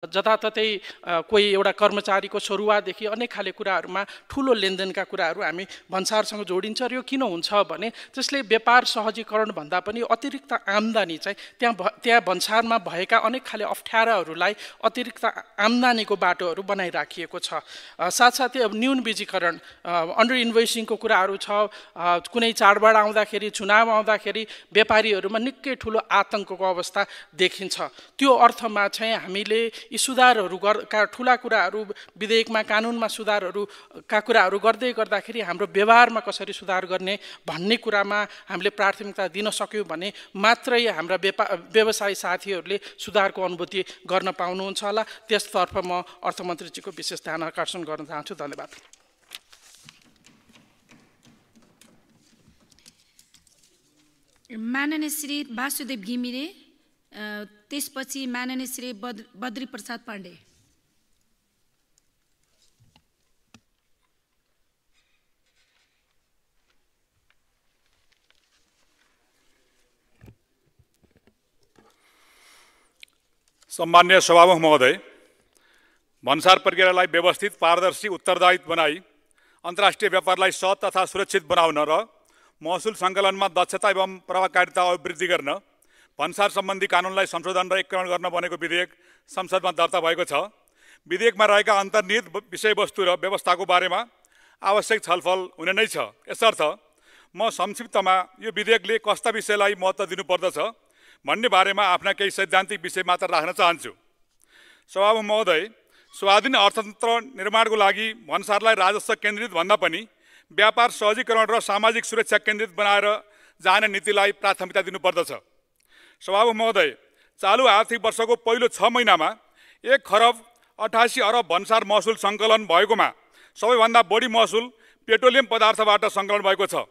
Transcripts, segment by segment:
जताततै कोही एउटा कर्मचारीको सरुवादेखि अनेक खाले कुराहरूमा ठुलो लेनदेनका कुराहरू हामी भन्सारसँग जोडिन्छ र यो किन हुन्छ भने त्यसले व्यापार सहजीकरण भन्दा पनि अतिरिक्त आम्दानी चाहिँ त्यहाँ भन्सारमा भएका अनेक खाले अप्ठ्याराहरूलाई अतिरिक्त आम्दानीको बाटोहरू बनाइराखिएको छ। साथसाथै अब न्यून बीजीकरण, अन्डर इन्भोइसिङको कुराहरू छ। कुनै चाडबाड आउँदाखेरि, चुनाव आउँदाखेरि व्यापारीहरूमा निकै ठुलो आतङ्कको अवस्था देखिन्छ। त्यो अर्थमा चाहिँ हामीले यी सुधारहरूका ठुला कुराहरू विधेयकमा, कानुनमा सुधारहरूका कुराहरू गर्दै गर्दाखेरि हाम्रो व्यवहारमा कसरी सुधार गर्ने भन्ने कुरामा हामीले प्राथमिकता दिन सक्यौँ भने मात्रै हाम्रा व्यवसायी साथीहरूले सुधारको अनुभूति गर्न पाउनुहुन्छ होला। त्यसतर्फ म अर्थमन्त्रीजीको विशेष ध्यान आकर्षण गर्न चाहन्छु। धन्यवाद। माननीय श्री वासुदेव घिमिरे, त्यसपछि माननीय श्री बद्री प्रसाद पाण्डे। सम्मान्य सभामुख महोदय, भन्सार प्रक्रियालाई व्यवस्थित, पारदर्शी, उत्तरदायित्व बनाई अन्तर्राष्ट्रिय व्यापारलाई सहज तथा सुरक्षित बनाउन र महसुल सङ्कलनमा दक्षता एवं प्रभावकारिता अभिवृद्धि गर्न भन्सार सम्बन्धी कानुनलाई संशोधन र एकीकरण गर्न बनेको विधेयक संसदमा दर्ता भएको छ। विधेयकमा रहेका अन्तर्निहित विषयवस्तु र व्यवस्थाको बारेमा आवश्यक छलफल हुने नै छ। यसर्थ म संक्षिप्तमा यो विधेयकले कस्ता विषयलाई महत्त्व दिनुपर्दछ भन्ने बारेमा आफ्ना केही सैद्धान्तिक विषय मात्र राख्न चाहन्छु। सभामुख महोदय, स्वाधीन अर्थतन्त्र निर्माणको लागि भन्सारलाई राजस्व केन्द्रित भन्दा पनि व्यापार सहजीकरण र सामाजिक सुरक्षा केन्द्रित बनाएर जाने नीतिलाई प्राथमिकता दिनुपर्दछ। सभामुख महोदय, चालु आर्थिक वर्षको पहिलो 6 महिनामा 1 खरब 88 अरब भन्सार महसुल सङ्कलन भएकोमा सबैभन्दा बढी महसुल पेट्रोलियम पदार्थबाट सङ्कलन भएको छ।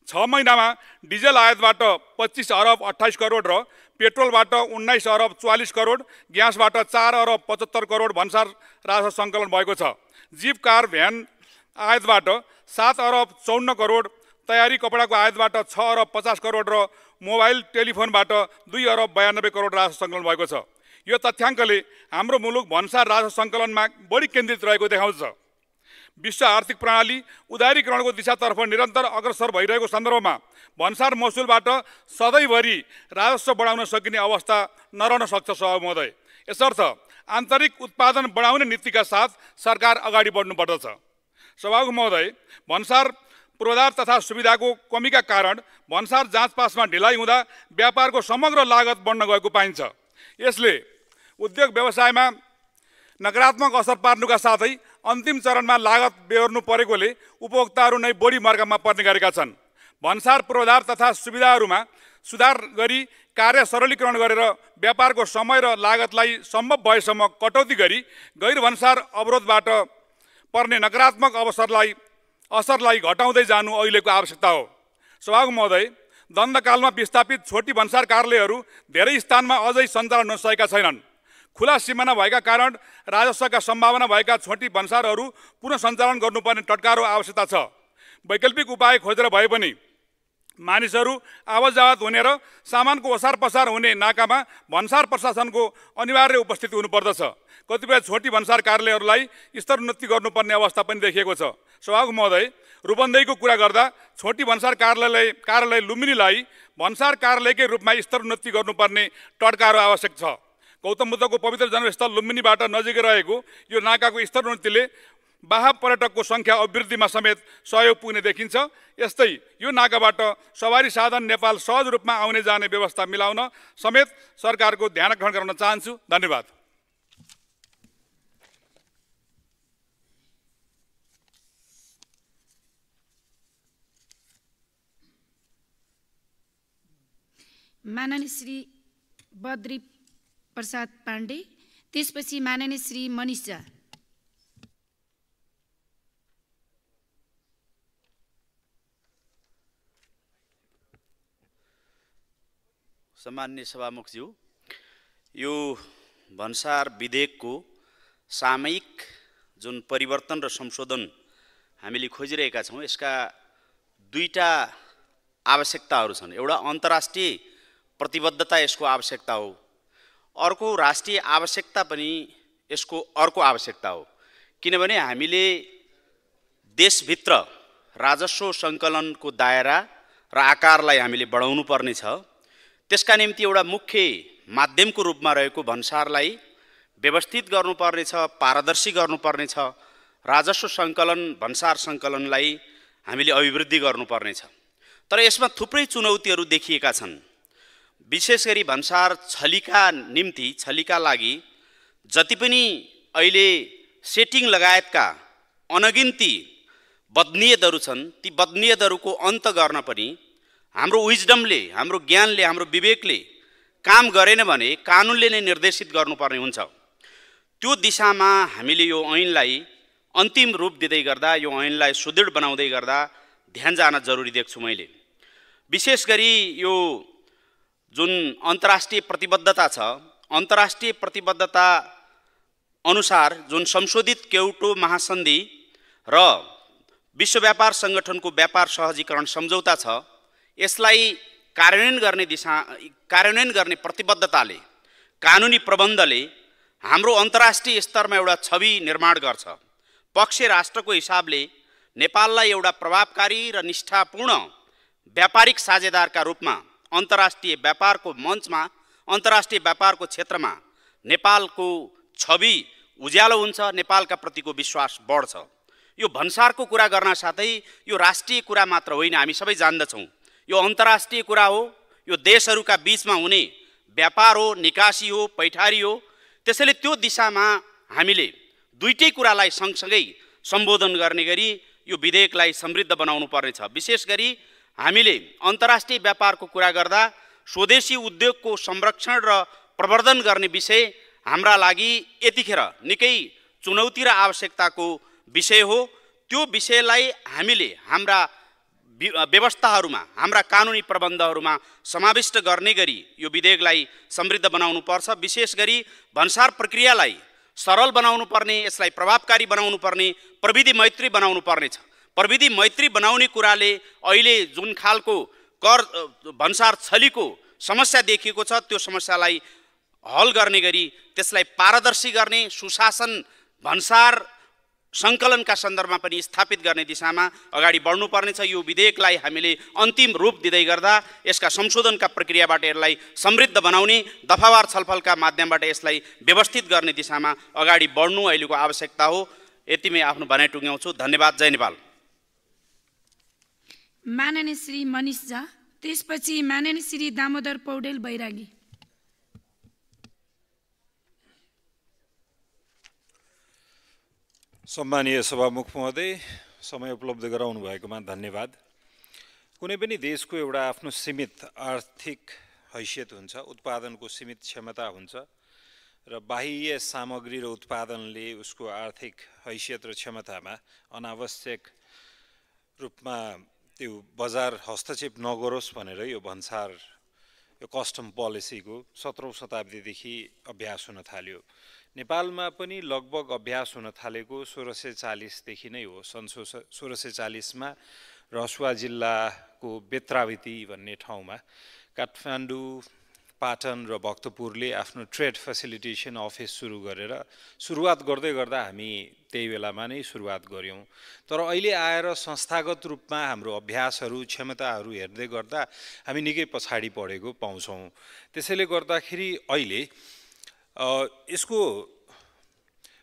6 महिनामा डिजल आयातबाट 25 अरब 28 करोड र पेट्रोलबाट 19 अरब 44 करोड, ग्यासबाट 4 अरब 75 करोड भन्सार राजस्व सङ्कलन भएको छ। जीप, कार, भ्यान आयातबाट 7 अरब 54 करोड, तयारी कपडाको आयातबाट 6 अरब 50 करोड र मोबाइल टेलिफोनबाट 2 अरब 92 करोड राजस्व सङ्कलन भएको छ। यो तथ्याङ्कले हाम्रो मुलुक भन्सार राजस्व सङ्कलनमा बढी केन्द्रित रहेको देखाउँछ। विश्व आर्थिक प्रणाली उदारीकरणको दिशातर्फ निरन्तर अग्रसर भइरहेको सन्दर्भमा भन्सार महसुलबाट सधैँभरि राजस्व बढाउन सकिने अवस्था नरहन सक्छ। सभामुख महोदय, यसर्थ आन्तरिक उत्पादन बढाउने नीतिका साथ सरकार अगाडि बढ्नुपर्दछ। सभामुख महोदय, भन्सार पूर्वाधार तथा सुविधाको कमीका कारण भन्सार जाँच पासमा ढिलाइ हुँदा व्यापारको समग्र लागत बढ्न गएको पाइन्छ। यसले उद्योग व्यवसायमा नकारात्मक असर पार्नुका साथै अन्तिम चरणमा लागत बेहोर्नु परेकोले उपभोक्ताहरू नै बढी मर्कामा पर्ने गरेका छन्। भन्सार पूर्वाधार तथा सुविधाहरूमा सुधार गरी कार्य सरलीकरण गरेर व्यापारको समय र लागतलाई सम्भव भएसम्म कटौती गरी गैर भन्सार अवरोधबाट पर्ने नकारात्मक असरलाई घटाउँदै जानु अहिलेको आवश्यकता हो। सभामुख महोदय, दण्डकालमा विस्थापित छोटी भन्सार कार्यालयहरू धेरै स्थानमा अझै सञ्चालन हुन सकेका छैनन्। खुला सिमाना भएका कारण राजस्वका सम्भावना भएका छोटी भन्सारहरू पुनः सञ्चालन गर्नुपर्ने टटकारो आवश्यकता छ। वैकल्पिक उपाय खोजेर भए पनि मानिसहरू आवतजावत हुने र सामानको ओसार पसार हुने नाकामा भन्सार प्रशासनको अनिवार्य उपस्थिति हुनुपर्दछ। कतिपय छोटी भन्सार कार्यालयहरूलाई स्तरोन्नति गर्नुपर्ने अवस्था पनि देखिएको छ। सभामुख महोदय, रूपन्देहीको कुरा गर्दा छोटी भन्सार कार्यालय लुम्बिनीलाई भन्सार कार्यालयकै रूपमा स्तरोन्नति गर्नुपर्ने टटकारो आवश्यक छ। गौतम बुद्धको पवित्र जन्मस्थल लुम्बिनीबाट नजिकै रहेको यो नाकाको स्तरोन्नतिले बाह्य पर्यटकको सङ्ख्या अभिवृद्धिमा समेत सहयोग पुग्ने देखिन्छ। यस्तै यो नाकाबाट सवारी साधन नेपाल सहज रूपमा आउने जाने व्यवस्था मिलाउन समेत सरकारको ध्यान आकर्षण गर्न चाहन्छु। धन्यवाद। माननीय श्री बद्री प्रसाद पाण्डे, त्यसपछि माननीय श्री मनिष झा। सम्माननीय सभामुखज्यू, यो भन्सार विधेयकको सामयिक जुन परिवर्तन र संशोधन हामीले खोजिरहेका छौँ, यसका दुईटा आवश्यकताहरू छन्। एउटा अन्तर्राष्ट्रिय प्रतिबद्धता यसको आवश्यकता हो। अर्को राष्ट्रिय आवश्यकता पनि यसको अर्को आवश्यकता हो। किनभने हामीले देशभित्र राजस्व सङ्कलनको दायरा र आकारलाई हामीले बढाउनु पर्नेछ। त्यसका निम्ति एउटा मुख्य माध्यमको रूपमा रहेको भन्सारलाई व्यवस्थित गर्नुपर्नेछ, पारदर्शी गर्नुपर्नेछ। राजस्व सङ्कलन, भन्सार सङ्कलनलाई हामीले अभिवृद्धि गर्नुपर्नेछ। तर यसमा थुप्रै चुनौतीहरू देखिएका छन्। विशेष गरी भन्सार छलीका लागि जति पनि अहिले सेटिङ लगायतका अनगिन्ती बदनियतहरू छन्, ती बदनियतहरूको अन्त गर्न पनि हाम्रो विजडमले, हाम्रो ज्ञानले, हाम्रो विवेकले काम गरेन भने कानुनले नै निर्देशित गर्नुपर्ने हुन्छ। त्यो दिशामा हामीले यो ऐनलाई अन्तिम रूप दिँदै गर्दा, यो ऐनलाई सुदृढ बनाउँदै गर्दा ध्यान जान जरुरी देख्छु मैले। विशेष गरी यो जुन अन्तर्राष्ट्रिय प्रतिबद्धता छ, अन्तर्राष्ट्रिय प्रतिबद्धता अनुसार जुन संशोधित क्योटो महासन्धि र विश्व व्यापार सङ्गठनको व्यापार सहजीकरण सम्झौता छ, यसलाई कार्यान्वयन गर्ने प्रतिबद्धताले, कानुनी प्रबन्धले हाम्रो अन्तर्राष्ट्रिय स्तरमा एउटा छवि निर्माण गर्छ। पक्ष राष्ट्रको हिसाबले नेपाललाई एउटा प्रभावकारी र निष्ठापूर्ण व्यापारिक साझेदारका रूपमा अन्तर्राष्ट्रिय व्यापारको मञ्चमा, अन्तर्राष्ट्रिय व्यापारको क्षेत्रमा नेपालको छवि उज्यालो हुन्छ, नेपालका प्रतिको विश्वास बढ्छ। यो भन्सारको कुरा गर्न साथै यो राष्ट्रिय कुरा मात्र होइन, हामी सबै जान्दछौँ। यो अन्तर्राष्ट्रिय कुरा हो, यो देशहरूका बीचमा हुने व्यापार हो, निकासी हो, पैठारी हो। त्यसैले त्यो दिशामा हामीले दुईटै कुरालाई सँगसँगै सम्बोधन गर्ने गरी यो विधेयकलाई समृद्ध बनाउनु पर्नेछ। विशेष गरी हामीले अन्तर्राष्ट्रिय व्यापारको कुरा गर्दा स्वदेशी उद्योगको संरक्षण र प्रवर्धन गर्ने विषय हाम्रा लागि यतिखेर निकै चुनौती र आवश्यकताको विषय हो। त्यो विषयलाई हामीले हाम्रा व्यवस्थाहरूमा, हाम्रा कानुनी प्रबन्धहरूमा समाविष्ट गर्ने गरी यो विधेयकलाई समृद्ध बनाउनु पर्छ। विशेष गरी भन्सार प्रक्रियालाई सरल बनाउनु पर्ने, यसलाई प्रभावकारी बनाउनु पर्ने, प्रविधि मैत्री बनाउनु पर्नेछ। प्रविधि मैत्री बनाउने कुराले अहिले जुन खालको कर भन्सार छलीको समस्या देखिएको छ, त्यो समस्यालाई हल गर्ने गरी त्यसलाई पारदर्शी गर्ने, सुशासन भन्सार सङ्कलनका सन्दर्भमा पनि स्थापित गर्ने दिशामा अगाडि बढ्नुपर्नेछ। यो विधेयकलाई हामीले अन्तिम रूप दिँदै गर्दा यसका संशोधनका प्रक्रियाबाट यसलाई समृद्ध बनाउने, दफावार छलफलका माध्यमबाट यसलाई व्यवस्थित गर्ने दिशामा अगाडि बढ्नु अहिलेको आवश्यकता हो। यतिमै आफ्नो भनाइ टुङ्ग्याउँछु। धन्यवाद। जय नेपाल। माननीय श्री मनिष झा, त्यसपछि माननीय श्री दामोदर पौडेल बैरागी। सम्मानीय सभामुख महोदय, समय उपलब्ध गराउनु भएकोमा धन्यवाद। कुनै पनि देशको एउटा आफ्नो सीमित आर्थिक हैसियत हुन्छ, उत्पादनको सीमित क्षमता हुन्छ र बाह्य सामग्री र उत्पादनले उसको आर्थिक हैसियत र क्षमतामा अनावश्यक रूपमा त्यो बजार हस्तक्षेप नगरोस् भनेर यो भन्सार, यो कस्टम पोलिसीको 17औं शताब्दीदेखि अभ्यास हुन थाल्यो। नेपालमा पनि लगभग अभ्यास हुन थालेको 1640 देखि नै हो। सन् 1640 रसुवा जिल्लाको बेत्राविती भन्ने ठाउँमा काठमाडौँ, पाटन र भक्तपुरले आफ्नो ट्रेड फेसिलिटेसन अफिस सुरु गरेर सुरुवात गर्दै गर्दा हामी त्यही बेलामा नै सुरुवात गऱ्यौँ। तर अहिले आएर संस्थागत रूपमा हाम्रो अभ्यासहरू, क्षमताहरू हेर्दै गर्दा हामी निकै पछाडि पढेको पाउँछौँ। त्यसैले गर्दाखेरि अहिले यसको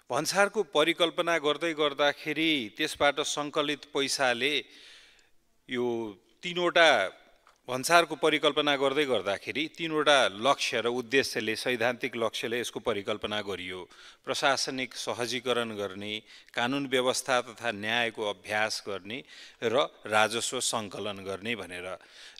भन्सारको परिकल्पना गर्दै गर्दाखेरि त्यसबाट सङ्कलित पैसाले यो तीनवटा भन्सारको परिकल्पना गर्दै गर्दाखेरि तीनवटा लक्ष्य र उद्देश्यले, सैद्धान्तिक लक्ष्यले यसको परिकल्पना गरियो। प्रशासनिक सहजीकरण गर्ने, कानुन व्यवस्था तथा न्यायको अभ्यास गर्ने र राजस्व सङ्कलन गर्ने भनेर।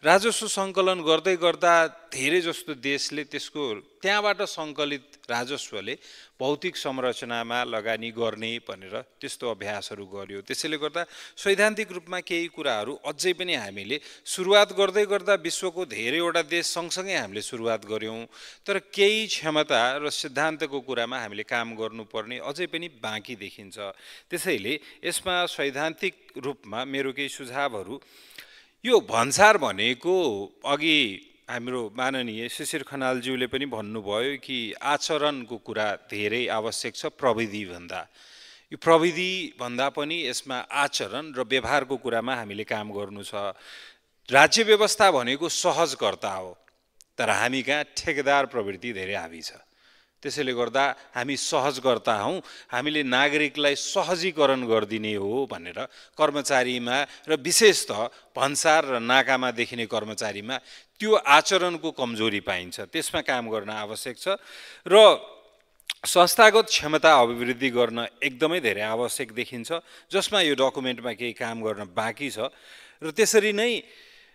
राजस्व सङ्कलन गर्दै गर्दा धेरै जस्तो देशले त्यसको त्यहाँबाट सङ्कलित राजस्वले भौतिक संरचनामा लगानी गर्ने भनेर त्यस्तो अभ्यासहरू गर्यो। त्यसैले गर्दा सैद्धान्तिक रूपमा केही कुराहरू अझै पनि हामीले सुरुवात गर्दै गर्दा विश्वको धेरैवटा देश सँगसँगै हामीले सुरुवात गऱ्यौँ। तर केही क्षमता र सिद्धान्तको कुरामा हामीले काम गर्नुपर्ने अझै पनि बाँकी देखिन्छ। त्यसैले यसमा सैद्धान्तिक रूपमा मेरो केही सुझावहरू, यो भन्सार भनेको अघि हाम्रो माननीय शिशिर खनालज्यूले पनि भन्नुभयो कि आचरणको कुरा धेरै आवश्यक छ प्रविधिभन्दा। यो प्रविधिभन्दा पनि यसमा आचरण र व्यवहारको कुरामा हामीले काम गर्नु छ। राज्य व्यवस्था भनेको सहजकर्ता हो, तर हामी कहाँ ठेकेदार प्रवृत्ति धेरै हावी छ। त्यसैले गर्दा हामी सहजकर्ता हौँ, हामीले नागरिकलाई सहजीकरण गरिदिने हो भनेर कर्मचारीमा र विशेषतः भन्सार र नाकामा देखिने कर्मचारीमा त्यो आचरणको कमजोरी पाइन्छ, त्यसमा काम गर्न आवश्यक छ। र संस्थागत क्षमता अभिवृद्धि गर्न एकदमै धेरै आवश्यक देखिन्छ, जसमा यो डकुमेन्टमा केही काम गर्न बाँकी छ। र त्यसरी नै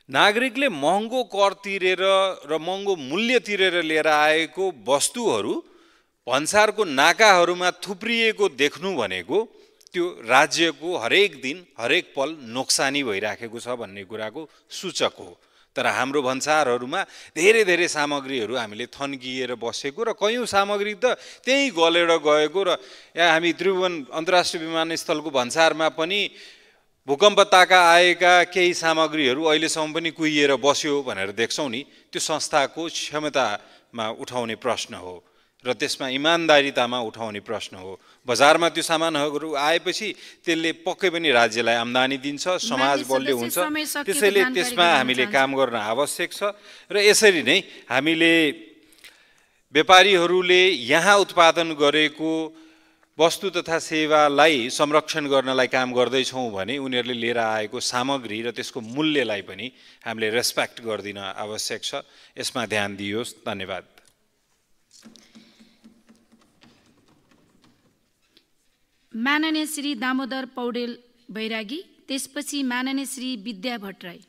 नागरिकले महँगो कर तिरेर र महँगो मूल्य तिरेर लिएर आएको वस्तुहरू भन्सारको नाकाहरूमा थुप्रिएको देख्नु भनेको त्यो राज्यको हरेक दिन हरेक पल नोक्सानी भइराखेको छ भन्ने कुराको सूचक हो। तर हाम्रो भन्सारहरूमा धेरै धेरै सामग्रीहरू हामीले थन्किएर बसेको र कयौँ सामग्री त त्यहीँ गलेर गएको र यहाँ हामी त्रिभुवन अन्तर्राष्ट्रिय विमानस्थलको भन्सारमा पनि भूकम्पताका आएका केही सामग्रीहरू अहिलेसम्म पनि कुहिएर बस्यो भनेर देख्छौँ नि। त्यो संस्थाको क्षमतामा उठाउने प्रश्न हो र त्यसमा इमान्दारितामा उठाउने प्रश्न हो। बजारमा त्यो सामानहरू आएपछि त्यसले पक्कै पनि राज्यलाई आम्दानी दिन्छ, समाज बलियो हुन्छ। त्यसैले त्यसमा हामीले काम गर्न आवश्यक छ। र यसरी नै हामीले व्यापारीहरूले यहाँ उत्पादन गरेको वस्तु तथा सेवालाई संरक्षण गर्नलाई काम गर्दैछौँ भने उनीहरूले लिएर आएको सामग्री र त्यसको मूल्यलाई पनि हामीले रेस्पेक्ट गरिदिन आवश्यक छ। यसमा ध्यान दियोस्। धन्यवाद। माननीय श्री दामोदर पौडेल बैरागी, त्यसपछि माननीय श्री विद्या भट्टराई।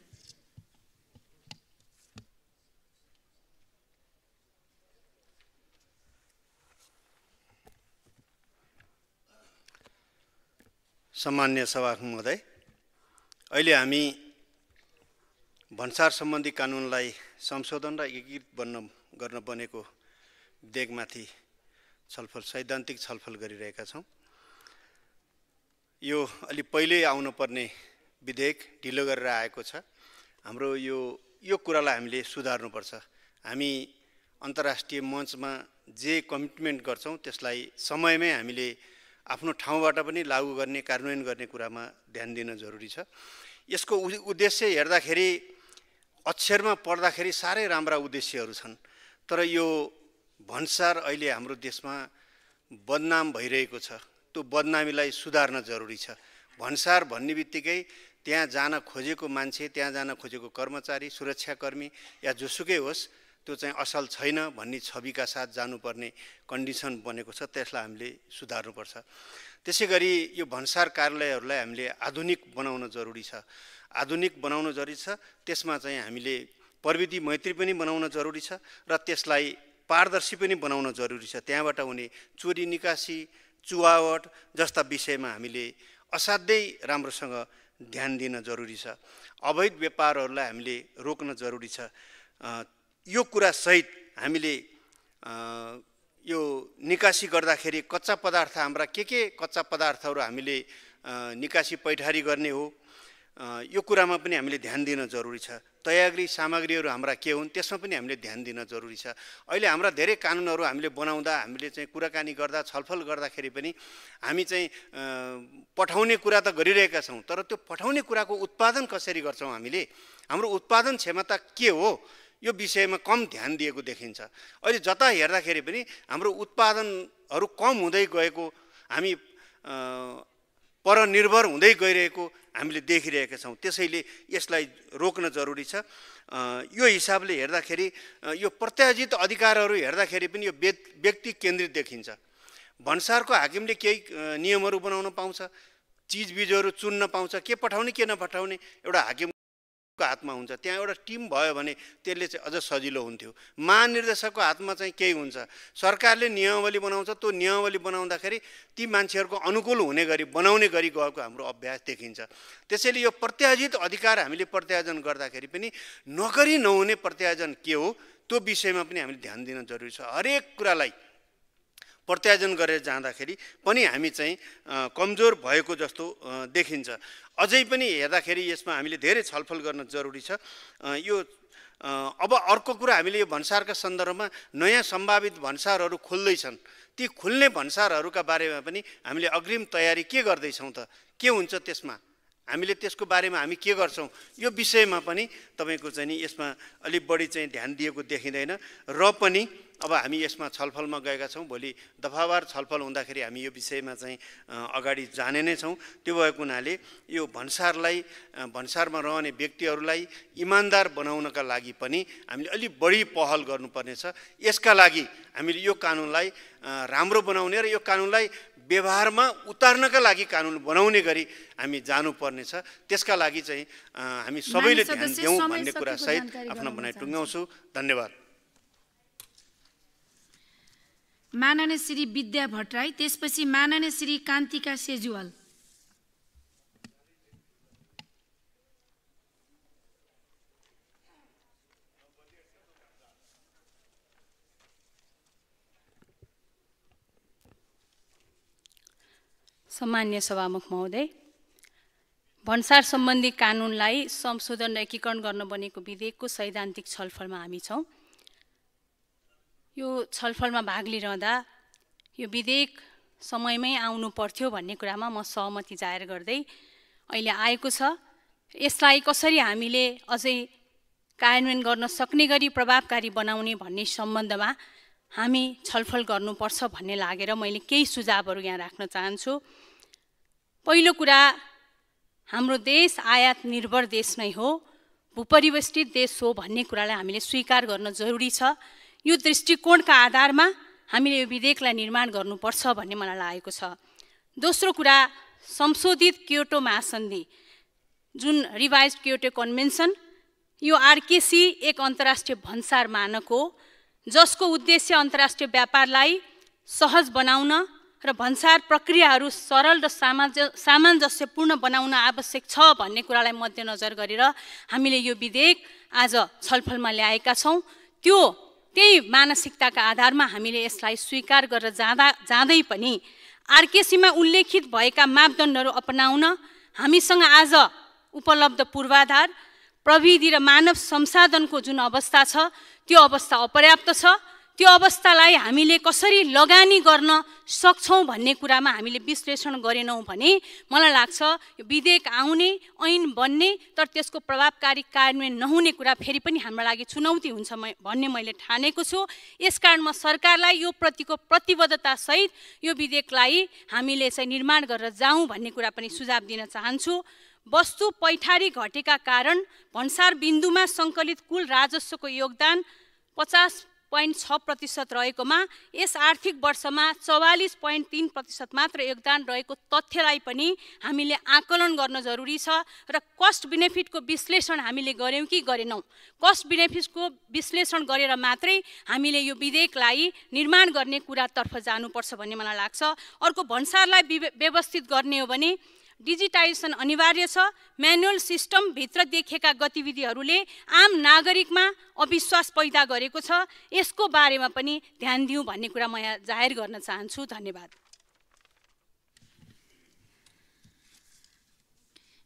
सम्मान्य सभामुख महोदय, अहिले हामी भन्सार सम्बन्धी कानुनलाई संशोधन र एकीकृत गर्न बनेको विधेयकमाथि छलफल सैद्धान्तिक छलफल गरिरहेका छौँ। यो अलि पहिल्यै आउनुपर्ने विधेयक ढिलो गरेर आएको छ। हाम्रो यो कुरालाई हामीले सुधार्नुपर्छ। हामी अन्तर्राष्ट्रिय मञ्चमा जे कमिटमेन्ट गर्छौँ त्यसलाई समयमै हामीले आफ्नो ठाउँबाट पनि लागू गर्ने, कार्यान्वयन गर्ने कुरामा ध्यान दिन जरुरी छ। यसको उद्देश्य हेर्दाखेरि अक्षरमा पढ्दाखेरि साह्रै राम्रा उद्देश्यहरू छन्, तर यो भन्सार अहिले हाम्रो देशमा बदनाम भइरहेको छ। त्यो बदनामीलाई सुधार्न जरुरी छ। भन्सार भन्ने बित्तिकै त्यहाँ जान खोजेको मान्छे, त्यहाँ जान खोजेको कर्मचारी, सुरक्षाकर्मी या जोसुकै होस्, त्यो चाहिँ असल छैन भन्ने छविका साथ जानुपर्ने कन्डिसन बनेको छ। त्यसलाई हामीले सुधार्नुपर्छ। त्यसै गरी यो भन्सार कार्यालयहरूलाई हामीले आधुनिक बनाउन जरुरी छ। आधुनिक बनाउन जरुरी छ। त्यसमा चाहिँ हामीले प्रविधि मैत्री पनि बनाउन जरुरी छ र त्यसलाई पारदर्शी पनि बनाउन जरुरी छ। त्यहाँबाट हुने चोरी निकासी, चुहावट जस्ता विषयमा हामीले असाध्यै राम्रोसँग ध्यान दिन जरुरी छ। अवैध व्यापारहरूलाई हामीले रोक्न जरुरी छ। यो कुरा सहित हामीले यो निकासी गर्दाखेरि कच्चा पदार्थ हाम्रा के कच्चा पदार्थहरू हामीले निकासी पैठारी गर्ने हो, यो कुरामा पनि हामीले ध्यान दिन जरुरी छ। तयारी सामग्रीहरू हाम्रा के हुन् त्यसमा पनि हामीले ध्यान दिन जरुरी छ। अहिले हाम्रा धेरै कानुनहरू हामीले बनाउँदा, हामीले चाहिँ कुराकानी गर्दा, छलफल गर्दाखेरि पनि हामी चाहिँ पठाउने कुरा त गरिरहेका छौँ, तर त्यो पठाउने कुराको उत्पादन कसरी गर्छौँ, हामीले हाम्रो उत्पादन क्षमता के हो, यो विषयमा कम ध्यान दिएको देखिन्छ। अहिले जता हेर्दाखेरि पनि हाम्रो उत्पादनहरू कम हुँदै गएको, हामी परनिर्भर हुँदै गइरहेको हामीले देखिरहेका छौँ। त्यसैले यसलाई रोक्न जरुरी छ। यो हिसाबले हेर्दाखेरि यो प्रत्यार्जित अधिकारहरू हेर्दाखेरि पनि यो व्यक्ति केन्द्रित देखिन्छ। भन्सारको हाकिमले केही नियमहरू बनाउन पाउँछ, चिजबिजहरू चुन्न पाउँछ, के पठाउने के नपठाउने एउटा हाकिमको हातमा हुन्छ। त्यहाँ एउटा टिम भयो भने त्यसले चाहिँ अझ सजिलो हुन्थ्यो। महानिर्देशकको हातमा चाहिँ केही हुन्छ। सरकारले नियमावली बनाउँछ, त्यो नियमावली बनाउँदाखेरि ती मान्छेहरूको अनुकूल हुने गरी बनाउने गरी गएको हाम्रो अभ्यास देखिन्छ। त्यसैले यो प्रत्यार्जित अधिकार हामीले प्रत्यार्जन गर्दाखेरि पनि नगरी नहुने प्रत्यार्जन के हो त्यो विषयमा पनि हामीले ध्यान दिन जरुरी छ। हरेक कुरालाई प्रत्यार्जन गरेर जाँदाखेरि पनि हामी चाहिँ कमजोर भएको जस्तो देखिन्छ। अझै पनि हेर्दाखेरि यसमा हामीले धेरै छलफल गर्न जरुरी छ। यो अब अर्को कुरा हामीले यो भन्सारका सन्दर्भमा नयाँ सम्भावित भन्सारहरू खोल्दैछन्, ती खुल्ने भन्सारहरूका बारेमा पनि हामीले अग्रिम तयारी के गर्दैछौँ त, के हुन्छ त्यसमा, हामीले त्यसको बारेमा हामी के गर्छौँ, यो विषयमा पनि तपाईँको चाहिँ नि यसमा अलिक बढी चाहिँ ध्यान दिएको देखिँदैन। र पनि अब हामी यसमा छलफलमा गएका छौँ, भोलि दफावार छलफल हुँदाखेरि हामी यो विषयमा चाहिँ अगाडि जाने नै छौँ। त्यो भएको हुनाले यो भन्सारमा रहने व्यक्तिहरूलाई इमान्दार बनाउनका लागि पनि हामीले अलिक बढी पहल गर्नुपर्नेछ। यसका लागि हामीले यो कानुनलाई राम्रो बनाउने र यो कानुनलाई व्यवहारमा उतार्नका लागि कानुन बनाउने गरी हामी जानुपर्नेछ। त्यसका लागि चाहिँ हामी सबैले ध्यान दिउँ भन्ने कुरा सहित आफ्नो भनाइ टुङ्गाउँछु। धन्यवाद। माननीय श्री विद्या भट्टराई, त्यसपछि माननीय श्री कान्तिका सेजुवाल। सम्मान्य सभामुख महोदय, भन्सार सम्बन्धी कानुनलाई संशोधन र एकीकरण गर्न बनेको विधेयकको सैद्धान्तिक छलफलमा हामी छौँ। यो छलफलमा भाग लिइरहँदा यो विधेयक समयमै आउनु पर्थ्यो भन्ने कुरामा म सहमति जाहेर गर्दै अहिले आएको छ। यसलाई कसरी हामीले अझै कार्यान्वयन गर्न सक्ने गरी प्रभावकारी बनाउने भन्ने सम्बन्धमा हामी छलफल गर्नुपर्छ भन्ने लागेर मैले केही सुझावहरू यहाँ राख्न चाहन्छु। पहिलो कुरा, हाम्रो देश आयात निर्भर देश नै हो, भूपरिवेष्टित देश हो भन्ने कुरालाई हामीले स्वीकार गर्न जरुरी छ। यो दृष्टिकोणका आधारमा हामीले यो विधेयकलाई निर्माण गर्नुपर्छ भन्ने मलाई लागेको छ। दोस्रो कुरा, संशोधित क्योटो महासन्धि जुन रिभाइज्ड क्योटो कन्भेन्सन, यो आरकेसी एक अन्तर्राष्ट्रिय भन्सार मानक हो जसको उद्देश्य अन्तर्राष्ट्रिय व्यापारलाई सहज बनाउन र भन्सार प्रक्रियाहरू सरल र सामञ्जस्यपूर्ण बनाउन आवश्यक छ भन्ने कुरालाई मध्यनजर गरेर हामीले यो विधेयक आज छलफलमा ल्याएका छौँ। त्यही मानसिकताका आधारमा हामीले यसलाई स्वीकार गरेर जाँदै पनि आरकेसीमा उल्लेखित भएका मापदण्डहरू अपनाउन हामीसँग आज उपलब्ध पूर्वाधार, प्रविधि र मानव संसाधनको जुन अवस्था छ त्यो अवस्था अपर्याप्त छ। त्यो अवस्थालाई हामीले कसरी लगानी गर्न सक्छौँ भन्ने कुरामा हामीले विश्लेषण गरेनौँ भने मलाई लाग्छ यो विधेयक आउने, ऐन बन्ने, तर त्यसको प्रभावकारी कार्यान्वयन नहुने कुरा फेरि पनि हाम्रो लागि चुनौती हुन्छ भन्ने मैले ठानेको छु। यसकारण म सरकारलाई यो प्रतिको प्रतिबद्धतासहित यो विधेयकलाई हामीले चाहिँ निर्माण गरेर जाउँ भन्ने कुरा पनि सुझाव दिन चाहन्छु। वस्तु पैठारी घटेका कारण भन्सार बिन्दुमा सङ्कलित कुल राजस्वको योगदान 50.6% रहेकोमा यस आर्थिक वर्षमा 44.3% मात्र योगदान रहेको तथ्यलाई पनि हामीले आकलन गर्न जरुरी छ। र कस्ट बेनिफिटको विश्लेषण हामीले गऱ्यौँ कि गरेनौँ, कस्ट बेनिफिटको विश्लेषण गरेर मात्रै हामीले यो विधेयकलाई निर्माण गर्ने कुरातर्फ जानुपर्छ भन्ने मलाई लाग्छ। अर्को, भन्सारलाई व्यवस्थित गर्ने हो भने डिजिटाइजेसन अनिवार्य छ। म्यानुअल सिस्टम भित्र देखेका गतिविधिहरूले आम नागरिकमा अविश्वास पैदा गरेको छ। यसको बारेमा पनि ध्यान दिउँ भन्ने कुरा म यहाँ जाहेर गर्न चाहन्छु। धन्यवाद।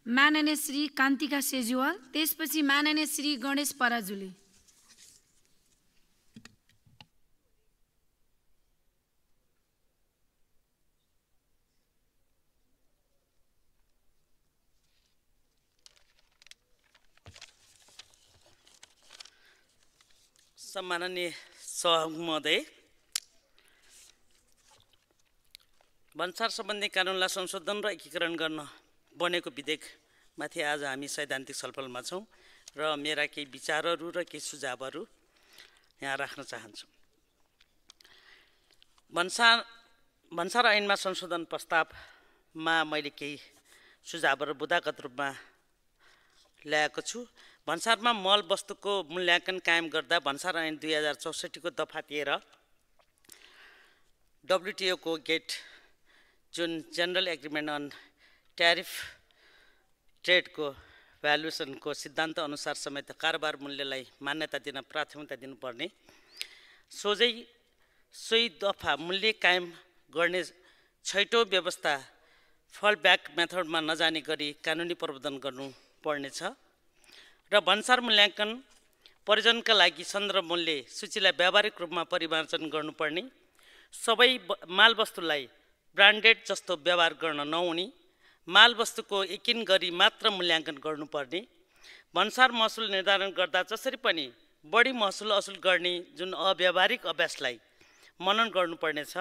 माननीय श्री कान्तिका सेजुवाल, त्यसपछि माननीय श्री गणेश पराजुली। सम्माननीय सभामुख महोदय, भन्सार सम्बन्धी कानुनलाई संशोधन र एकीकरण गर्न बनेको विधेयकमाथि आज हामी सैद्धान्तिक छलफलमा छौँ र मेरा केही विचारहरू र केही सुझावहरू यहाँ राख्न चाहन्छु। भन्सार ऐनमा संशोधन प्रस्तावमा मैले केही सुझावहरू बुदागत रूपमा ल्याएको छु। भन्सारमा मल वस्तुको मूल्याङ्कन कायम गर्दा भन्सार ऐन 2064 को दफा 13 WTO को गेट जुन जेनरल एग्रिमेन्ट अन ट्यारिफ ट्रेडको भ्यालुएसनको सिद्धान्त अनुसार समेत कारोबार मूल्यलाई मान्यता दिन प्राथमिकता दिनुपर्ने, सोही दफा मूल्य कायम गर्ने छैटौँ व्यवस्था फल ब्याक मेथडमा नजाने गरी कानुनी प्रवर्धन गर्नुपर्नेछ र भन्सार मूल्याङ्कन परिजनका लागि सन्दर्भ मूल्य सूचीलाई व्यावहारिक रूपमा परिमार्जन गर्नुपर्ने, सबै मालवस्तुलाई ब्रान्डेड जस्तो व्यवहार गर्न नहुने, मालवस्तुको यकिन गरी मात्र मूल्याङ्कन गर्नुपर्ने, भन्सार महसुल निर्धारण गर्दा जसरी पनि बढी महसुल असुल गर्ने जुन अव्यावहारिक अभ्यासलाई मनन गर्नुपर्नेछ।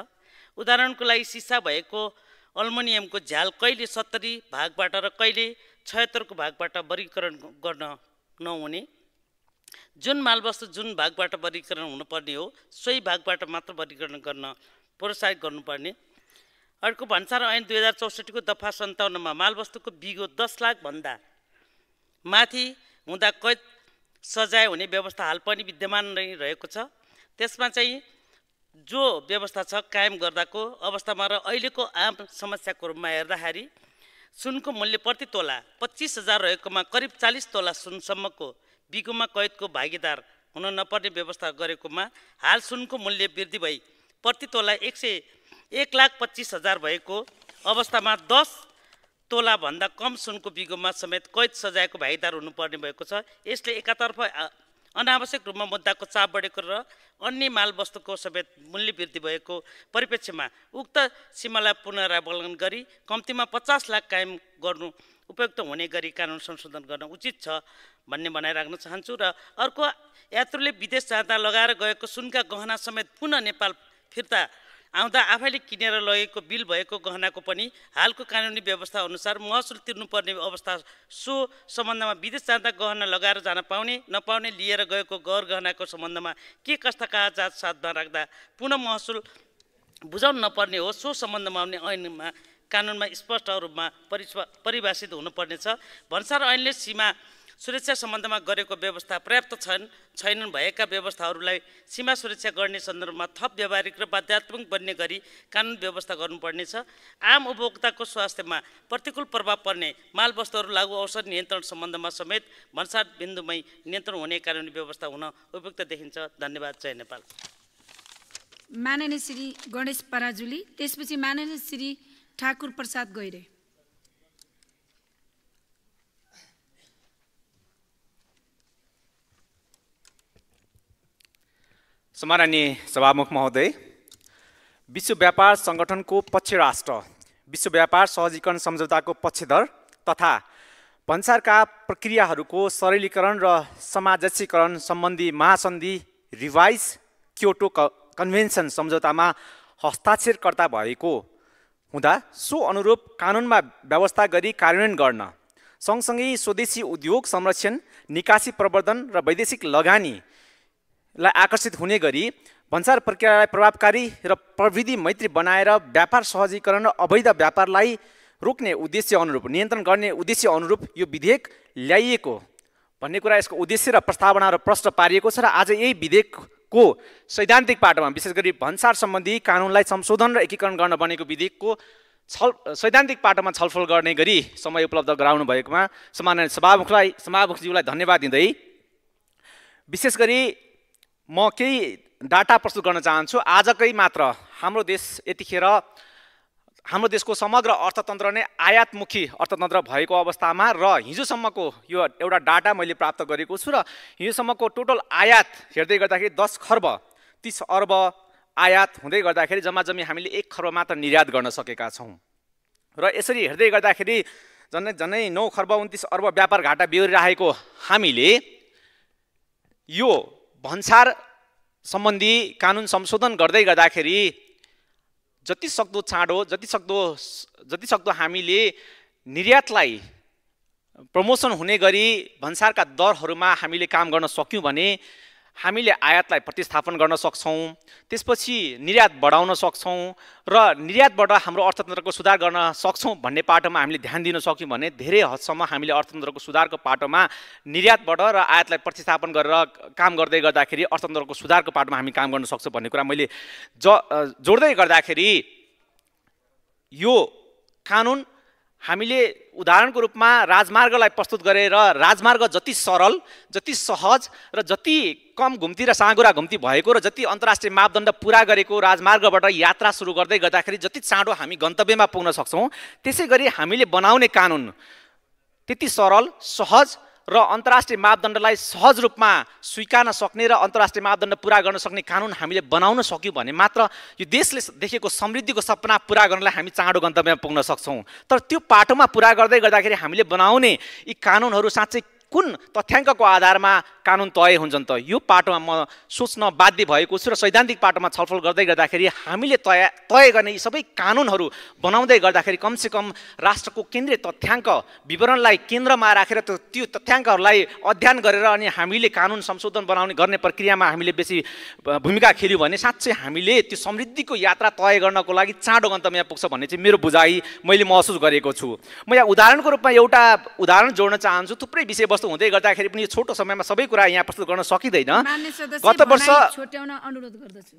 उदाहरणको लागि सिसा भएको अल्मुनियमको झ्याल कहिले 70 भागबाट र कहिले 76 भागबाट वर्गीकरण गर्न नहुने, जुन मालवस्तु जुन भागबाट वर्गीकरण हुनुपर्ने हो सोही भागबाट मात्र वर्गीकरण गर्न प्रोत्साहित गर्नुपर्ने। अर्को भन्सार ऐन 2064 को दफा 57 मा मालवस्तुको बिगो 10 लाख भन्दा माथि हुँदा कैद सजाय हुने व्यवस्था हाल पनि विद्यमान नै रहेको छ। त्यसमा चाहिँ जो व्यवस्था छ कायम गर्दाको अवस्थामा र अहिलेको आम समस्याको रूपमा हेर्दाखेरि सुनको मूल्य प्रति तोला 25,000 रहेकोमा करिब 40 तोला सुनसम्मको बिगोमा कैदको भागीदार हुन नपर्ने व्यवस्था गरेकोमा हाल सुनको मूल्य वृद्धि भई प्रति तोला 1,25,000 भएको अवस्थामा 10 तोला भन्दा कम सुनको बिगोमा समेत कैद सजायको भागीदार हुनुपर्ने भएको छ। यसले एकातर्फ अनावश्यक रूपमा मुद्दाको चाप बढेको र अन्य मालवस्तुको समेत मूल्य वृद्धि भएको परिप्रेक्ष्यमा उक्त सीमालाई पुनरावलोकन गरी कम्तीमा 50 लाख कायम गर्नु उपयुक्त हुने गरी कानुन संशोधन गर्न उचित छ भन्ने बनाइराख्न चाहन्छु। र अर्को, यात्रुले विदेश जाँदा लगाएर गएको सुनका गहना समेत पुनः नेपाल फिर्ता आउँदा आफैले किनेर लगेको बिल भएको गहनाको पनि हालको कानुनी व्यवस्था अनुसार महसुल तिर्नुपर्ने अवस्था। सो सम्बन्धमा विदेश जाँदा गहना लगाएर जान पाउने नपाउने, लिएर गएको गौर गहनाको सम्बन्धमा के कस्ता कागजात साथमा राख्दा पुनः महसुल बुझाउन नपर्ने हो, सो सम्बन्धमा आउने ऐनमा कानुनमा स्पष्ट रूपमा परिभाषित हुनुपर्नेछ। भन्सार ऐनले सीमा सुरक्षा सम्बन्धमा गरेको व्यवस्था पर्याप्त छैनन् भएका व्यवस्थाहरूलाई सीमा सुरक्षा गर्ने सन्दर्भमा थप व्यावहारिक र बाध्यात्मक बन्ने गरी कानुन व्यवस्था गर्नुपर्नेछ। आम उपभोक्ताको स्वास्थ्यमा प्रतिकूल प्रभाव पर्ने मालवस्तुहरू लागू औषध नियन्त्रण सम्बन्धमा समेत भन्सार बिन्दुमै नियन्त्रण हुने कानुनी व्यवस्था हुन उपयुक्त देखिन्छ। धन्यवाद। जय नेपाल। माननीय श्री गणेश पराजुली, त्यसपछि माननीय श्री ठाकुर प्रसाद गैरे। सम्माननीय सभामुख महोदय, विश्व व्यापार सङ्गठनको पक्ष राष्ट्र, विश्व व्यापार सहजीकरण सम्झौताको पक्षधर तथा भन्सारका प्रक्रियाहरूको सरलीकरण र समावेशीकरण सम्बन्धी महासन्धि रिभाइज क्योटो कन्भेन्सन सम्झौतामा हस्ताक्षरकर्ता भएको हुँदा सो अनुरूप कानुनमा व्यवस्था गरी कार्यान्वयन गर्न, सँगसँगै स्वदेशी उद्योग संरक्षण, निकासी प्रवर्धन र वैदेशिक लगानीलाई आकर्षित हुने गरी भन्सार प्रक्रियालाई प्रभावकारी र प्रविधि मैत्री बनाएर व्यापार सहजीकरण र अवैध व्यापारलाई रोक्ने उद्देश्य अनुरूप, नियन्त्रण गर्ने उद्देश्य अनुरूप यो विधेयक ल्याइएको भन्ने कुरा यसको उद्देश्य र प्रस्तावना र प्रश्न पारिएको छ। र आज यही विधेयकको सैद्धान्तिक पाटोमा विशेष गरी भन्सार सम्बन्धी कानुनलाई संशोधन र एकीकरण गर्न बनेको विधेयकको सैद्धान्तिक पाटोमा छलफल गर्ने गरी समय उपलब्ध गराउनु भएकोमा सम्माननीय सभामुखज्यूलाई धन्यवाद दिँदै विशेष गरी म केही डाटा प्रस्तुत गर्न चाहन्छु। आजकै मात्र हाम्रो देश यतिखेर हाम्रो देशको समग्र अर्थतन्त्र नै आयातमुखी अर्थतन्त्र भएको अवस्थामा र हिजोसम्मको यो एउटा डाटा मैले प्राप्त गरेको छु र हिजोसम्मको टोटल आयात हेर्दै गर्दाखेरि 10 खर्ब 30 अर्ब आयात हुँदै गर्दाखेरि जम्माजम्मी हामीले 1 खर्ब मात्र निर्यात गर्न सकेका छौँ। र यसरी हेर्दै गर्दाखेरि झन्डै 9 खर्ब 29 अर्ब व्यापार घाटा बेहोरिरहेको हामीले यो भन्सार सम्बन्धी कानुन संशोधन गर्दै गर्दाखेरि जति सक्दो चाँडो जति सक्दो हामीले निर्यातलाई प्रमोसन हुने गरी भन्सारका दरहरूमा हामीले काम गर्न सक्यौँ भने हामीले आयातलाई प्रतिस्थापन गर्न सक्छौँ, त्यसपछि निर्यात बढाउन सक्छौँ र निर्यातबाट हाम्रो अर्थतन्त्रको सुधार गर्न सक्छौँ भन्ने पाटोमा हामीले ध्यान दिन सक्यौँ भने धेरै हदसम्म हामीले अर्थतन्त्रको सुधारको पाटोमा निर्यातबाट र आयातलाई प्रतिस्थापन गरेर काम गर्दै गर्दाखेरि अर्थतन्त्रको सुधारको पाटोमा हामी काम गर्न सक्छौँ भन्ने कुरा मैले जोड्दै गर्दाखेरि यो कानुन हामीले उदाहरणको रूपमा राजमार्गलाई प्रस्तुत गरेर राजमार्ग जति सरल, जति सहज र जति कम घुम्ती र साँगुरा घुम्ती भएको र जति अन्तर्राष्ट्रिय मापदण्ड पुरा गरेको राजमार्गबाट यात्रा सुरु गर्दै गर्दाखेरि जति चाँडो हामी गन्तव्यमा पुग्न सक्छौँ त्यसै गरी हामीले बनाउने कानुन त्यति सरल, सहज र अन्तर्राष्ट्रिय मापदण्डलाई सहज रूपमा स्वीकार्न सक्ने र अन्तर्राष्ट्रिय मापदण्ड पुरा गर्न सक्ने कानुन हामीले बनाउन सक्यौँ भने मात्र यो देशले देखेको समृद्धिको सपना पुरा गर्नलाई हामी चाँडो गन्तव्यमा पुग्न सक्छौँ। तर त्यो पाटोमा पुरा गर्दै गर्दाखेरि हामीले बनाउने यी कानुनहरू साँच्चै कुन तथ्याङ्कको आधारमा कानुन तय हुन्छन् त, यो पाटोमा म सोच्न बाध्य भएको छु र सैद्धान्तिक पाटोमा छलफल गर्दै गर्दाखेरि हामीले तय गर्ने यी सबै कानुनहरू बनाउँदै गर्दाखेरि कमसेकम राष्ट्रको केन्द्रीय तथ्याङ्क विवरणलाई केन्द्रमा राखेर त्यो तथ्याङ्कहरूलाई अध्ययन गरेर अनि हामीले कानुन संशोधन गर्ने प्रक्रियामा हामीले बेसी भूमिका खेल्यौँ भने साँच्चै हामीले त्यो समृद्धिको यात्रा तय गर्नको लागि चाँडो गन्तव्यमा पुग्छ भन्ने चाहिँ मेरो बुझाइ मैले महसुस गरेको छु। म यहाँ उदाहरणको रूपमा एउटा उदाहरण जोड्न चाहन्छु। थुप्रै विषयवस्तु हुँदै गर्दाखेरि पनि यो छोटो समयमा सबै कुरा यहाँ प्रस्तुत गर्न सकिँदैन। गत वर्ष छोट्याउन अनुरोध गर्दछु।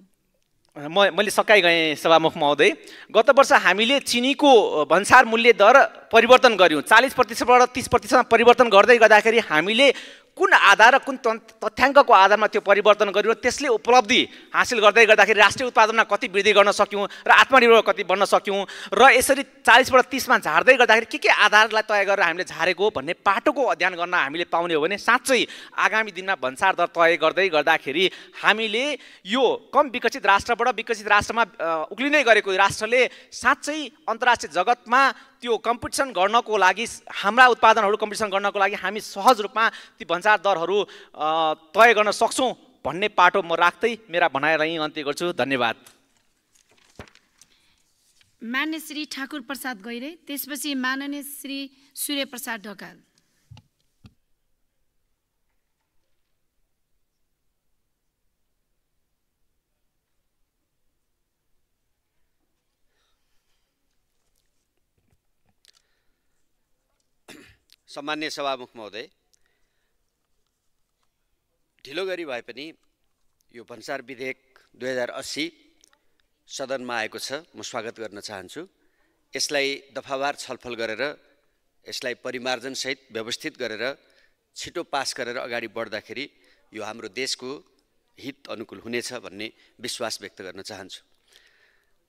मैले सकाइ गएँ सभामुख महोदय। गत वर्ष हामीले चिनीको भन्सार मूल्य दर परिवर्तन गऱ्यौँ। 40%बाट 30%मा परिवर्तन गर्दै गर्दाखेरि हामीले कुन आधार र कुन तथ्याङ्कको आधारमा त्यो परिवर्तन गर्यौँ, त्यसले उपलब्धि हासिल गर्दै गर्दाखेरि राष्ट्रिय उत्पादनमा कति वृद्धि गर्न सक्यौँ र आत्मनिर्भर कति बन्न सक्यौँ र यसरी 40बाट 30मा झार्दै गर्दाखेरि के आधारलाई तय गरेर हामीले झारेको भन्ने पाटोको अध्ययन गर्न हामीले पाउने हो भने साँच्चै आगामी दिनमा भन्सार दर तय गर्दै गर्दाखेरि हामीले यो कम विकसित राष्ट्रबाट विकसित राष्ट्रमा उक्लिँदै गरेको राष्ट्रले साँच्चै अन्तर्राष्ट्रिय जगतमा त्यो कम्पिटिसन गर्नको लागि, हाम्रा उत्पादनहरू कम्पिटिसन गर्नको लागि हामी सहज रूपमा ती भन्सार दरहरू तय गर्न सक्छौँ भन्ने पाटो म राख्दै मेरा भनाइलाई अन्त्य गर्छु। धन्यवाद। मान्य श्री ठाकुर प्रसाद गैरे, त्यसपछि माननीय श्री सूर्य प्रसाद ढकाल। सम्मान्य सभामुख महोदय, ढिलो गरी भए पनि यो भन्सार विधेयक 2080 सदनमा आएको छ, म स्वागत गर्न चाहन्छु। यसलाई दफावार छलफल गरेर यसलाई परिमार्जनसहित व्यवस्थित गरेर छिटो पास गरेर अगाडि बढ्दाखेरि यो हाम्रो देशको हित अनुकूल हुनेछ भन्ने विश्वास व्यक्त गर्न चाहन्छु।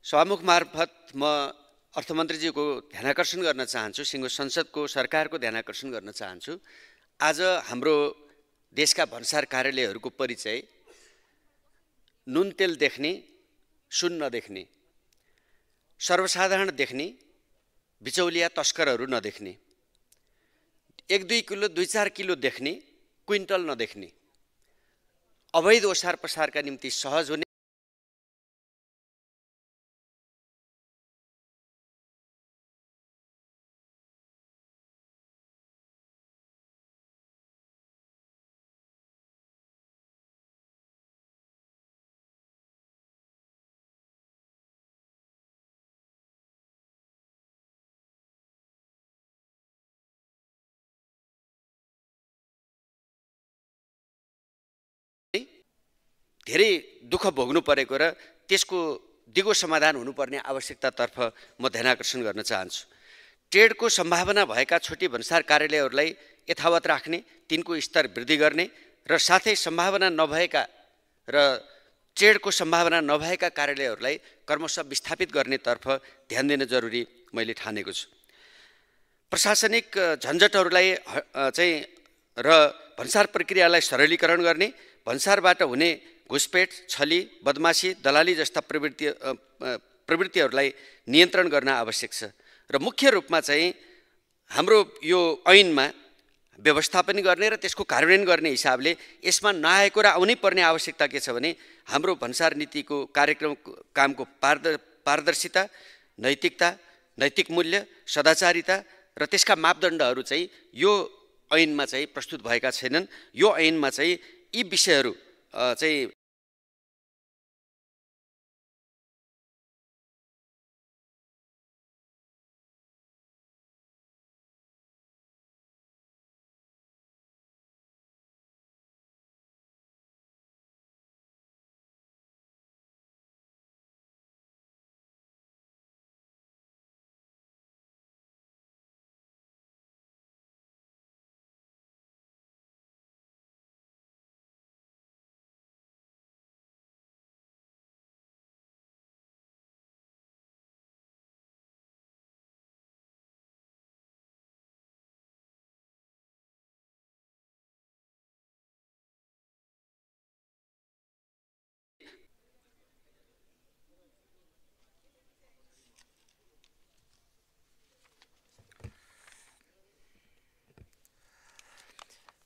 सभामुख मार्फत म अर्थमन्त्रीजीको ध्यानाकर्षण गर्न चाहन्छु, सिङ्गो संसदको सरकारको ध्यानाकर्षण गर्न चाहन्छु। आज हाम्रो देशका भन्सार कार्यालयहरूको परिचय नुन तेल देख्ने, सुन नदेख्ने, सर्वसाधारण देख्ने, बिचौलिया तस्करहरू नदेख्ने, 1-2 किलो 2-4 किलो देख्ने, क्विन्टल नदेख्ने, अवैध ओसार पसारका निम्ति सहज हुने, धेरै दुःख भोग्नु परेको र त्यसको दिगो समाधान हुनुपर्ने आवश्यकतातर्फ म ध्यानाकर्षण गर्न चाहन्छु। ट्रेडको सम्भावना भएका छोटी भन्सार कार्यालयहरूलाई यथावत राख्ने, तिनको स्तर वृद्धि गर्ने र साथै सम्भावना नभएका र ट्रेडको सम्भावना नभएका कार्यालयहरूलाई क्रमशः विस्थापित गर्नेतर्फ ध्यान दिन जरुरी मैले ठानेको छु। प्रशासनिक झन्झटहरूलाई चाहिँ र भन्सार प्रक्रियालाई सरलीकरण गर्ने, भन्सारबाट हुने घुसपेट, छली, बदमासी, दलाली जस्ता प्रवृत्तिहरूलाई नियन्त्रण गर्न आवश्यक छ र मुख्य रूपमा चाहिँ हाम्रो यो ऐनमा व्यवस्थापन गर्ने र त्यसको कार्यान्वयन गर्ने हिसाबले यसमा नआएको र आउनै पर्ने आवश्यकता के छ भने हाम्रो भन्सार नीतिको कार्यक्रम कामको पारदर्शिता, नैतिकता, नैतिक मूल्य, सदाचारिता र त्यसका मापदण्डहरू चाहिँ यो ऐनमा चाहिँ प्रस्तुत भएका छैनन्। यो ऐनमा चाहिँ यी विषयहरू चाहिँ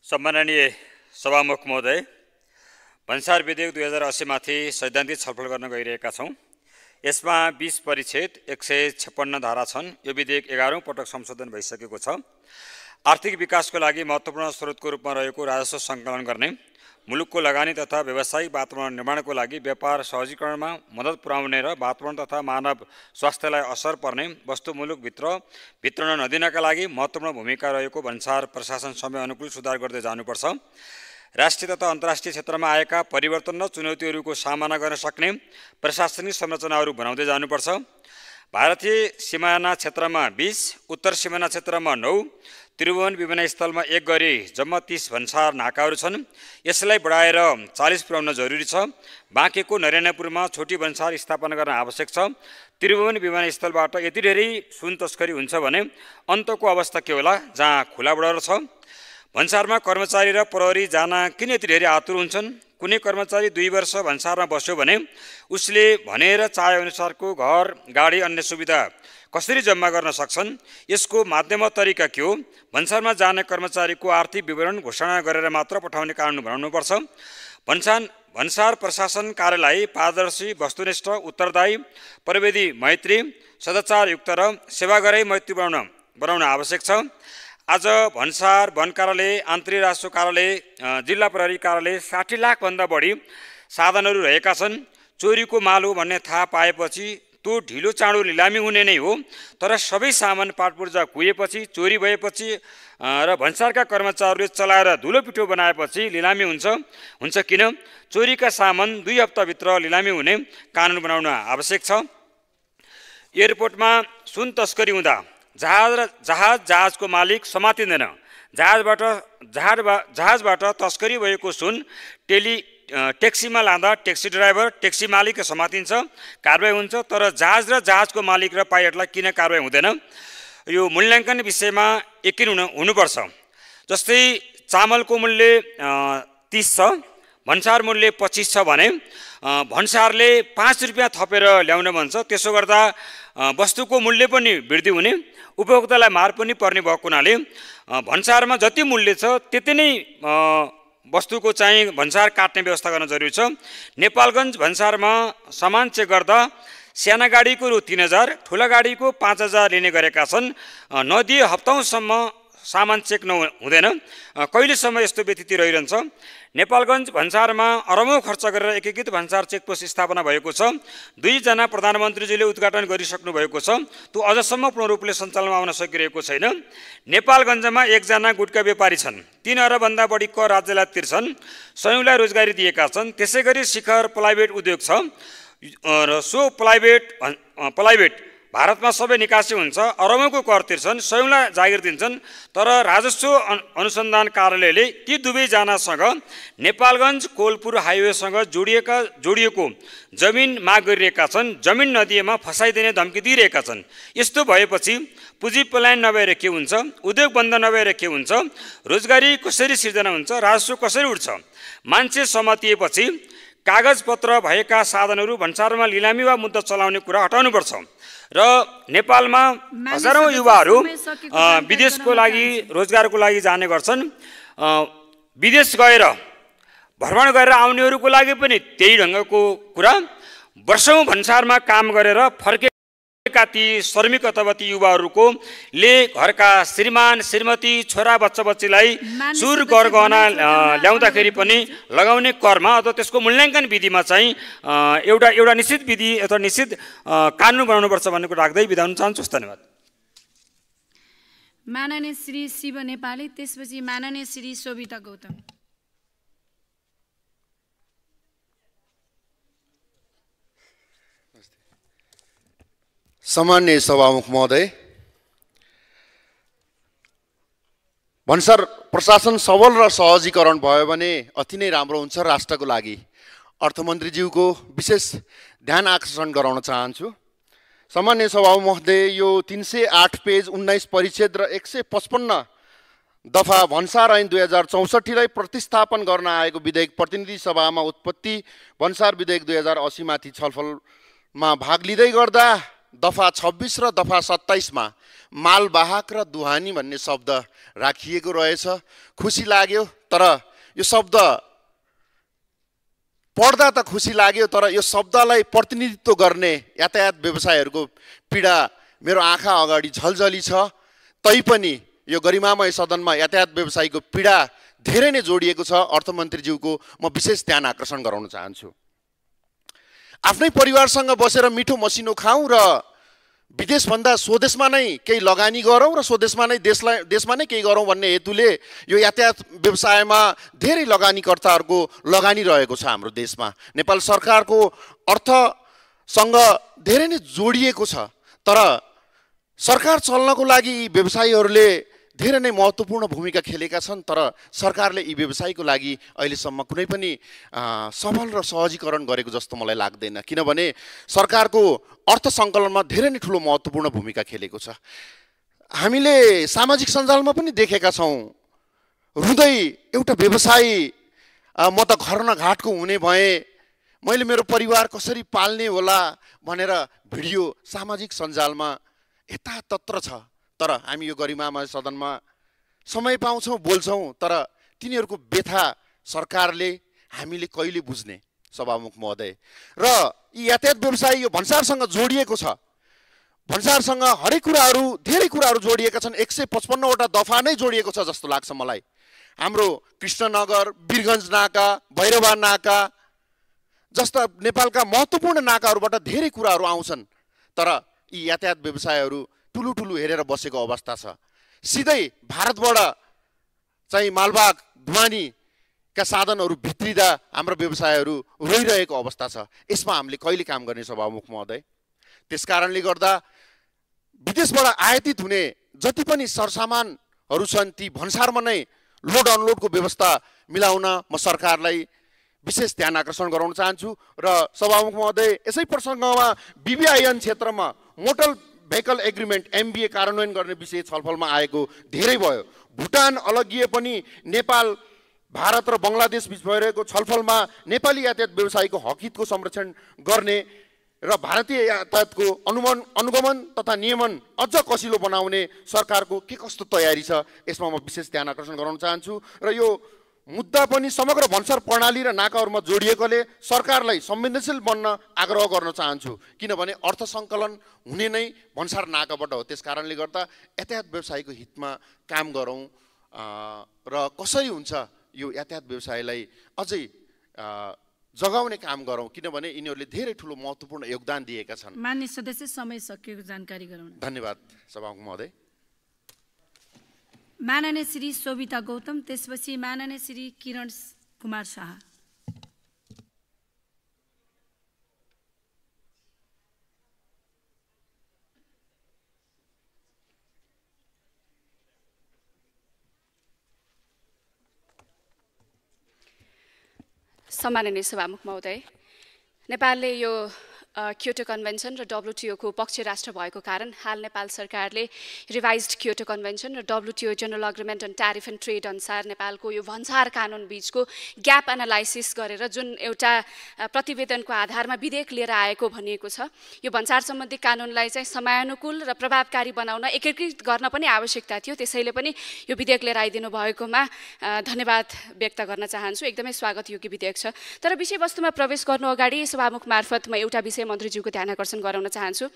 सम्माननीय सभामुख महोदय, भन्सार विधेयक 2080 माथि सैद्धान्तिक छलफल गर्न गइरहेका छौँ। यसमा 20 परिच्छेद 156 धारा छन्। यो विधेयक 11औं पटक संशोधन भइसकेको छ। आर्थिक विकासको लागि महत्त्वपूर्ण स्रोतको रूपमा रहेको राजस्व सङ्कलन गर्ने, मुलुकको लगानी तथा व्यावसायिक वातावरण निर्माणको लागि व्यापार सहजीकरणमा मद्दत पुर्याउने र वातावरण तथा मानव स्वास्थ्यलाई असर पर्ने वस्तु मुलुकभित्र वितरण नदिनका लागि महत्त्वपूर्ण भूमिका रहेको भन्सार प्रशासन समय अनुकूल सुधार गर्दै जानुपर्छ। राष्ट्रिय तथा अन्तर्राष्ट्रिय क्षेत्रमा आएका परिवर्तन र चुनौतीहरूको सामना गर्न सक्ने प्रशासनिक संरचनाहरू बनाउँदै जानुपर्छ। भारतीय सिमाना क्षेत्रमा 20, उत्तर सिमाना क्षेत्रमा 9, त्रिभुवन विमानस्थलमा 1 गरी जम्मा 30 भन्सार नाकाहरू छन्। यसलाई बढाएर 40 पुर्याउन जरुरी छ। बाँकेको नरेनापुरमा छोटी भन्सार स्थापना गर्न आवश्यक छ। त्रिभुवन विमानस्थलबाट यति धेरै सुन तस्करी हुन्छ भने अन्तको अवस्था के होला, जहाँ खुला बर्डर छ। भन्सारमा कर्मचारी र प्रहरी जान किन यति धेरै आतुर हुन्छन्? कुनै कर्मचारी 2 वर्ष भन्सारमा बस्यो भने उसले भनेर चाहे अनुसारको घर, गाडी, अन्य सुविधा कसरी जम्मा गर्न सक्छन्? यसको माध्यम तरिका के हो? भन्सारमा जाने कर्मचारीको आर्थिक विवरण घोषणा गरेर मात्र पठाउने कानुन बनाउनुपर्छ। भन्सार प्रशासन कार्यालय पारदर्शी, वस्तुनिष्ठ, उत्तरदायी, प्रविधि मैत्री, सदाचारयुक्त र सेवाग्राही मैत्री बनाउन आवश्यक छ। आज भन्सार वन कार्यालय, आन्तरिक राजस्व कार्यालय, जिल्ला प्रहरी कार्यालय 60 लाखभन्दा बढी साधनहरू रहेका छन्। चोरीको माल हो भन्ने थाहा पाएपछि त्यो ढिलो चाँडो लिलामी हुने नै हो। तर सबै सामान पाटपुर्जा कुहेपछि, चोरी भएपछि र भन्सारका कर्मचारीहरूले चलाएर धुलो पिठो बनाएपछि लिलामी हुन्छ किन? चोरीका सामान 2 हप्ताभित्र लिलामी हुने कानुन बनाउन आवश्यक छ। एयरपोर्टमा सुन तस्करी हुँदा जहाजको मालिक समातिँदैन। जहाजबाट तस्करी भएको सुन ट्याक्सीमा लाँदा ट्याक्सी ड्राइभर, ट्याक्सी मालिक समातिन्छ, कारबाही हुन्छ। तर जहाज र जहाजको मालिक र पाइलटलाई किन कारबाही हुँदैन? यो मूल्याङ्कन विषयमा यकिन हुनुपर्छ। जस्तै चामलको मूल्य 30 छ, भन्सार मूल्य 25 छ भने भन्सारले 5 रुपियाँ थपेर ल्याउन भन्छ। त्यसो गर्दा वस्तुको मूल्य पनि वृद्धि हुने, उपभोक्तालाई मार पनि पर्ने भएको हुनाले भन्सारमा जति मूल्य छ त्यति नै वस्तुको चाहिँ भन्सार काट्ने व्यवस्था गर्न जरुरी छ। नेपालगञ्ज भन्सारमा सामान चेक गर्दा साना गाडीको रु 3000, ठुला गाडीको 5000 लिने गरेका छन्। नदिए हप्ताौँसम्म सामान चेक हुँदैन। कहिलेसम्म यस्तो व्यतिथि रहिरहन्छ? नेपालगञ्ज भन्सारमा अरबौँ खर्च गरेर एकीकृत भन्सार चेकपोस्ट स्थापना भएको छ। 2 जना प्रधानमन्त्रीजीले उद्घाटन गरिसक्नु भएको छ। त्यो अझसम्म पूर्ण रूपले सञ्चालनमा आउन सकिरहेको छैन। नेपालगञ्जमा 1 जना गुटका व्यापारी छन्। 3 अरबभन्दा बढी कर राज्यलाई तिर्छन्। सयौँलाई रोजगारी दिएका छन्। त्यसै गरी शिखर प्लाइवेट उद्योग छ र सो प्लाइवेट भारतमा सबै निकासी हुन्छ। अरबौँको कर तिर्छन्, सयौँलाई जागिर दिन्छन्। तर राजस्व अनुसन्धान कार्यालयले ती दुवैजनासँग नेपालगञ्ज कोलपुर हाइवेसँग जोडिएको जमिन माग गरिरहेका छन्। जमिन नदिएमा फसाइदिने धम्की दिइरहेका छन्। यस्तो भएपछि पुँजी पलायन नभएर के हुन्छ? उद्योग बन्द नभएर के हुन्छ? रोजगारी कसरी सिर्जना हुन्छ? राजस्व कसरी उठ्छ? मान्छे समातिएपछि कागजपत्र भएका साधनहरू भन्सारमा लिलामी वा मुद्दा चलाउने कुरा हटाउनुपर्छ। र नेपालमा हजारौँ युवाहरू विदेशको लागि रोजगारको लागि जाने गर्छन्। विदेश गएर भ्रमण गरेर आउनेहरूको लागि पनि त्यही ढङ्गको कुरा। वर्षौँ भन्सारमा काम गरेर फर्केका ती श्रमिक अथवा ती युवाहरूको घरका श्रीमान, श्रीमती, छोरा, बच्चाबच्चीलाई सुर गरगहना ल्याउँदाखेरि पनि लगाउने करमा अथवा त्यसको मूल्याङ्कन विधिमा चाहिँ एउटा निश्चित विधि अथवा निश्चित कानुन बनाउनुपर्छ भन्ने कुरा राख्दै बिदा हुन चाहन्छु। धन्यवाद। माननीय श्री शिव नेपाली, त्यसपछि माननीय श्री शोभिता गौतम। सम्माननीय सभामुख महोदय, भन्सार प्रशासन सबल र सहजीकरण भयो भने अति नै राम्रो हुन्छ राष्ट्रको लागि। अर्थमन्त्रीज्यूको विशेष ध्यान आकर्षण गराउन चाहन्छु। सम्माननीय सभामुख महोदय, यो 308 पेज 19 परिच्छेद र 155 दफा भन्सार ऐन 2064लाई प्रतिस्थापन गर्न आएको विधेयक प्रतिनिधि सभामा उत्पत्ति भन्सार विधेयक 2080 माथि छलफलमा भाग लिँदै गर्दा दफा 26 र दफा 27 मालवाहक र दुहानी भन्ने शब्द राखिएको रहेछ। खुसी लाग्यो। तर यो शब्द पढ्दा त खुसी लाग्यो, तर यो शब्दलाई प्रतिनिधित्व गर्ने यातायात व्यवसायहरूको पीडा मेरो आँखा अगाडि झलझली छ। तैपनि यो गरिमामय सदनमा यातायात व्यवसायीको पीडा धेरै नै जोडिएको छ। अर्थमन्त्रीज्यूको म विशेष ध्यान आकर्षण गराउन चाहन्छु। आफ्नै परिवारसँग बसेर मिठो मसिनो खाउँ र विदेशभन्दा स्वदेशमा नै केही लगानी गरौँ र स्वदेशमा नै देशमा नै केही गरौँ भन्ने हेतुले यो यातायात व्यवसायमा धेरै लगानीकर्ताहरूको लगानी रहेको छ हाम्रो देशमा। नेपाल सरकारको अर्थसँग धेरै नै जोडिएको छ, तर सरकार चल्नको लागि यी व्यवसायीहरूले धेरै नै महत्त्वपूर्ण भूमिका खेलेका छन्, तर सरकारले यी व्यवसायीको लागि अहिलेसम्म कुनै पनि सबल र सहजीकरण गरेको जस्तो मलाई लाग्दैन, किनभने सरकारको अर्थ सङ्कलनमा धेरै नै ठुलो महत्त्वपूर्ण भूमिका खेलेको छ। हामीले सामाजिक सञ्जालमा पनि देखेका छौँ, रुँदै एउटा व्यवसायी म त घर न घाटको हुने भएँ, मैले मेरो परिवार कसरी पाल्ने होला भनेर भिडियो सामाजिक सञ्जालमा यतातत्र छ। तर हामी यो गरिमामय सदनमा समय पाउँछौँ, बोल्छौँ, तर तिनीहरूको व्यथा सरकारले हामीले कहिले बुझ्ने सभामुख महोदय। र यी यातायात व्यवसायी यो भन्सारसँग जोडिएको छ। भन्सारसँग हरेक कुराहरू धेरै कुराहरू जोडिएका छन्। 155वटा दफा नै जोडिएको छ जस्तो लाग्छ मलाई। हाम्रो कृष्णनगर, वीरगञ्ज नाका, भैरवा नाका जस्ता नेपालका महत्त्वपूर्ण नाकाहरूबाट धेरै कुराहरू आउँछन्, तर यी यातायात व्यवसायहरू ठुलो ठुलो हेरेर बसेको अवस्था छ। सिधै भारतबाट चाहिँ मालबाग ढुवानीका साधनहरू भित्रिँदा हाम्रो व्यवसायहरू रोइरहेको अवस्था छ। यसमा हामीले कहिले काम गर्ने सभामुख महोदय? त्यसकारणले गर्दा विदेशबाट आयातित हुने जति पनि सरसामानहरू छन् ती भन्सारमा नै लोड अनलोडको व्यवस्था मिलाउन म सरकारलाई विशेष ध्यान आकर्षण गराउन चाहन्छु। र सभामुख महोदय, यसै प्रसङ्गमा BBIN क्षेत्रमा मोटर भेहिकल एग्रिमेन्ट MBA कार्यान्वयन गर्ने विषय छलफलमा आएको धेरै भयो। भुटान अलगिए पनि नेपाल, भारत र बङ्गलादेश बिच भइरहेको छलफलमा नेपाली यातायात व्यवसायीको हकितको संरक्षण गर्ने र भारतीय यातायातको अनुगमन तथा नियमन अझ कसिलो बनाउने सरकारको के कस्तो तयारी छ, यसमा म विशेष ध्यान आकर्षण गराउन चाहन्छु। र यो मुद्दा पनि समग्र भन्सार प्रणाली र नाकाहरूमा जोडिएकोले सरकारलाई संवेदनशील बन्न आग्रह गर्न चाहन्छु, किनभने अर्थ सङ्कलन हुने नै भन्सार नाकाबाट हो। त्यस कारणले गर्दा यातायात व्यवसायीको हितमा काम गरौँ र कसरी हुन्छ यो यातायात व्यवसायलाई अझै जगाउने काम गरौँ, किनभने यिनीहरूले धेरै ठुलो महत्त्वपूर्ण योगदान दिएका छन्। मान्य सदस्य, समय सकिएको जानकारी गराउन। धन्यवाद सभामुख महोदय। माननीय श्री शोभिता गौतम, त्यसपछि माननीय श्री किरण कुमार शाह। सम्माननीय सभामुख महोदय, नेपालले यो क्योटो कन्भेन्सन र WTO को पक्ष राष्ट्र भएको कारण हाल नेपाल सरकारले रिभाइज्ड क्योटो कन्भेन्सन र WTO general agreement on tariff and trade अनुसार नेपालको यो भन्सार कानुन बीचको ग्याप एनालाइसिस गरेर जुन एउटा प्रतिवेदनको आधारमा विधेयक लिएर आएको भनिएको छ, यो भन्सार सम्बन्धी कानुनलाई चाहिँ समयानुकूल र प्रभावकारी बनाउन एकीकृत गर्न पनि आवश्यकता थियो। त्यसैले पनि यो विधेयक लिएर आइदिनु भएकोमा धन्यवाद व्यक्त गर्न चाहन्छु। एकदमै स्वागतयोग्य विधेयक छ। तर विषयवस्तुमा प्रवेश गर्नु अगाडि सभामुख मार्फत म एउटा विषय मन्त्रीज्यूको ध्यान आकर्षण गराउन चाहन्छु।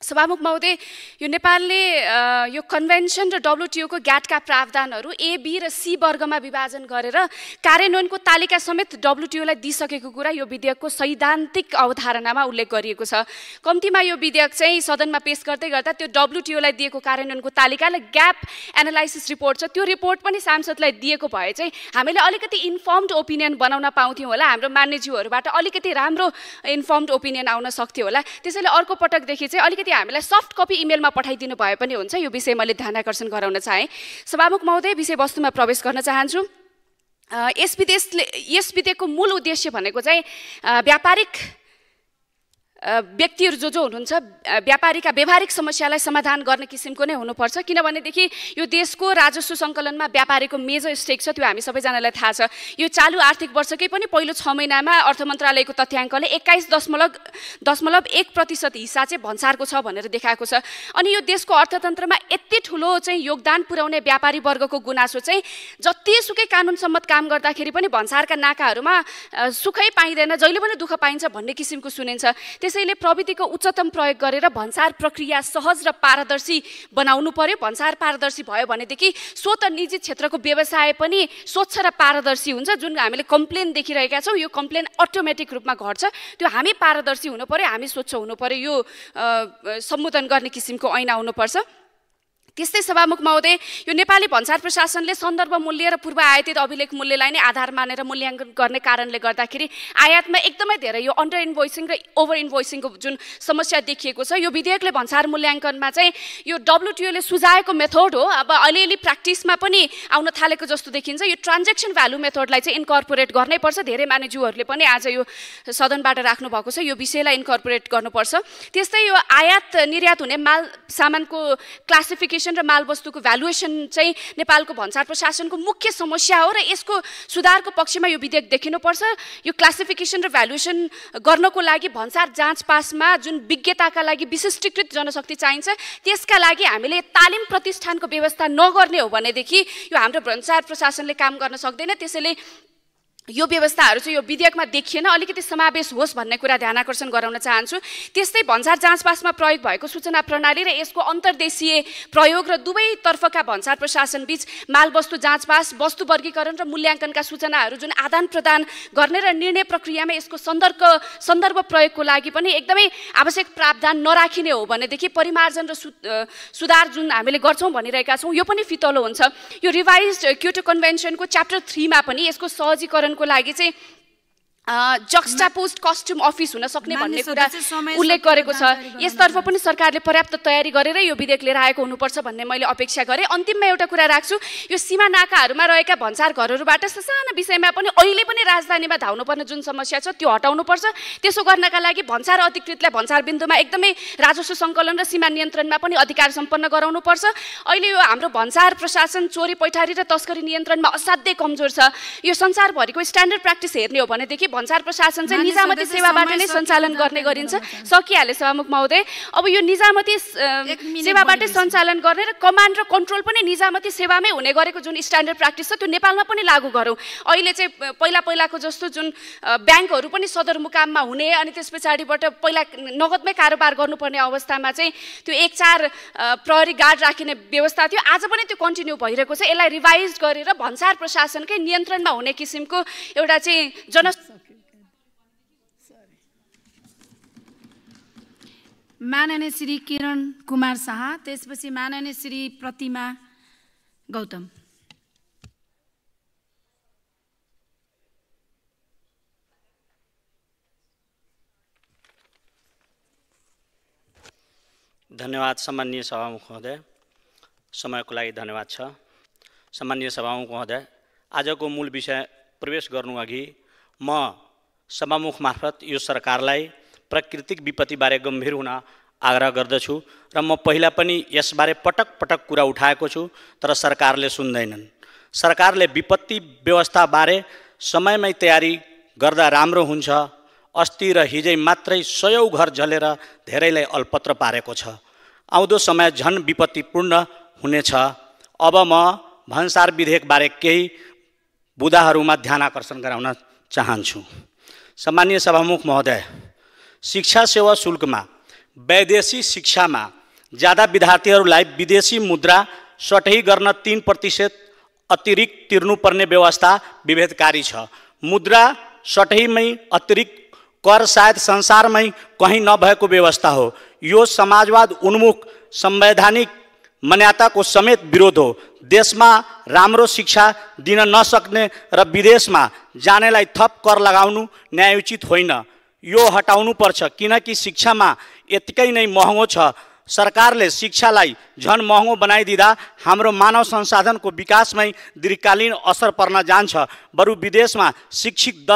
सभामुख महोदय, यो नेपालले यो कन्भेन्सन र WTO को ग्याटका प्रावधानहरू A, B र C वर्गमा विभाजन गरेर कार्यान्वयनको तालिका समेत WTO लाई दिइसकेको कुरा यो विधेयकको सैद्धान्तिक अवधारणामा उल्लेख गरिएको छ। कम्तीमा यो विधेयक चाहिँ सदनमा पेश गर्दै गर्दा त्यो WTO लाई दिएको कार्यान्वयनको तालिकालाई ग्याप एनालाइसिस रिपोर्ट छ, त्यो रिपोर्ट पनि सांसदलाई दिएको भए चाहिँ हामीले अलिकति इन्फर्मड ओपिनियन बनाउन पाउँथ्यौँ होला, हाम्रो मान्यज्यूहरूबाट अलिकति राम्रो इन्फर्मड ओपिनियन आउन सक्थ्यो होला। त्यसैले अर्को पटकदेखि चाहिँ अलिकति हामीलाई सफ्ट कपी इमेलमा पठाइदिनु भए पनि हुन्छ। यो विषय मैले ध्यान आकर्षण गराउन चाहेँ। सभामुख महोदय, विषयवस्तुमा प्रवेश गर्न चाहन्छु। यस विधेयकको मूल उद्देश्य भनेको चाहिँ व्यापारिक व्यक्तिहरू जो हुनुहुन्छ व्यापारीका व्यवहारिक समस्यालाई समाधान गर्ने किसिमको नै हुनुपर्छ, किनभनेदेखि यो देशको राजस्व सङ्कलनमा व्यापारीको मेजर स्टेक छ, त्यो हामी सबैजनालाई थाहा छ। यो चालु आर्थिक वर्षकै पनि पहिलो 6 महिनामा अर्थ मन्त्रालयको तथ्याङ्कले 21.1% हिस्सा चाहिँ भन्सारको छ भनेर देखाएको छ। अनि यो देशको अर्थतन्त्रमा यति ठुलो चाहिँ योगदान पुर्याउने व्यापारी वर्गको गुनासो चाहिँ जतिसुकै कानुन सम्मत काम गर्दाखेरि पनि भन्सारका नाकाहरूमा सुखै पाइँदैन, जहिले पनि दुःख पाइन्छ भन्ने किसिमको सुनिन्छ। त्यसैले प्रविधिको उच्चतम प्रयोग गरेर भन्सार प्रक्रिया सहज र पारदर्शी बनाउनु पर्यो। भन्सार पारदर्शी भयो भनेदेखि स्वत निजी क्षेत्रको व्यवसाय पनि स्वच्छ र पारदर्शी हुन्छ। जुन हामीले कम्प्लेन देखिरहेका छौँ यो कम्प्लेन अटोमेटिक रूपमा घट्छ। त्यो हामी पारदर्शी हुनु पर्यो, हामी स्वच्छ हुनु पर्यो, यो सम्बोधन गर्ने किसिमको ऐना हुनुपर्छ। त्यस्तै सभामुख महोदय, यो नेपाली भन्सार प्रशासनले सन्दर्भ मूल्य र पूर्व आयातित अभिलेख मूल्यलाई नै आधार मानेर मूल्याङ्कन गर्ने कारणले गर्दाखेरि आयातमा एकदमै धेरै यो अन्डर इन्भोइसिङ र ओभर इन्भोइसिङको जुन समस्या देखिएको छ, यो विधेयकले भन्सार मूल्याङ्कनमा चाहिँ यो WTO ले सुझाएको मेथड हो। अब अलिअलि प्र्याक्टिसमा पनि आउन थालेको जस्तो देखिन्छ। यो ट्रान्जेक्सन भ्यालु मेथडलाई चाहिँ इन्कर्पोरेट गर्नै पर्छ। धेरै मानिसहरूले पनि आज यो सदनबाट राख्नु भएको छ, यो विषयलाई इन्कर्पोरेट गर्नुपर्छ। त्यस्तै यो आयात निर्यात हुने माल सामानको क्लासिफिकेसन र मालवस्तुको भ्यालुएसन चाहिँ नेपालको भन्सार प्रशासनको मुख्य समस्या हो र यसको सुधारको पक्षमा यो विधेयक देखिनुपर्छ। यो क्लासिफिकेसन र भ्यालुएसन गर्नको लागि भन्सार जाँच पासमा जुन विज्ञताका लागि विशिष्टीकृत जनशक्ति चाहिन्छ त्यसका लागि हामीले तालिम प्रतिष्ठानको व्यवस्था नगर्ने हो भनेदेखि यो हाम्रो भन्सार प्रशासनले काम गर्न सक्दैन। त्यसैले यो व्यवस्थाहरू चाहिँ यो विधेयकमा देखिएन, अलिकति समावेश होस् भन्ने कुरा ध्यान आकर्षण गराउन चाहन्छु। त्यस्तै भन्सार जाँच पासमा प्रयोग भएको सूचना प्रणाली र यसको अन्तर्देशीय प्रयोग र दुवैतर्फका भन्सार प्रशासन बीच मालवस्तु जाँच पास, वस्तु वर्गीकरण र मूल्याङ्कनका सूचनाहरू जुन आदान प्रदान गर्ने र निर्णय प्रक्रियामा यसको सन्दर्भ प्रयोगको लागि पनि एकदमै आवश्यक प्रावधान नराखिने हो भनेदेखि परिमार्जन र सुधार जुन हामीले गर्छौँ भनिरहेका छौँ यो पनि फितलो हुन्छ। यो रिभाइज्ड क्योटो कन्भेन्सनको च्याप्टर 3 मा पनि यसको सहजीकरण को लागि चाहिँ जक्स्टापोज्ड कस्ट्युम अफिस हुन सक्ने भन्ने कुरा उल्लेख गरेको छ। यसतर्फ पनि सरकारले पर्याप्त तयारी गरेर यो विधेयक लिएर आएको हुनुपर्छ भन्ने मैले अपेक्षा गरेँ। अन्तिममा एउटा कुरा राख्छु, यो सीमा नाकाहरूमा रहेका भन्सार घरहरूबाट साना विषयमा पनि अहिले पनि राजधानीमा धाउनुपर्ने जुन समस्या छ त्यो हटाउनुपर्छ। त्यसो गर्नका लागि भन्सार अधिकृतलाई भन्सार बिन्दुमा एकदमै राजस्व सङ्कलन र सीमा नियन्त्रणमा पनि अधिकार सम्पन्न गराउनुपर्छ। अहिले यो हाम्रो भन्सार प्रशासन चोरी पैठारी र तस्करी नियन्त्रणमा असाध्यै कमजोर छ। यो संसारभरिको स्ट्यान्डर्ड प्र्याक्टिस हेर्ने हो भनेदेखि भन्सार प्रशासन चाहिँ निजामती सेवाबाट नै सञ्चालन गर्ने गरिन्छ। सकिहाले सभामुख महोदय। अब यो निजामती सेवाबाटै सञ्चालन गर्ने र कमान्ड र कन्ट्रोल पनि निजामती सेवामै हुने गरेको जुन स्ट्यान्डर्ड प्र्याक्टिस छ त्यो नेपालमा पनि लागू गरौँ। अहिले चाहिँ पहिलाको जस्तो जुन ब्याङ्कहरू पनि सदरमुकाममा हुने अनि त्यस पछाडिबाट पहिला नगदमै कारोबार गर्नुपर्ने अवस्थामा चाहिँ त्यो 1-4 प्रहरी गार्ड राखिने व्यवस्था थियो, आज पनि त्यो कन्टिन्यू भइरहेको छ। यसलाई रिभाइज गरेर भन्सार प्रशासनकै नियन्त्रणमा हुने किसिमको एउटा चाहिँ माननीय श्री किरण कुमार शाह, त्यसपछि माननीय श्री प्रतिमा गौतम। धन्यवाद सम्माननीय सभामुख महोदय, समयको लागि धन्यवाद छ। सम्माननीय सभामुख महोदय, आजको मूल विषय प्रवेश गर्नु अघि म सभामुख मार्फत यो सरकारलाई प्राकृतिक विपत्तिबारे गम्भीर हुन आग्रह गर्दछु र म पहिला पनि यसबारे पटक पटक कुरा उठाएको छु तर सरकारले सुन्दैनन्। सरकारले विपत्ति व्यवस्थाबारे समयमै तयारी गर्दा राम्रो हुन्छ। अस्ति र हिजै मात्रै 100औं घर जलेर धेरैलाई अल्पत्र पारेको छ। आउँदो समय झन विपत्तिपूर्ण हुनेछ। अब म भन्सार विधेयकबारे केही बुदाहरूमा ध्यान आकर्षण गराउन चाहन्छु। सम्माननीय सभामुख महोदय, शिक्षा सेवा शुल्कमा वैदेशिक शिक्षामा ज्यादा विद्यार्थीहरूलाई विदेशी मुद्रा सटही गर्न 3% अतिरिक्त तिर्नुपर्ने व्यवस्था विभेदकारी छ। मुद्रा सटहीमै अतिरिक्त कर सायद संसारमै कहीँ नभएको व्यवस्था हो। यो समाजवाद उन्मुख संवैधानिक मान्यताको समेत विरोध हो। देशमा राम्रो शिक्षा दिन नसक्ने र विदेशमा जानेलाई थप कर लगाउनु न्यायोचित होइन। यो हटाउनु पर्छ किनकि शिक्षामा यतिकै नै महँगो छ। सरकारले शिक्षालाई झन महँगो बनाइदिँदा हाम्रो मानव संसाधनको विकासमै दीर्घकालीन असर पर्न जान्छ। बरु विदेशमा शिक्षित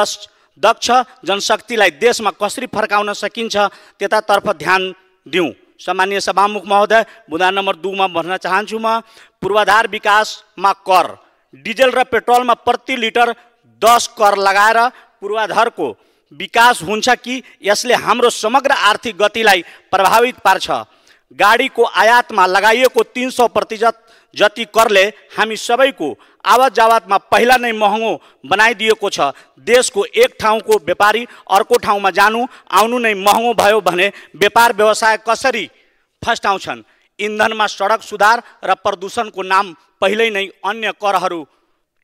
दक्ष जनशक्तिलाई देशमा कसरी फर्काउन सकिन्छ त्यतातर्फ ध्यान दिउँ। सम्माननीय सभामुख महोदय, बुँदा नम्बर 2 मा भन्न चाहन्छु म पूर्वाधार विकासमा कर, डिजल र पेट्रोलमा प्रति लिटर 10 कर लगाएर पूर्वाधारको विकास हुन्छ कि यसले हाम्रो समग्र आर्थिक गतिलाई प्रभावित पार्छ। गाडीको आयातमा लगाइएको 300% जति करले हामी सबैको आवत जावतमा पहिला नै महँगो बनाइदिएको छ। देशको एक ठाउँको व्यापारी अर्को ठाउँमा जानु आउनु नै महँगो भयो भने व्यापार व्यवसाय कसरी फस्टाउँछन्। इन्धनमा सडक सुधार र प्रदूषणको नाम पहिल्यै नै अन्य करहरू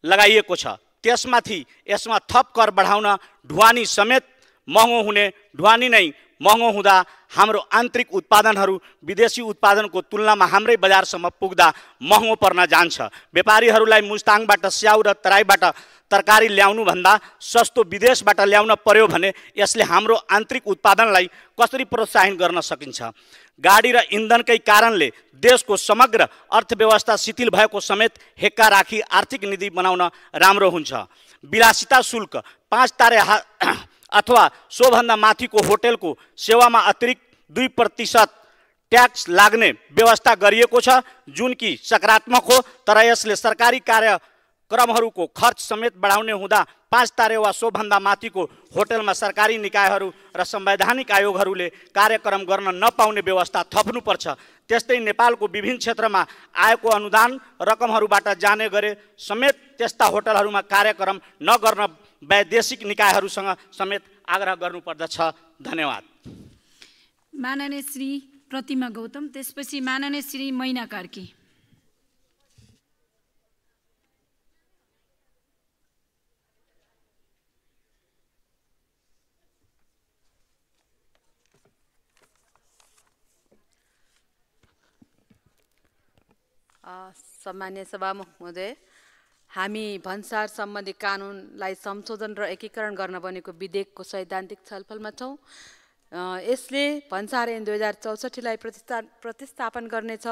लगाइएको छ। त्यसमाथि यसमा थप कर बढाउन ढुवानी समेत महँगो हुने, ढुवानी नै महँगो हुँदा हाम्रो आन्तरिक उत्पादनहरू विदेशी उत्पादनको तुलनामा हाम्रै बजारसम्म पुग्दा महँगो पर्न जान्छ। व्यापारीहरूलाई मुस्ताङबाट स्याउ र तराईबाट तरकारी ल्याउनु भन्दा सस्तो विदेशबाट ल्याउन पर्यो भने यसले हाम्रो आन्तरिक उत्पादनलाई कसरी प्रोत्साहन गर्न सकिन्छ। गाडी र इन्धनकै कारणले देशको समग्र अर्थव्यवस्था शिथिल भएको समेत हेक्का राखी आर्थिक नीति बनाउन राम्रो हुन्छ। विलासिता शुल्क 5 तारे अथवा सोभन्दा माथिको होटलको सेवामा अतिरिक्त 2% ट्याक्स लाग्ने व्यवस्था गरिएको छ, जुन कि सकारात्मक हो। तर यसले सरकारी कार्यक्रमहरूको खर्च समेत बढाउने हुँदा 5 तारे वा सोभन्दा माथिको होटलमा सरकारी निकायहरू र संवैधानिक आयोगहरूले कार्यक्रम गर्न नपाउने व्यवस्था थप्नुपर्छ। त्यस्तै नेपालको विभिन्न क्षेत्रमा आएको अनुदान रकमहरूबाट जाने गरे समेत त्यस्ता होटलहरूमा कार्यक्रम नगर्न वैदेशिक निकायहरूसँग समेत आग्रह गर्नुपर्दछ। धन्यवाद। माननीय श्री प्रतिमा गौतम, त्यसपछि माननीय श्री मैना कार्की। सम्मान्य सभामुख महोदय, हामी भन्सार सम्बन्धी कानुनलाई संशोधन र एकीकरण गर्न बनेको विधेयकको सैद्धान्तिक छलफलमा छौँ। यसले भन्सार ऐन 2064लाई प्रतिस्थापन गर्नेछ।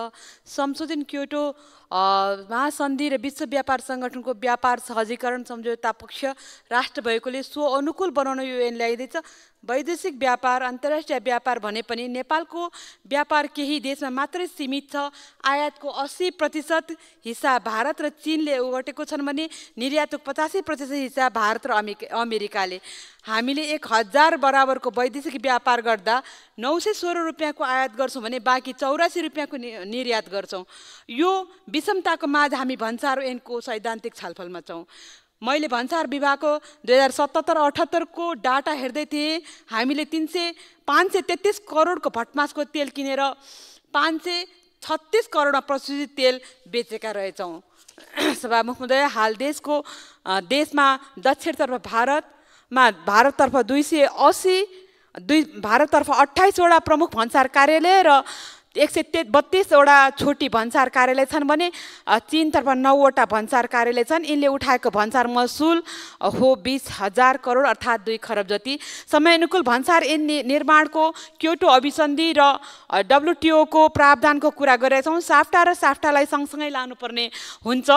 संशोधन क्योटो महासन्धि र विश्व व्यापार सङ्गठनको व्यापार सहजीकरण सम्झौता पक्ष राष्ट्र भएकोले सो अनुकूल बनाउन यो ऐन ल्याइँदैछ। वैदेशिक व्यापार, अन्तर्राष्ट्रिय व्यापार भने पनि नेपालको व्यापार केही देशमा मात्रै सीमित छ। आयातको 80% हिस्सा भारत र चीनले ओगटेको छन् भने निर्यातको 85% हिस्सा भारत र अमेरिकाले। हामीले 1000 बराबरको वैदेशिक व्यापार गर्दा 916 रुपियाँको आयात गर्छौँ भने बाँकी 84 रुपियाँको निर्यात गर्छौँ। यो विषमताको माझ हामी भन्सार ऐनको सैद्धान्तिक छलफलमा छौँ। मैले भन्सार विभागको 2077-78 को डाटा हेर्दै थिएँ। हामीले 533 करोडको भटमासको तेल किनेर 536 करोडमा प्रशोधित तेल बेचेका रहेछौँ। सभामुख महोदय, हाल देशमा दक्षिणतर्फ भारततर्फ 280, भारततर्फ 28 वटा प्रमुख भन्सार कार्यालय र 132 वटा छोटी भन्सार कार्यालय छन् भने चीनतर्फ 9 वटा भन्सार कार्यालय छन्। यिनले उठाएको भन्सार महसुल हो 20,000 करोड अर्थात् 2 खरब जति। समयानुकूल भन्सार ऐन निर्माणको क्योटो अभिसन्धि र WTO को प्रावधानको कुरा गरेका छौँ। साफ्टा र साफ्टालाई सँगसँगै लानुपर्ने हुन्छ।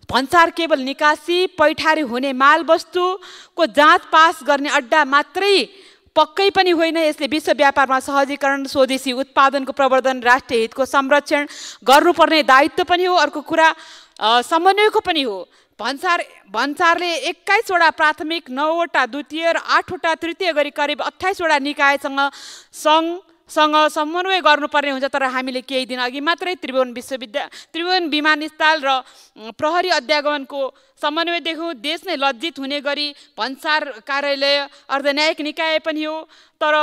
भन्सार केवल निकासी पैठारी हुने मालवस्तुको जाँच पास गर्ने अड्डा मात्रै पक्कै पनि होइन। यसले विश्व व्यापारमा सहजीकरण, स्वदेशी उत्पादनको प्रवर्धन, राष्ट्रिय हितको संरक्षण गर्नुपर्ने दायित्व पनि हो। अर्को कुरा समन्वयको पनि हो। भन्सारले 21 वटा प्राथमिक, 9 वटा द्वितीय र 8 वटा तृतीय गरी करिब 28 वटा निकायसँग समन्वय गर्नुपर्ने हुन्छ। तर हामीले केही दिन अघि मात्रै त्रिभुवन विमानस्थल र प्रहरी अध्यागमनको समन्वय देख्यौँ। देश नै लज्जित हुने गरी भन्सार कार्यालय अर्धन्यायिक निकाय पनि हो। तर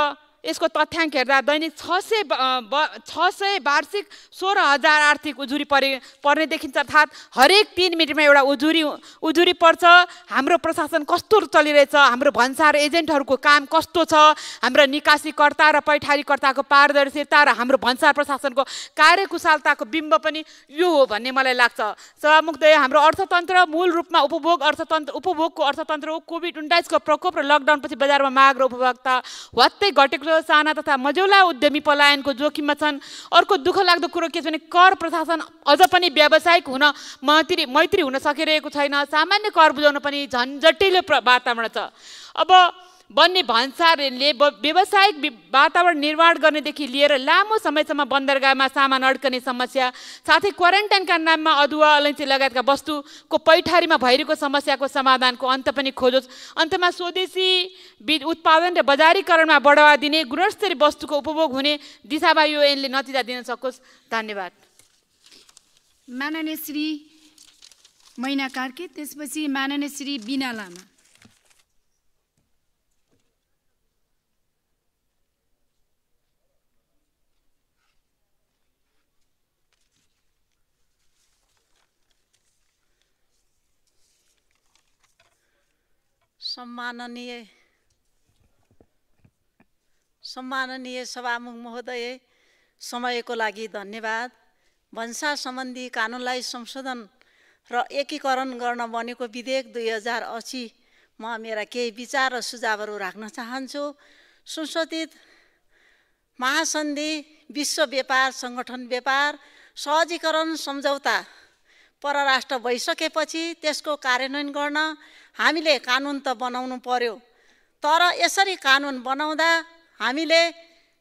यसको तथ्याङ्क हेर्दा दैनिक 600 वार्षिक 16,000 आर्थिक उजुरी पर्ने देखिन्छ। अर्थात् हरेक 3 मिनटमा एउटा उजुरी पर्छ। हाम्रो प्रशासन कस्तो चलिरहेछ, हाम्रो भन्सार एजेन्टहरूको काम कस्तो छ, हाम्रो निकासीकर्ता र पैठारीकर्ताको पारदर्शिता र हाम्रो भन्सार प्रशासनको कार्यकुशलताको बिम्ब पनि यो हो भन्ने मलाई लाग्छ। सभामुखदय, हाम्रो अर्थतन्त्र मूल रूपमा उपभोगको अर्थतन्त्र हो। कोभिड-19 को प्रकोप र लकडाउनपछि बजारमा माग र उपभोक्ता हत्तै घटेको ठुलो साना तथा मझौला उद्यमी पलायनको जोखिममा छन्। अर्को दुःखलाग्दो कुरो के छ भने कर प्रशासन अझ पनि व्यावसायिक हुन मैत्री हुन सकिरहेको छैन। सामान्य कर बुझाउन पनि झन्झटिलो वातावरण छ। अब बन्ने भन्सारले व्यावसायिक वातावरण निर्माण गर्नेदेखि लिएर लामो समयसम्म बन्दरगाहमा सामान अड्कने समस्या, साथै क्वारेन्टाइनका नाममा अदुवा अलैँची लगायतका वस्तुको पैठारीमा भइरहेको समस्याको समाधानको अन्त पनि खोजोस्। अन्तमा स्वदेशी उत्पादन र बजारीकरणमा बढावा दिने, गुणस्तरीय वस्तुको उपभोग हुने दिशामा यो ऐनले नतिजा दिन सकोस्। धन्यवाद। माननीय श्री मैना कार्की, त्यसपछि माननीय श्री बिना लामा। सम्माननीय सभामुख महोदय, समयको लागि धन्यवाद। भन्सार सम्बन्धी कानुनलाई संशोधन र एकीकरण गर्न बनेको विधेयक 2080 म मेरा केही विचार र सुझावहरू राख्न चाहन्छु। संशोधित महासन्धि विश्व व्यापार सङ्गठन व्यापार सहजीकरण सम्झौता परराष्ट्र भइसकेपछि त्यसको कार्यान्वयन गर्न हामीले कानुन त बनाउनु पर्यो। तर यसरी कानुन बनाउँदा हामीले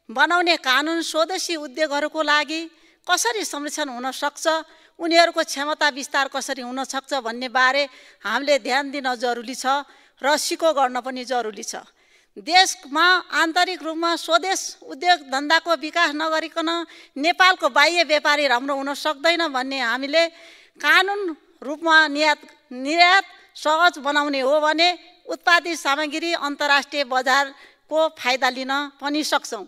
बनाउने कानुन स्वदेशी उद्योगहरूको लागि कसरी संरक्षण हुन सक्छ, उनीहरूको क्षमता विस्तार कसरी हुन सक्छ भन्ने बारे हामीले ध्यान दिन जरुरी छ र सिको गर्न पनि जरुरी छ। देशमा आन्तरिक रूपमा स्वदेश उद्योग धन्दाको विकास नगरिकन नेपालको बाह्य व्यापारी राम्रो हुन सक्दैन भन्ने हामीले कानुन रूपमा निर्यात सहज बनाउने हो भने उत्पादित सामग्री अन्तर्राष्ट्रिय बजारको फाइदा लिन पनि सक्छौँ।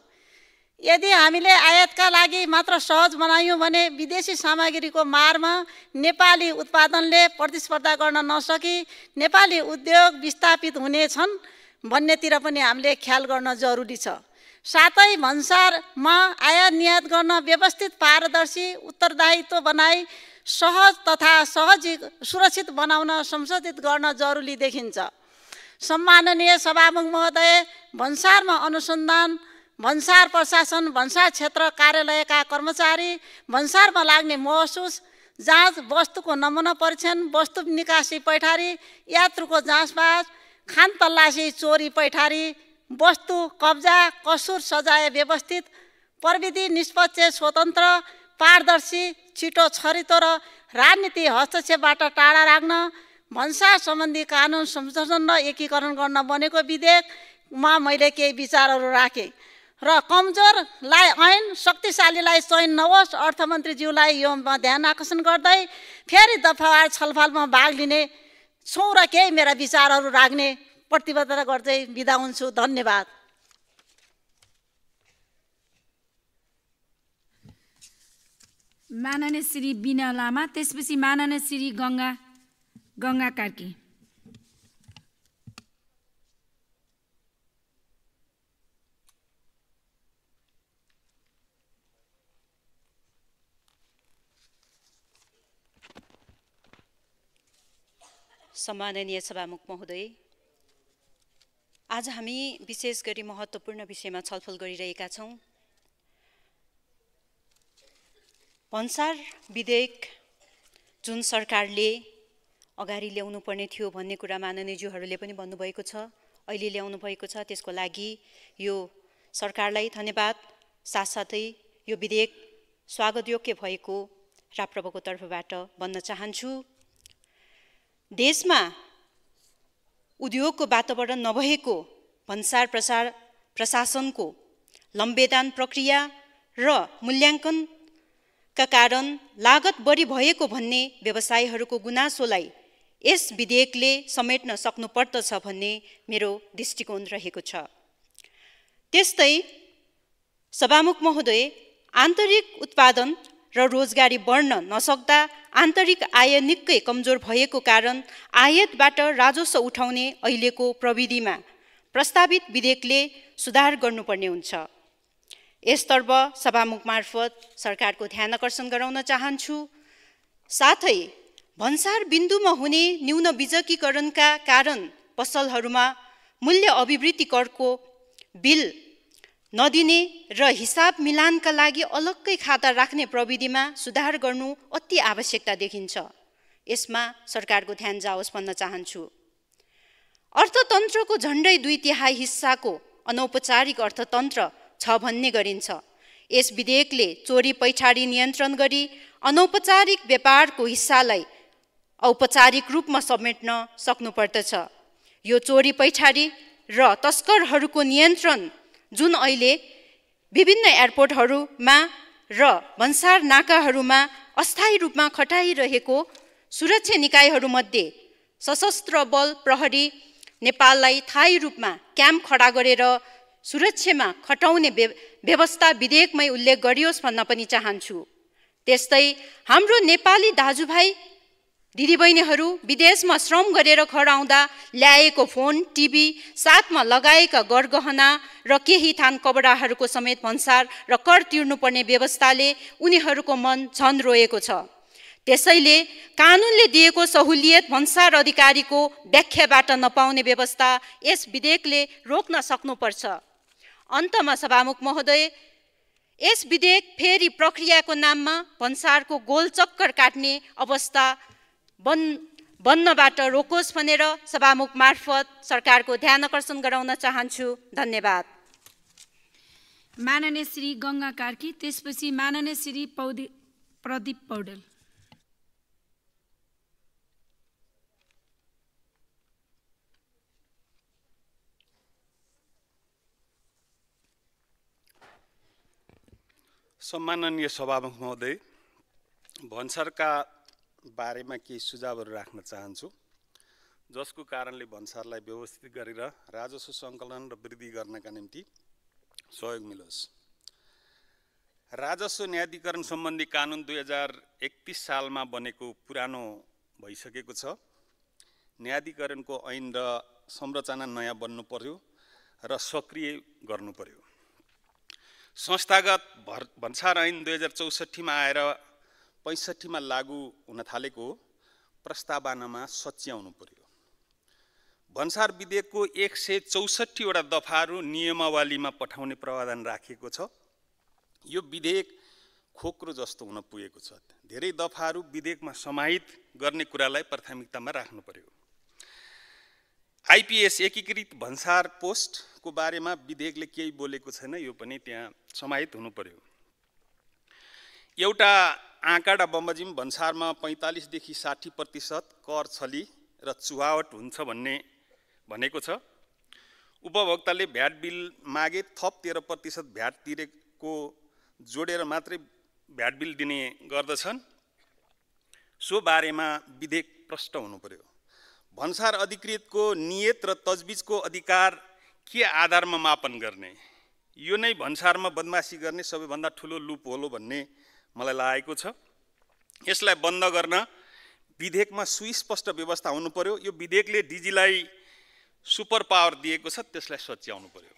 यदि हामीले आयातका लागि मात्र सहज बनायौँ भने विदेशी सामग्रीको मारमा नेपाली उत्पादनले प्रतिस्पर्धा गर्न नसकी नेपाली उद्योग विस्थापित हुनेछन् भन्नेतिर पनि हामीले ख्याल गर्न जरुरी छ। साथै भन्सारमा आयात निर्यात गर्न व्यवस्थित पारदर्शी उत्तरदायित्व बनाई सहज तथा सुरक्षित बनाउन संशोधित गर्न जरुरी देखिन्छ। सम्माननीय सभामुख महोदय, भन्सारमा अनुसन्धान, भन्सार प्रशासन, भन्सार क्षेत्र कार्यालयका कर्मचारी, भन्सारमा लाग्ने महसुस जाँच, वस्तुको नमुना परीक्षण, वस्तु निकासी पैठारी, यात्रुको जाँचबाज, खान तल्लासी, चोरी पैठारी, वस्तु कब्जा, कसुर सजाय व्यवस्थित, प्रविधि निष्पक्ष, स्वतन्त्र, पारदर्शी, छिटो छरितो र राजनीति हस्तक्षेपबाट टाढा राख्न भन्सार सम्बन्धी कानुन संशोधन र एकीकरण गर्न बनेको विधेयकमा मैले केही विचारहरू राखेँ र कमजोरलाई ऐन, शक्तिशालीलाई चयन नहोस्, अर्थमन्त्रीज्यूलाई योमा ध्यान आकर्षण गर्दै फेरि दफावार छलफलमा भाग लिने छौँ र केही मेरा विचारहरू राख्ने प्रतिबद्धता गर्दै बिदा हुन्छु। धन्यवाद। माननीय श्री बिना लामा, त्यसपछि माननीय श्री गङ्गा कार्की। सम्माननीय सभामुख महोदय, आज हामी विशेष गरी महत्त्वपूर्ण विषयमा छलफल गरिरहेका छौँ। भन्सार विधेयक जुन सरकारले अगाडि ल्याउनु पर्ने थियो भन्ने कुरा माननीयज्यूहरूले पनि भन्नुभएको छ, अहिले ल्याउनु भएको छ, त्यसको लागि यो सरकारलाई धन्यवाद। साथसाथै यो विधेयक स्वागतयोग्य भएको राप्रपाको तर्फबाट भन्न चाहन्छु। देशमा उद्योगको वातावरण नभएको भन्सार प्रशासनको लम्बेदान प्रक्रिया र मूल्याङ्कनका कारण लागत बढी भएको भन्ने व्यवसायीहरूको गुनासोलाई यस विधेयकले समेट्न सक्नुपर्दछ भन्ने मेरो दृष्टिकोण रहेको छ। त्यस्तै सभामुख महोदय, आन्तरिक उत्पादन र रोजगारी बढ्न नसक्दा आन्तरिक आय निकै कमजोर भएको कारण आयातबाट राजस्व उठाउने अहिलेको प्रविधिमा प्रस्तावित विधेयकले सुधार गर्नुपर्ने हुन्छ। यसतर्फ सभामुख मार्फत सरकारको ध्यान आकर्षण गराउन चाहन्छु। साथै भन्सार बिन्दुमा हुने न्यून बिजकीकरणका कारण पसलहरूमा मूल्य अभिवृद्धि करको बिल नदिने र हिसाब मिलानका लागि अलग्गै खाता राख्ने प्रविधिमा सुधार गर्नु अति आवश्यकता देखिन्छ। यसमा सरकारको ध्यान जाओस् भन्न चाहन्छु। अर्थतन्त्रको झन्डै 2/3 हिस्साको अनौपचारिक अर्थतन्त्र छ भन्ने गरिन्छ। यस विधेयकले चोरी पैठारी नियन्त्रण गरी अनौपचारिक व्यापारको हिस्सालाई औपचारिक रूपमा समेट्न सक्नुपर्दछ। यो चोरी पैठारी र तस्करहरूको नियन्त्रण जुन अहिले विभिन्न एयरपोर्टहरूमा र भन्सार नाकाहरूमा अस्थायी रूपमा खटाइरहेको सुरक्षा निकायहरूमध्ये सशस्त्र बल प्रहरी नेपाललाई थायी रूपमा क्याम्प खडा गरेर सुरक्षामा खटाउने व्यवस्था विधेयकमै उल्लेख गरियोस् भन्न पनि चाहन्छु। त्यस्तै हाम्रो नेपाली दाजुभाइ दिदीबहिनीहरू विदेशमा श्रम गरेर घर आउँदा ल्याएको फोन, टिभी, साथमा लगाएका गरगहना र केही थान कपडाहरूको समेत भन्सार र कर तिर्नुपर्ने व्यवस्थाले उनीहरूको मन झन रोएको छ। त्यसैले कानुनले दिएको सहुलियत भन्सार अधिकारीको व्याख्याबाट नपाउने व्यवस्था यस विधेयकले रोक्न सक्नुपर्छ। अन्तमा सभामुख महोदय, यस विधेयक फेरि प्रक्रियाको नाममा भन्सारको गोलचक्कर काट्ने अवस्था बन्नबाट रोकोस् भनेर सभामुख मार्फत सरकारको ध्यान आकर्षण गराउन चाहन्छु। धन्यवाद। माननीय श्री गङ्गा कार्की, त्यसपछि माननीय श्री प्रदीप पौडेल। सम्माननीय सभामुख महोदय, भन्सारका बारेमा केही सुझावहरू राख्न चाहन्छु, जसको कारणले भन्सारलाई व्यवस्थित गरेर राजस्व सङ्कलन र वृद्धि गर्नका निम्ति सहयोग मिलोस्। राजस्व न्यायाधिकरण सम्बन्धी कानुन 2031 सालमा बनेको पुरानो भइसकेको छ। न्यायाधिकरणको ऐन र संरचना नयाँ बन्नु पर्यो र सक्रिय गर्नु पर्यो। संस्थागत भन्सार ऐन 2064 मा आएर 65 मा लागू हुन थालेको प्रस्तावनामा सच्याउनु पर्यो। भन्सार विधेयकको 164 वटा दफाहरू नियमावलीमा पठाउने प्रावधान राखिएको छ। यो विधेयक खोक्रो जस्तो हुन पुगेको छ। धेरै दफाहरू विधेयकमा समाहित गर्ने कुरालाई प्राथमिकतामा राख्नु पर्यो। आइपिएस एकीकृत भन्सार पोस्टको बारेमा विधेयकले केही बोलेको छैन, यो पनि त्यहाँ समाहित हुनु पर्यो। एउटा आँकडा बमोजिम भन्सारमा 45 देखि 60% कर छली र चुहावट हुन्छ भनेको छ। उपभोक्ताले भ्याट बिल मागे थप 13% भ्याट तिरेको जोडेर मात्रै भ्याट बिल दिने गर्दछन्। सो बारेमा विधेयक प्रष्ट हुनु पर्यो। भन्सार अधिकृतको नियत र तजबिजको अधिकार के आधारमा मापन गर्ने, यो नै भन्सारमा बदमासी गर्ने सबैभन्दा ठुलो लुप होल भन्ने मलाई लागेको छ। यसलाई बन्द गर्न विधेयकमा सुस्पष्ट व्यवस्था हुनु पर्यो। यो विधेयकले डिजीलाई सुपर पावर दिएको छ, त्यसलाई सच्याउनु पर्यो।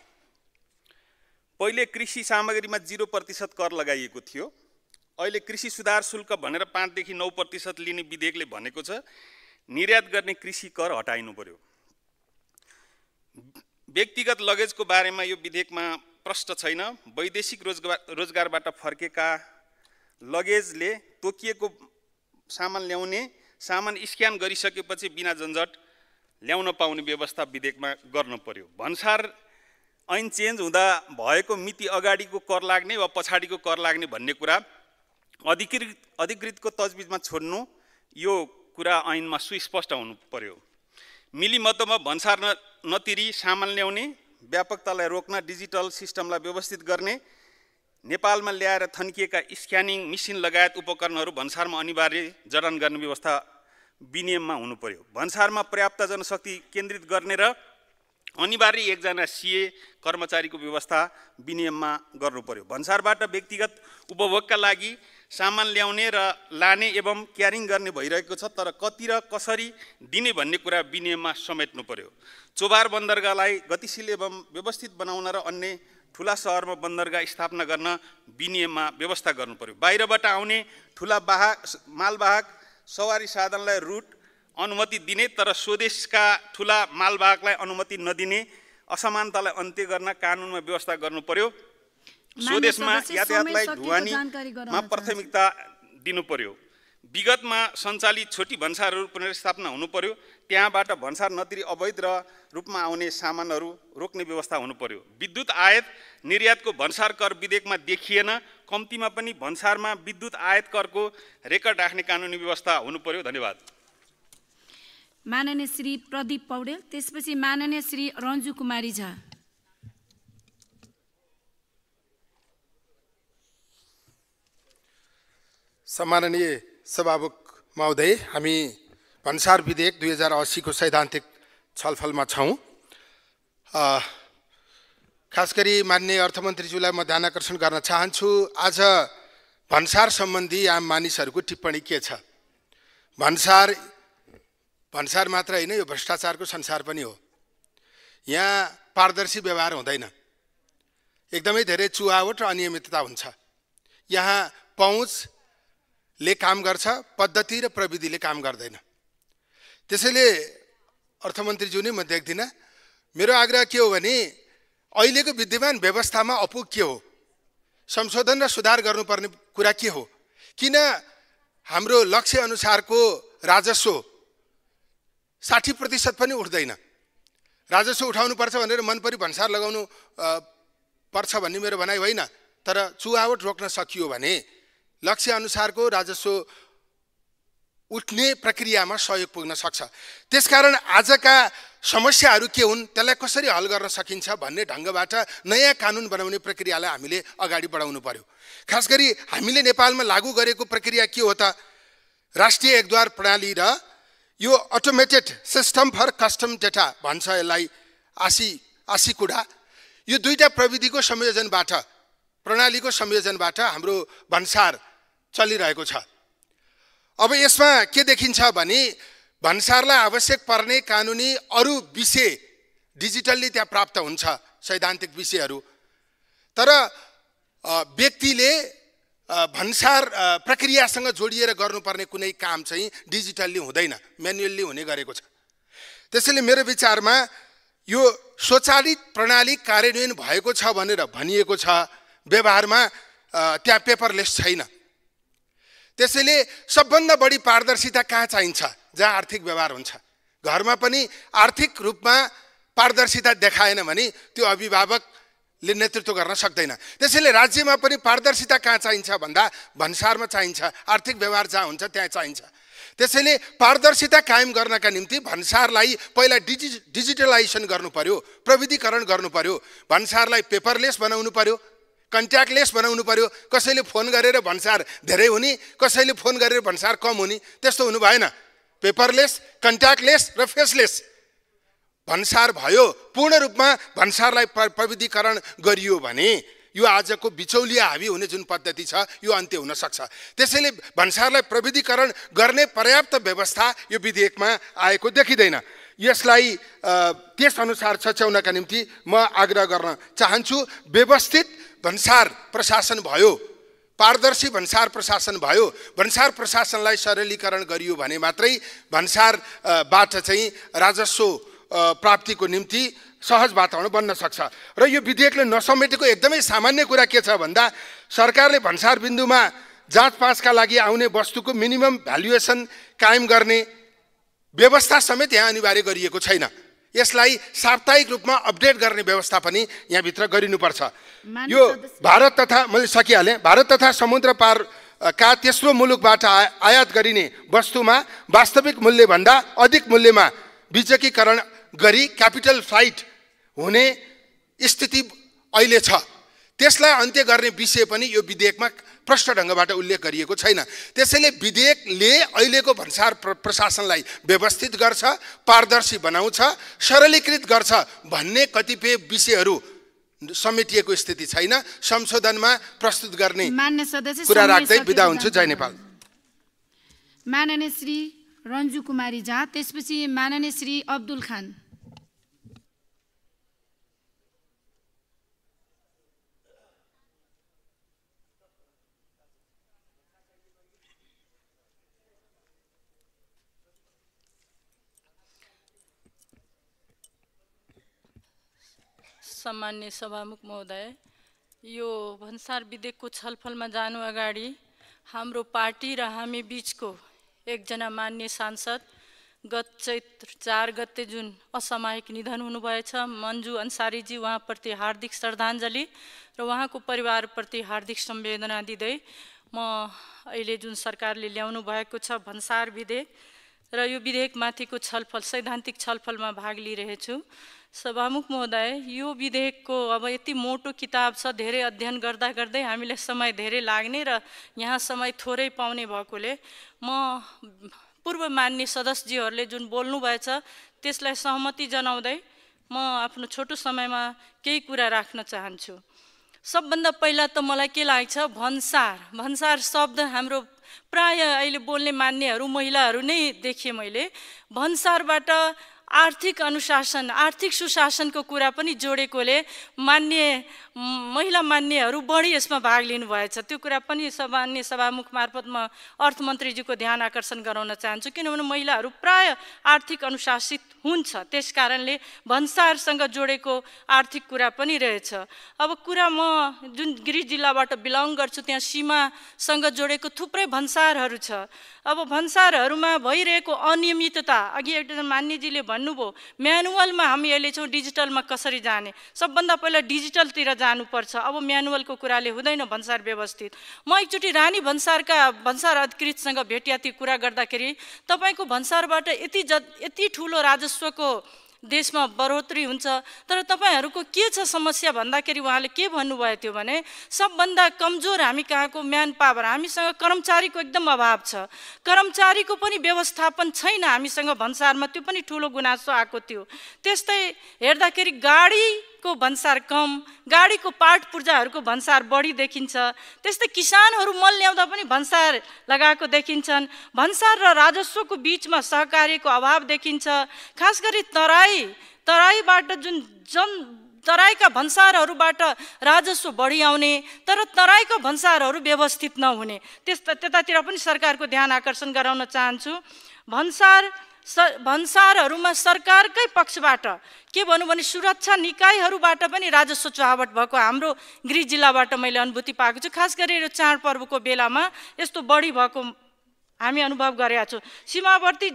पहिले कृषि सामग्रीमा 0% कर लगाइएको थियो। अहिले कृषि सुधार शुल्क भनेर 5 देखि 9% लिने विधेयकले भनेको छ। निर्यात गर्ने कृषि कर हटाइनु पर्यो। व्यक्तिगत लगेजको बारेमा यो विधेयकमा प्रष्ट छैन। वैदेशिक रोजगारबाट फर्केका लगेजले तोकिएको सामान ल्याउने, सामान स्क्यान गरिसकेपछि बिना झन्झट ल्याउन पाउने व्यवस्था विधेयकमा गर्नु पर्यो। भन्सार ऐन चेन्ज हुँदा भएको मिति अगाडिको कर लाग्ने वा पछाडिको कर लाग्ने भन्ने कुरा अधिकृतको तजबिजमा छोड्नु, यो कुरा ऐनमा सुस्पष्ट हुनु पर्यो। मिलिमतोमा भन्सार नतिरी सामान ल्याउने, व्यापकतालाई रोक्न डिजिटल सिस्टमलाई व्यवस्थित गर्ने, नेपालमा ल्याएर थन्किएका स्क्यानिङ मेसिन लगायत उपकरणहरू भन्सारमा अनिवार्य जडान गर्ने व्यवस्था विनियममा हुनु पर्यो। भन्सारमा पर्याप्त जनशक्ति केन्द्रित गर्ने र अनिवार्य 1 जना सीए कर्मचारीको व्यवस्था विनियममा गर्नु पर्यो। भन्सारबाट व्यक्तिगत उपभोगका लागि सामान ल्याउने र लाने एवं क्यारिङ गर्ने भइरहेको छ, तर कति र कसरी दिने भन्ने कुरा विनियममा समेट्नु पर्यो। चोभार बन्दरगाहलाई गतिशील एवं व्यवस्थित बनाउन र अन्य ठुला सहरमा बन्दरगाह स्थापना गर्न विनियममा व्यवस्था गर्नु पर्यो। बाहिरबाट आउने ठुला मालवाहक सवारी साधनलाई रुट अनुमति दिने तर स्वदेशका ठुला मालवाहकलाई अनुमति नदिने असमानतालाई अन्त्य गर्न कानुनमा व्यवस्था गर्नु पर्यो। स्वदेशमा सदस्य, यातायातलाई समय सकिएको ढुवानीमा जानकारी गराउन प्राथमिकता दिनु पर्यो। विगतमा सञ्चालित छोटी भन्सारहरू पुनर्स्थापना हुनु पर्यो। त्यहाँबाट भन्सार नतिरी अवैध रूपमा आउने सामानहरू रोक्ने व्यवस्था हुनु पर्यो। विद्युत आयात निर्यातको भन्सार कर विधेयकमा देखिएन। कम्तीमा पनि भन्सारमा विद्युत आयात करको रेकर्ड राख्ने कानुनी व्यवस्था हुनु पर्यो। धन्यवाद। माननीय श्री प्रदीप पौडेल, त्यसपछि माननीय श्री रन्जु कुमारी झा। सम्माननीय सभामुख महोदय, हामी भन्सार विधेयक 2080 को सैद्धान्तिक छलफलमा छौँ। खास गरी माननीय अर्थमन्त्रीज्यूलाई म ध्यान आकर्षण गर्न चाहन्छु। आज भन्सार सम्बन्धी आम मानिसहरूको टिप्पणी के छ? भन्सार मात्र होइन, यो भ्रष्टाचारको संसार पनि हो। यहाँ पारदर्शी व्यवहार हुँदैन, एकदमै धेरै चुहावट र अनियमितता हुन्छ। यहाँ पहुँचले काम गर्छ, पद्धति र प्रविधिले काम गर्दैन। त्यसैले अर्थमन्त्रीज्यू नै म देख्दिनँ। मेरो आग्रह के हो भने अहिलेको विद्यमान व्यवस्थामा अपुग के हो, संशोधन र सुधार गर्नुपर्ने कुरा के हो? किन हाम्रो लक्ष्य अनुसारको राजस्व 60% पनि उठ्दैन? राजस्व उठाउनुपर्छ भनेर मनपरी भन्सार लगाउनु पर्छ भन्ने मेरो भनाइ होइन, तर चुहावट रोक्न सकियो भने लक्ष्य अनुसारको राजस्व उठ्ने प्रक्रियामा सहयोग पुग्न सक्छ। त्यसकारण आजका समस्याहरू के हुन्, त्यसलाई कसरी हल गर्न सकिन्छ भन्ने ढङ्गबाट नयाँ कानुन बनाउने प्रक्रियालाई हामीले अगाडि बढाउनु पर्यो। खास गरी हामीले नेपालमा लागू गरेको प्रक्रिया के हो त? राष्ट्रिय एकद्वार प्रणाली र यो automated system for custom data भन्छ यसलाई, आसी कुडा। यो दुईटा प्रविधिको संयोजनबाट, प्रणालीको संयोजनबाट हाम्रो भन्सार चलिरहेको छ। अब यसमा के देखिन्छ भने भन्सारलाई आवश्यक पर्ने कानुनी अरू विषय डिजिटल्ली त्यहाँ प्राप्त हुन्छ, सैद्धान्तिक विषयहरू। तर व्यक्तिले भन्सार प्रक्रियासँग जोडिएर गर्नुपर्ने कुनै काम चाहिँ डिजिटल्ली हुँदैन, म्यानुअल्ली हुने गरेको छ। त्यसैले मेरो विचारमा यो स्वचालित प्रणाली कार्यान्वयन भएको छ भनेर भनिएको छ, व्यवहारमा त्यहाँ पेपरलेस छैन। त्यसैले सबभन्दा बढी पारदर्शिता कहाँ चाहिन्छ? जहाँ आर्थिक व्यवहार हुन्छ। घरमा पनि आर्थिक रूपमा पारदर्शिता देखाएन भने त्यो अभिभावकले नेतृत्व गर्न सक्दैन। त्यसैले राज्यमा पनि पारदर्शिता कहाँ चाहिन्छ भन्दा भन्सारमा चाहिन्छ, आर्थिक व्यवहार जहाँ हुन्छ त्यहाँ चाहिन्छ। त्यसैले पारदर्शिता कायम गर्नका निम्ति भन्सारलाई पहिला डिजिटलाइजेसन गर्नु पर्यो, प्रविधिकरण गर्नु पर्यो। भन्सारलाई पेपरलेस बनाउनु पर्यो, कन्ट्याक्टलेस बनाउनु पर्यो। कसैले फोन गरेर भन्सार धेरै हुने, कसैले फोन गरेर भन्सार कम हुने, त्यस्तो हुनु भएन। पेपरलेस, कन्ट्याक्टलेस र फेसलेस भन्सार भयो। पूर्ण रूपमा भन्सारलाई प्रविधिकरण गरियो भने यो आजको बिचौलिया हावी हुने जुन पद्धति छ यो अन्त्य हुन सक्छ। त्यसैले भन्सारलाई प्रविधिकरण गर्ने पर्याप्त व्यवस्था यो विधेयकमा आएको देखिँदैन। यसलाई त्यसअनुसार सच्याउनका निम्ति म आग्रह गर्न चाहन्छु। व्यवस्थित भन्सार प्रशासन भयो, पारदर्शी भन्सार प्रशासन भयो। भन्सार प्रशासनलाई सरलीकरण गरियो भने मात्रै भन्सारबाट चाहिँ राजस्व प्राप्तिको निम्ति सहज वातावरण बन्न सक्छ। र यो विधेयकले नसमेटेको एकदमै सामान्य कुरा के छ भन्दा सरकारले भन्सार बिन्दुमा जाँच पाँचका लागि आउने वस्तुको मिनिमम भ्यालुएसन कायम गर्ने व्यवस्था समेत यहाँ अनिवार्य गरिएको छैन। यसलाई साप्ताहिक रूपमा अपडेट गर्ने व्यवस्था पनि यहाँभित्र गरिनुपर्छ। यो भारत तथा, मैले सकिहालेँ, भारत तथा समुद्र पारका तेस्रो मुलुकबाट आयात गरिने वस्तुमा वास्तविक मूल्यभन्दा अधिक मूल्यमा विकेन्द्रीकरण गरी क्यापिटल फ्लाइट हुने स्थिति अहिले छ। त्यसलाई अन्त्य गर्ने विषय पनि यो विधेयकमा प्रष्ट ढङ्गबाट उल्लेख गरिएको छैन। त्यसैले विधेयकले अहिलेको भन्सार प्रशासनलाई व्यवस्थित गर्छ, पारदर्शी बनाउँछ, सरलीकृत गर्छ भन्ने कतिपय विषयहरू समेटिएको स्थिति छैन। संशोधनमा प्रस्तुत गर्ने कुरा राख्दै बिदा हुन्छु। जय नेपाल। माननीय श्री रन्जु कुमारी झा, त्यसपछि माननीय श्री अब्दुल खान। सम्मान्य सभामुख महोदय, यो भन्सार विधेयकको छलफलमा जानु अगाडि हाम्रो पार्टी र हामी बिचको एकजना मान्य सांसद गत चैत्र 4 गते जुन असामयिक निधन हुनुभएछ मन्जु अन्सारीजी, उहाँप्रति हार्दिक श्रद्धाञ्जली र उहाँको परिवारप्रति हार्दिक सम्वेदना दिँदै म अहिले जुन सरकारले ल्याउनु भएको छ भन्सार विधेयक र यो विधेयकमाथिको छलफल सैद्धान्तिक छलफलमा भाग लिइरहेछु। सभामुख महोदय, यो विधेयकको अब यति मोटो किताब छ, धेरै अध्ययन गर्दा गर्दै हामीलाई समय धेरै लाग्ने र यहाँ समय थोरै पाउने भएकोले म पूर्व मान्य सदस्यजीहरूले जुन बोल्नु भएछ त्यसलाई सहमति जनाउँदै म आफ्नो छोटो समयमा केही कुरा राख्न चाहन्छु। सबभन्दा पहिला त मलाई के लाग्छ, भन्सार शब्द हाम्रो प्राय अहिले बोल्ने मान्यहरू महिलाहरू नै देखेँ मैले। भन्सारबाट आर्थिक अनुशासन, आर्थिक सुशासनको कुरा पनि जोडेकोले महिला मान्यहरू बढी यसमा भाग लिनुभएछ। त्यो कुरा पनि मान्य सभामुख मार्फत म अर्थमन्त्रीजीको ध्यान आकर्षण गराउन चाहन्छु, किनभने महिलाहरू प्राय आर्थिक अनुशासित हुन्छ, त्यस कारणले भन्सारसँग जोडेको आर्थिक कुरा पनि रहेछ। अब कुरा म जुन गृह जिल्लाबाट बिलङ गर्छु त्यहाँ सीमासँग जोडेको थुप्रै भन्सारहरू छ। अब भन्सारहरूमा भइरहेको अनियमितता, अघि एउटा मान्यजीले भन्नुभयो म्यानुअलमा हामी अहिले छौँ, डिजिटलमा कसरी जाने, सबभन्दा पहिला डिजिटलतिर जानुपर्छ। अब म्यानुअलको कुराले हुँदैन भन्सार व्यवस्थित। म एकचोटि रानी भन्सार अधिकृतसँग भेटिया कुरा गर्दाखेरि तपाईँको भन्सारबाट यति ठुलो राजस्वको देशमा बढोत्तरी हुन्छ, तर तपाईँहरूको के छ समस्या भन्दाखेरि उहाँले के भन्नुभयो थियो भने सबभन्दा कमजोर हामी कहाँको म्यान पावर, हामीसँग कर्मचारीको एकदम अभाव छ, कर्मचारीको पनि व्यवस्थापन छैन हामीसँग भन्सारमा, त्यो पनि ठुलो गुनासो आएको थियो। त्यस्तै हेर्दाखेरि गाडीको भन्सार कम, गाडीको पार्ट पूर्जाहरूको भन्सार बढी देखिन्छ। त्यस्तै किसानहरू मल ल्याउँदा पनि भन्सार लगाएको देखिन्छन्। भन्सार र राजस्वको बिचमा सहकार्यको अभाव देखिन्छ। खास गरी तराईबाट तराईका भन्सारहरूबाट राजस्व बढी आउने तर तराईका भन्सारहरू व्यवस्थित नहुने, त्यतातिर पनि सरकारको ध्यान आकर्षण गराउन चाहन्छु। भन्सारहरूमा सरकारकै पक्षबाट के भनौँ भने सुरक्षा निकायहरूबाट पनि राजस्व चुहावट भएको हाम्रो गृह जिल्लाबाट मैले अनुभूति पाएको छु। खास गरी यो चाडपर्वको बेलामा यस्तो बढी भएको हामी अनुभव गरेका छौँ। सीमावर्ती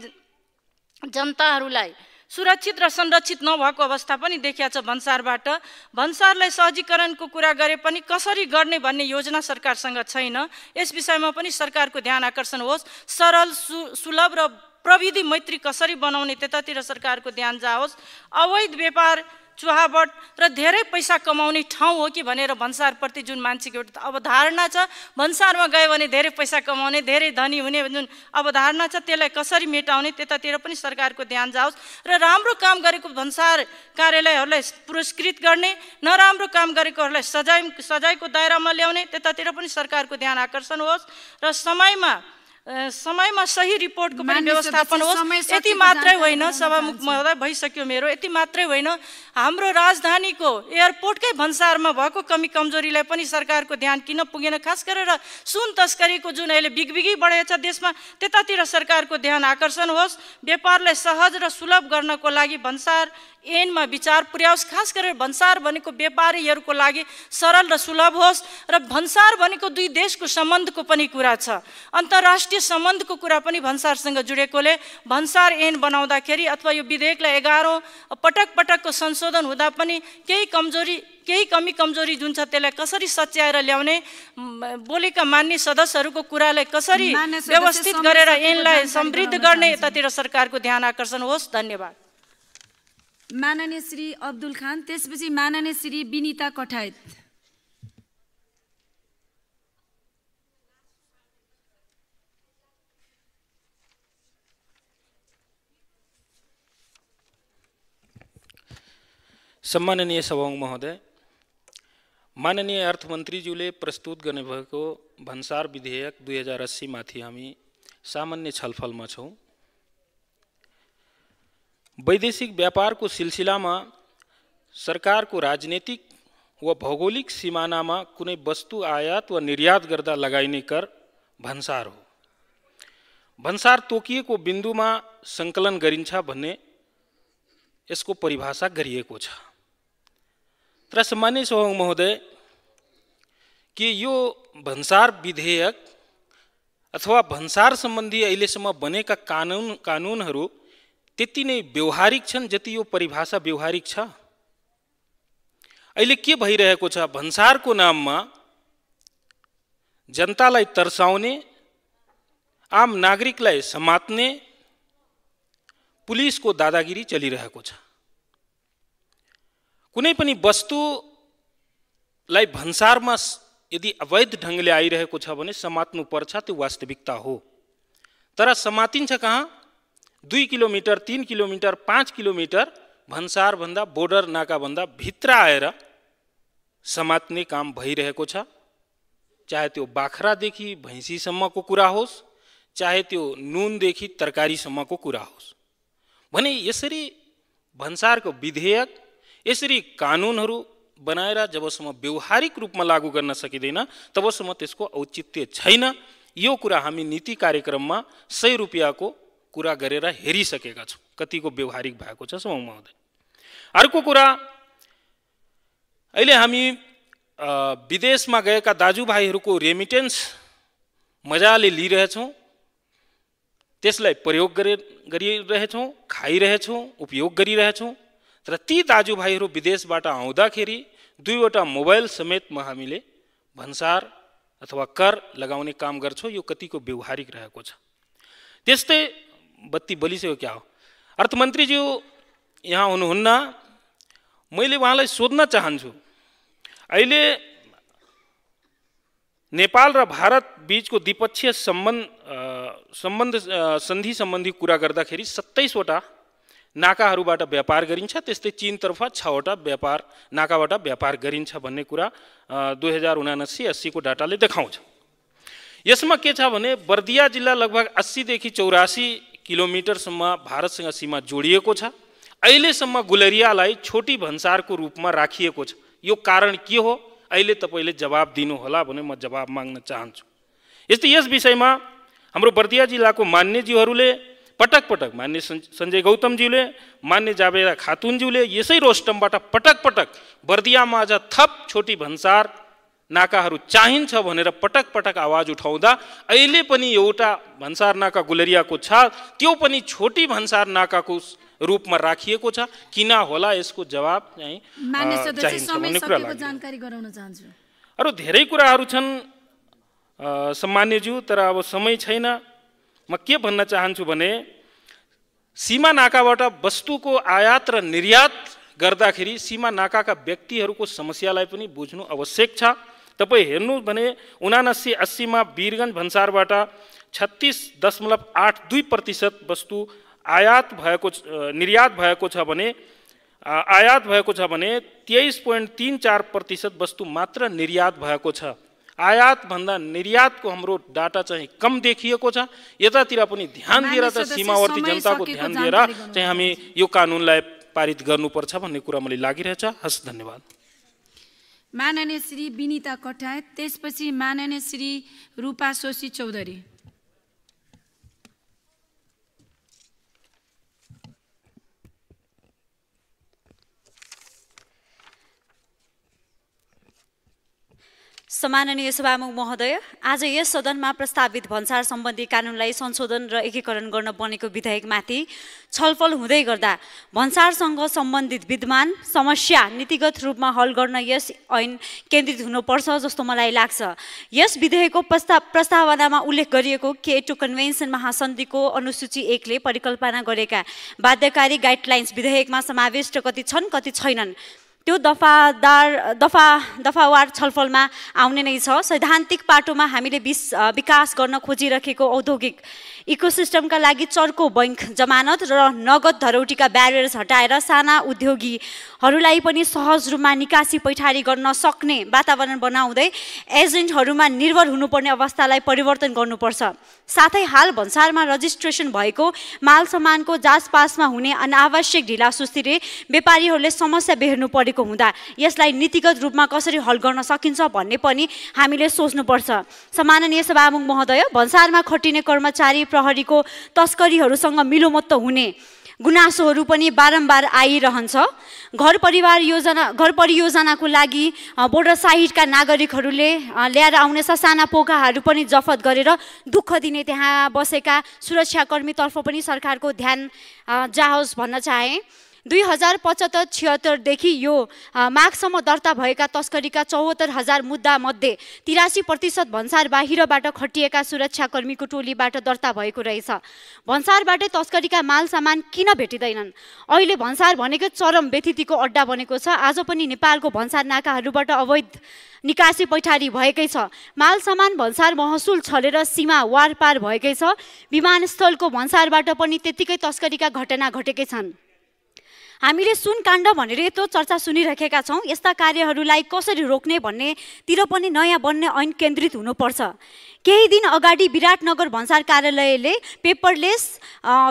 जनताहरूलाई सुरक्षित र संरक्षित नभएको अवस्था पनि देखिया छ भन्सारबाट। भन्सारलाई सहजीकरणको कुरा गरे पनि कसरी गर्ने भन्ने योजना सरकारसँग छैन। यस विषयमा पनि सरकारको ध्यान आकर्षण होस्। सरल सुलभ र प्रविधि मैत्री कसरी बनाउने त्यतातिर सरकारको ध्यान जाओस्। अवैध व्यापार चुहावट र धेरै पैसा कमाउने ठाउँ हो कि भनेर भन्सारप्रति जुन मान्छेको एउटा अवधारणा छ, भन्सारमा गयो भने धेरै पैसा कमाउने, धेरै धनी हुने जुन अवधारणा छ त्यसलाई कसरी मेटाउने त्यतातिर पनि सरकारको ध्यान जाओस्। र राम्रो काम गरेको भन्सार कार्यालयहरूलाई पुरस्कृत गर्ने, नराम्रो काम गरेकोहरूलाई सजायको दायरामा ल्याउने त्यतातिर पनि सरकारको ध्यान आकर्षण होस्। र समयमा सही रिपोर्टको पनि व्यवस्थापन होस्। यति मात्रै होइन, सभामुख महोदय भइसक्यो मेरो, यति मात्रै होइन हाम्रो राजधानीको एयरपोर्टकै भन्सारमा भएको कमी कमजोरीलाई पनि सरकारको ध्यान किन पुगेन। खास गरेर सुन तस्करीको जुन अहिले बिगबिगी बढेको छ देशमा त्यतातिर सरकारको ध्यान आकर्षण होस्। व्यापारलाई सहज र सुलभ गर्नको लागि भन्सार ऐनमा विचार पुर्याओस्। खास गरेर भन्सार भनेको व्यापारीहरूको लागि सरल र सुलभ होस् र भन्सार भनेको दुई देशको सम्बन्धको पनि कुरा छ, अन्तर्राष्ट्रिय सम्बन्धको कुरा पनि भन्सारसँग जुडेकोले भन्सार ऐन बनाउँदाखेरि अथवा यो विधेयकलाई 11औं पटकको संशोधन हुँदा पनि केही कमी कमजोरी जुन छ त्यसलाई कसरी सच्याएर ल्याउने, बोलेका मान्य सदस्यहरूको कुरालाई कसरी व्यवस्थित गरेर ऐनलाई समृद्ध गर्ने यतातिर सरकारको ध्यान आकर्षण होस्। धन्यवाद। माननीय श्री अब्दुल खान, त्यसपछि माननीय श्री विनिता कठायत। सम्माननीय सभामुख महोदय, माननीय अर्थमन्त्रीज्यूले प्रस्तुत गर्नुभएको भन्सार विधेयक 2080 माथि हामी सामान्य छलफलमा छौँ। वैदेशिक व्यापारको सिलसिलामा सरकारको राजनीतिक वा भौगोलिक सिमानामा कुनै वस्तु आयात वा निर्यात गर्दा लगाइने कर भन्सार हो। भन्सार तोकिएको बिन्दुमा सङ्कलन गरिन्छ भन्ने यसको परिभाषा गरिएको छ। तर सम्माननीय सभामुख महोदय, कि यो भन्सार विधेयक अथवा भन्सार सम्बन्धी अहिलेसम्म बनेका कानुनहरू त्यति नै व्यवहारिक छन् जति यो परिभाषा व्यवहारिक छ। अहिले के भइरहेको छ, भन्सारको नाममा जनतालाई तर्साउने, आम नागरिकलाई समात्ने पुलिसको दादागिरी चलिरहेको छ। कुनै पनि वस्तुलाई भन्सारमा यदि अवैध ढङ्गले आइरहेको छ भने समात्नु पर्छ, त्यो वास्तविकता हो। तर समातिन्छ कहाँ? 2 किलोमिटर, 3 किलोमिटर, 5 किलोमिटर भन्सारभन्दा, बोर्डर नाकाभन्दा भित्र आएर समात्ने काम भइरहेको छ। चाहे त्यो बाख्रादेखि भैँसीसम्मको कुरा होस्, चाहे त्यो नुनदेखि तरकारीसम्मको कुरा होस्। भने यसरी भन्सारको विधेयक, यसरी कानुनहरू बनाएर जबसम्म व्यवहारिक रूपमा लागू गर्न सकिँदैन तबसम्म त्यसको औचित्य छैन। यो कुरा हामी नीति कार्यक्रममा 100 रुपियाँको कुरा गरेर हेरिसकेका छौँ, कतिको व्यवहारिक भएको छ सभामुख महोदय। अर्को कुरा, अहिले हामी विदेशमा गएका दाजुभाइहरूको रेमिटेन्स मजाले लिइरहेछौँ, त्यसलाई प्रयोग गरिरहेछौँ, खाइरहेछौँ, उपयोग गरिरहेछौँ। तर ती दाजुभाइहरू विदेशबाट आउँदाखेरि 2वटा मोबाइल समेतमा हामीले भन्सार अथवा कर लगाउने काम गर्छौँ। यो कतिको व्यवहारिक रहेको छ। त्यस्तै बत्ती बलिसक्यो क्या हो, अर्थमन्त्रीज्यू यहाँ हुनुहुन्न, मैले उहाँलाई सोध्न चाहन्छु, अहिले नेपाल र भारत बीचको द्विपक्षीय सन्धि सम्बन्धी कुरा गर्दाखेरि 27वटा नाकाहरूबाट व्यापार गरिन्छ, त्यस्तै चीनतर्फ 6वटा नाकाबाट व्यापार गरिन्छ भन्ने कुरा 2079-80 को डाटाले देखाउँछ। यसमा के छ भने बर्दिया जिल्ला लगभग 80 देखि 84 किलोमिटरसम्म भारतसँग सीमा जोडिएको छ। अहिलेसम्म गुलरियालाई छोटी भन्सारको रूपमा राखिएको छ। यो कारण के हो? अहिले तपाईले जवाब दिनु होला भने म जवाब माग्न चाहन्छु। यस्तै यस विषयमा हाम्रो बर्दिया जिल्लाको मान्यज्यूहरूले पटक पटक, मान्य सञ्जय गौतमज्यूले, मान्य जावेरा खातुनज्यूले यसै रोस्टमबाट पटक पटक बर्दियामा अझ थप छोटी भन्सार नाकाहरू चाहिन्छ भनेर पटक पटक आवाज उठाउँदा अहिले पनि एउटा भन्सार नाका गुलरियाको छ, त्यो पनि छोटी भन्सार नाकाको रूपमा राखिएको छ। किन होला यसको जवाब चाहिँ चाहिन्छ भन्ने कुरा लाग्यो। जानकारी गराउन चाहन्छु। अरु धेरै कुराहरू छन् सम्मान्यज्यू, तर अब समय छैन। म के भन्न चाहन्छु भने सीमा नाकाबाट वस्तुको आयात र निर्यात गर्दाखेरि सीमा नाकाका व्यक्तिहरूको समस्यालाई पनि बुझ्नु आवश्यक छ। तपाईँ हेर्नु भने 79-80 मा वीरगञ्ज भन्सारबाट 36.82% वस्तु निर्यात भएको छ भने आयात भएको छ भने 23.34% वस्तु मात्र निर्यात भएको छ। आयात भन्दा निर्यातको हाम्रो डाटा चाहिँ कम देखिएको छ। यतातिर पनि ध्यान दिएर त सीमावर्ती जनताको ध्यान दिएर चाहिँ हामी यो कानुनलाई पारित गर्नुपर्छ भन्ने कुरा मलाई लागिरहेछ। हस्, धन्यवाद। माननीय श्री विनिता कठायत, त्यसपछि माननीय श्री रूपा सोशी चौधरी। सम्माननीय सभामुख महोदय, आज यस सदनमा प्रस्तावित भन्सार सम्बन्धी कानुनलाई संशोधन र एकीकरण गर्न बनेको विधेयकमाथि छलफल हुँदै गर्दा भन्सारसँग सम्बन्धित विद्यमान समस्या नीतिगत रूपमा हल गर्न यस ऐन केन्द्रित हुनुपर्छ जस्तो मलाई लाग्छ। यस विधेयकको प्रस्तावनामा उल्लेख गरिएको कियोटो कन्भेन्सन महासन्धिको अनुसूची 1 ले परिकल्पना गरेका बाध्यकारी गाइडलाइन्स विधेयकमा समाविष्ट कति छन् कति छैनन् त्यो दफावार छलफलमा आउने नै छ। सैद्धान्तिक पाटोमा हामीले विकास गर्न खोजिरहेको औद्योगिक इकोसिस्टमका लागि चर्को बैंक जमानत र नगद धरौटीका ब्यारियर्स हटाएर साना उद्योगीहरूलाई पनि सहज रूपमा निकासी पैठारी गर्न सक्ने वातावरण बनाउँदै एजेन्टहरूमा निर्भर हुनुपर्ने अवस्थालाई परिवर्तन गर्नुपर्छ। साथै हाल भन्सारमा रजिस्ट्रेसन भएको माल सामानको जाँचपासमा हुने अनावश्यक ढिलासुस्तीले व्यापारीहरूले समस्या बेहोर्नु परेको हुँदा यसलाई नीतिगत रूपमा कसरी हल गर्न सकिन्छ भन्ने पनि हामीले सोच्नुपर्छ। सम्माननीय सभामुख महोदय, भन्सारमा खटिने कर्मचारी प्रहरीको तस्करीहरूसँग मिलोमत्त हुने गुनासोहरू पनि बारम्बार आइरहन्छ। घर परियोजनाको लागि बोर्डर साइडका नागरिकहरूले ल्याएर आउने साना पोकाहरू पनि जफत गरेर दुःख दिने त्यहाँ बसेका सुरक्षाकर्मीतर्फ पनि सरकारको ध्यान जाओस् भन्न चाहे। 2075-76देखि यो माघसम्म दर्ता भएका तस्करीका 74,000 मुद्दा मध्ये 83% भन्सार बाहिरबाट खटिएका सुरक्षाकर्मीको टोलीबाट दर्ता भएको रहेछ। भन्सारबाटै तस्करीका माल सामान किन भेटिँदैनन्? अहिले भन्सार भनेको चरम व्यथितिको अड्डा बनेको छ। आज पनि नेपालको भन्सार नाकाहरूबाट अवैध निकासी पैठारी भएकै छ। माल सामान भन्सार महसुल छलेर सीमा वारपार भएकै छ। विमानस्थलको भन्सारबाट पनि त्यतिकै तस्करीका घटना घटेकै छन्। हामीले सुनकाण्ड भनेर यत्रो चर्चा सुनिरहेका छौँ। यस्ता कार्यहरूलाई कसरी रोक्ने भन्नेतिर पनि नयाँ बन्ने ऐन केन्द्रित हुनुपर्छ। केही दिन अगाडि विराटनगर भन्सार कार्यालयले पेपरलेस,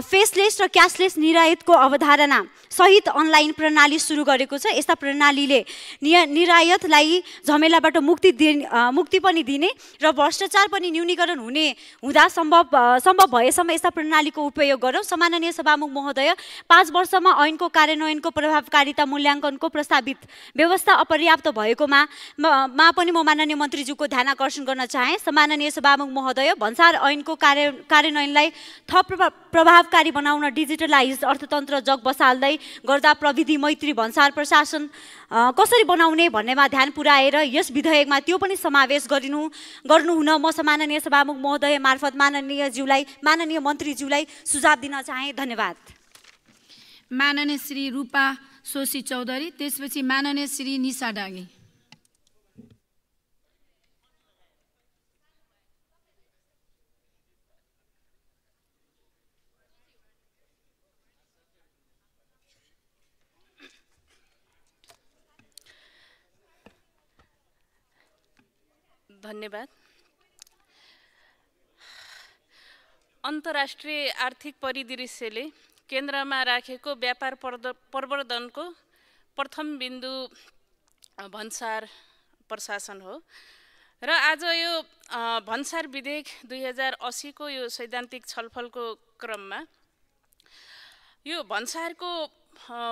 फेसलेस र क्यासलेस निर्यातको अवधारणा सहित अनलाइन प्रणाली सुरु गरेको छ। यस्ता प्रणालीले निर्यातलाई झमेलाबाट मुक्ति पनि दिने र भ्रष्टाचार पनि न्यूनीकरण हुँदा सम्भव भएसम्म यस्ता प्रणालीको उपयोग गरौँ। सम्माननीय सभामुख महोदय, 5 वर्षमा ऐनको कार्यान्वयनको प्रभावकारिता मूल्याङ्कनको प्रस्तावित व्यवस्था अपर्याप्त भएकोमा पनि म माननीय मन्त्रीज्यूको ध्यान आकर्षण गर्न चाहे। सम्माननीय सभामुख महोदय, भन्सार ऐनको कार्यान्वयनलाई थप प्रभावकारी बनाउन डिजिटलाइज अर्थतन्त्र जग बसाल्दै गर्दा प्रविधि मैत्री भन्सार प्रशासन कसरी बनाउने भन्नेमा ध्यान पुर्याएर यस विधेयकमा त्यो पनि समावेश गर्नुहुन म सम्माननीय सभामुख महोदय मार्फत माननीय मन्त्रीज्यूलाई सुझाव दिन चाहे। धन्यवाद। माननीय श्री रूपा सोसी चौधरी, त्यसपछि माननीय श्री निशा डागी। धन्यवाद। अन्तर्राष्ट्रिय आर्थिक परिदृश्यले केन्द्रमा राखेको व्यापार प्रवर्धनको प्रथम बिन्दु भन्सार प्रशासन हो र आज यो भन्सार विधेयक 2080 को यो सैद्धान्तिक छलफलको क्रममा यो भन्सारको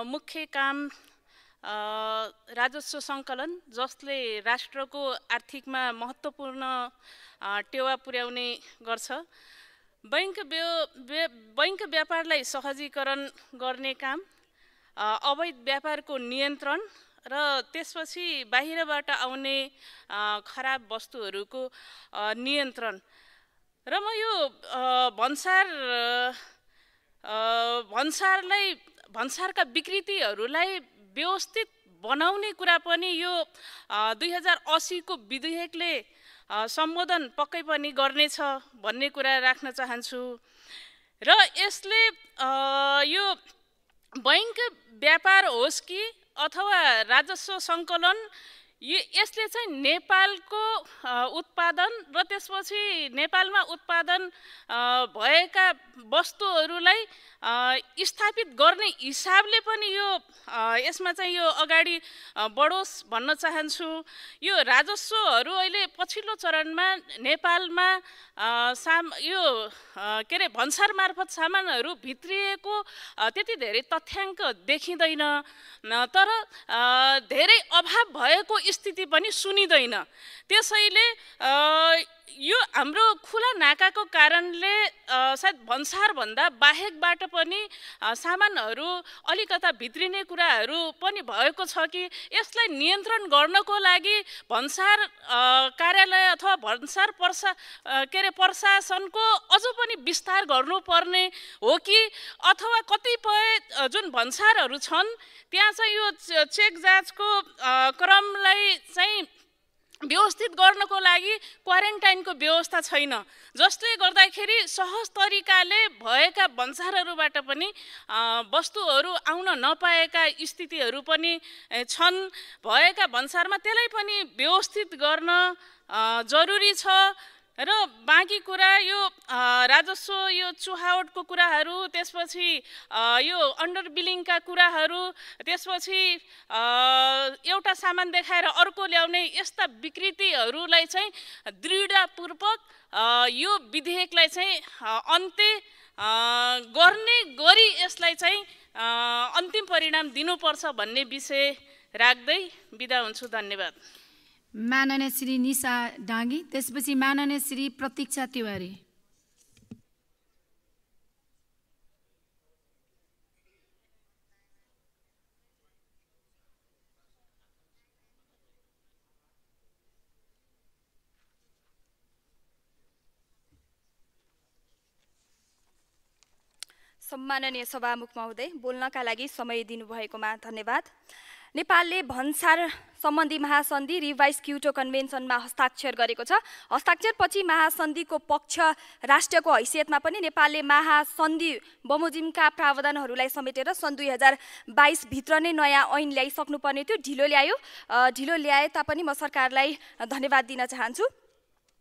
मुख्य काम राजस्व सङ्कलन, जसले राष्ट्रको आर्थिकमा महत्त्वपूर्ण टेवा पुर्याउने गर्छ। बैंक व्यापारलाई सहजीकरण गर्ने काम, अवैध व्यापारको नियन्त्रण र त्यसपछि बाहिरबाट आउने खराब वस्तुहरूको नियन्त्रण र म यो भन्सारका विकृतिहरूलाई व्यवस्थित बनाउने कुरा पनि यो 2080 को विधेयकले सम्बोधन पक्कै पनि गर्नेछ भन्ने कुरा राख्न चाहन्छु। र यसले यो बैंक व्यापार होस् कि अथवा राजस्व सङ्कलन, यसले चाहिँ नेपालको उत्पादन र त्यसपछि नेपालमा उत्पादन भएका वस्तुहरूलाई स्थापित गर्ने हिसाबले पनि यो यसमा चाहिँ यो अगाडि बढोस् भन्न चाहन्छु। यो राजस्वहरू अहिले पछिल्लो चरणमा नेपालमा यो के अरे भन्सार मार्फत सामानहरू भित्रिएको त्यति धेरै तथ्याङ्क देखिँदैन, तर धेरै अभाव भएको स्थिति पनि सुनिँदैन। त्यसैले यो हाम्रो खुला नाकाको कारणले सायद भन्सारभन्दा बाहेकबाट पनि सामानहरू अलिकता भित्रिने कुराहरू पनि भएको छ कि यसलाई नियन्त्रण गर्नको लागि भन्सार कार्यालय अथवा भन्सार प्रशासनको अझ पनि विस्तार गर्नुपर्ने हो कि अथवा कतिपय जुन भन्सारहरू छन् त्यहाँ चाहिँ यो चेक जाँचको क्रमलाई चाहिँ व्यवस्थित गर्नको लागि क्वारेन्टाइनको व्यवस्था छैन, जसले गर्दाखेरि सहज तरिकाले भएका भन्सारहरूबाट पनि वस्तुहरू आउन नपाएका स्थितिहरू पनि छन्। भएका भन्सारमा त्यसलाई पनि व्यवस्थित गर्न जरुरी छ। र बाँकी कुरा यो राजस्व यो चुहावटको कुराहरू, त्यसपछि यो अन्डर बिलिङका कुराहरू, त्यसपछि एउटा सामान देखाएर अर्को ल्याउने यस्ता विकृतिहरूलाई चाहिँ दृढतापूर्वक यो विधेयकलाई चाहिँ अन्त्य गर्ने गरी यसलाई चाहिँ अन्तिम परिणाम दिनुपर्छ भन्ने विषय राख्दै बिदा हुन्छु। धन्यवाद। माननीय श्री निशा डाँगी, त्यसपछि माननीय श्री प्रतीक्षा तिवारी। सम्माननीय सभामुख महोदय, बोल्नका लागि समय दिनुभएकोमा धन्यवाद। नेपालले भन्सार सम्बन्धी महासन्धि रिभाइज क्योटो कन्भेन्सनमा हस्ताक्षर गरेको छ। हस्ताक्षरपछि महासन्धिको पक्ष राष्ट्रको हैसियतमा पनि नेपालले महासन्धि बमोजिमका प्रावधानहरूलाई समेटेर सन् 2022 भित्र नै नयाँ ऐन ल्याइसक्नुपर्ने थियो। ढिलो ल्याए तापनि म सरकारलाई धन्यवाद दिन चाहन्छु।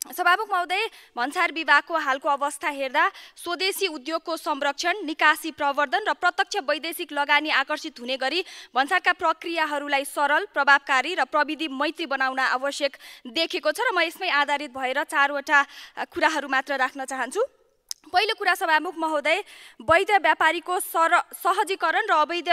सभामुख महोदय, भन्सार विभागको हालको अवस्था हेर्दा स्वदेशी उद्योगको संरक्षण, निकासी प्रवर्धन र प्रत्यक्ष वैदेशिक लगानी आकर्षित हुने गरी भन्सारका प्रक्रियाहरूलाई सरल, प्रभावकारी र प्रविधि मैत्री बनाउन आवश्यक देखेको छ र म यसमै आधारित भएर 4वटा कुराहरू मात्र राख्न चाहन्छु। पहिलो कुरा सभामुख महोदय, वैध व्यापारीको सहजीकरण र अवैध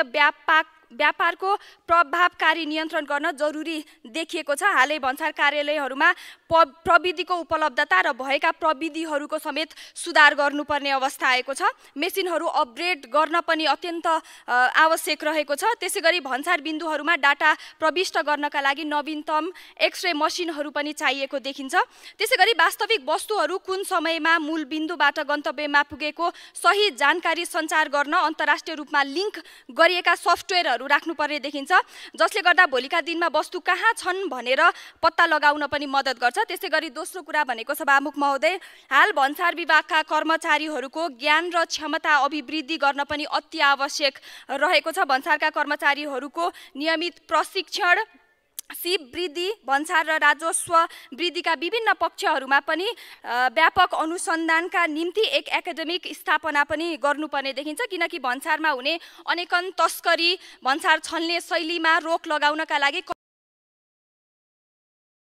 व्यापारको प्रभावकारी नियन्त्रण गर्न जरुरी देखिएको छ। हालै भन्सार कार्यालयहरूमा प्रविधिको उपलब्धता र भएका प्रविधिहरूको समेत सुधार गर्नुपर्ने अवस्था आएको छ। मेसिनहरू अपग्रेड गर्न पनि अत्यन्त आवश्यक रहेको छ। त्यसैगरी भन्सार बिन्दुहरूमा डाटा प्रविष्ट गर्नका लागि नवीनतम एक्सरे मसिनहरू पनि चाहिएको देखिन्छ। त्यसैगरी वास्तविक वस्तुहरू कुन समयमा मूल बिन्दुबाट गन्तव्यमा पुगेको सही जानकारी सञ्चार गर्न अन्तर्राष्ट्रिय रूपमा लिङ्क गरिएका सफ्टवेयर राख्नुपर्ने देखिन्छ, जसले गर्दा भोलिका दिनमा वस्तु कहाँ छन् भनेर पत्ता लगाउन पनि मद्दत गर्छ। त्यसैगरी दोस्रो कुरा भनेको सभामुख महोदय, हाल भन्सार विभागका कर्मचारीहरूको ज्ञान र क्षमता अभिवृद्धि गर्न पनि अति आवश्यक रहेको छ। भन्सारका कर्मचारीहरूको नियमित प्रशिक्षण, सिप वृद्धि, भन्सार र राजस्व वृद्धिका विभिन्न पक्षहरूमा पनि व्यापक अनुसन्धानका निम्ति एक एकाडेमिक स्थापना पनि गर्नुपर्ने देखिन्छ, किनकि भन्सारमा हुने अनेकन तस्करी, भन्सार छल्ने शैलीमा रोक लगाउनका लागि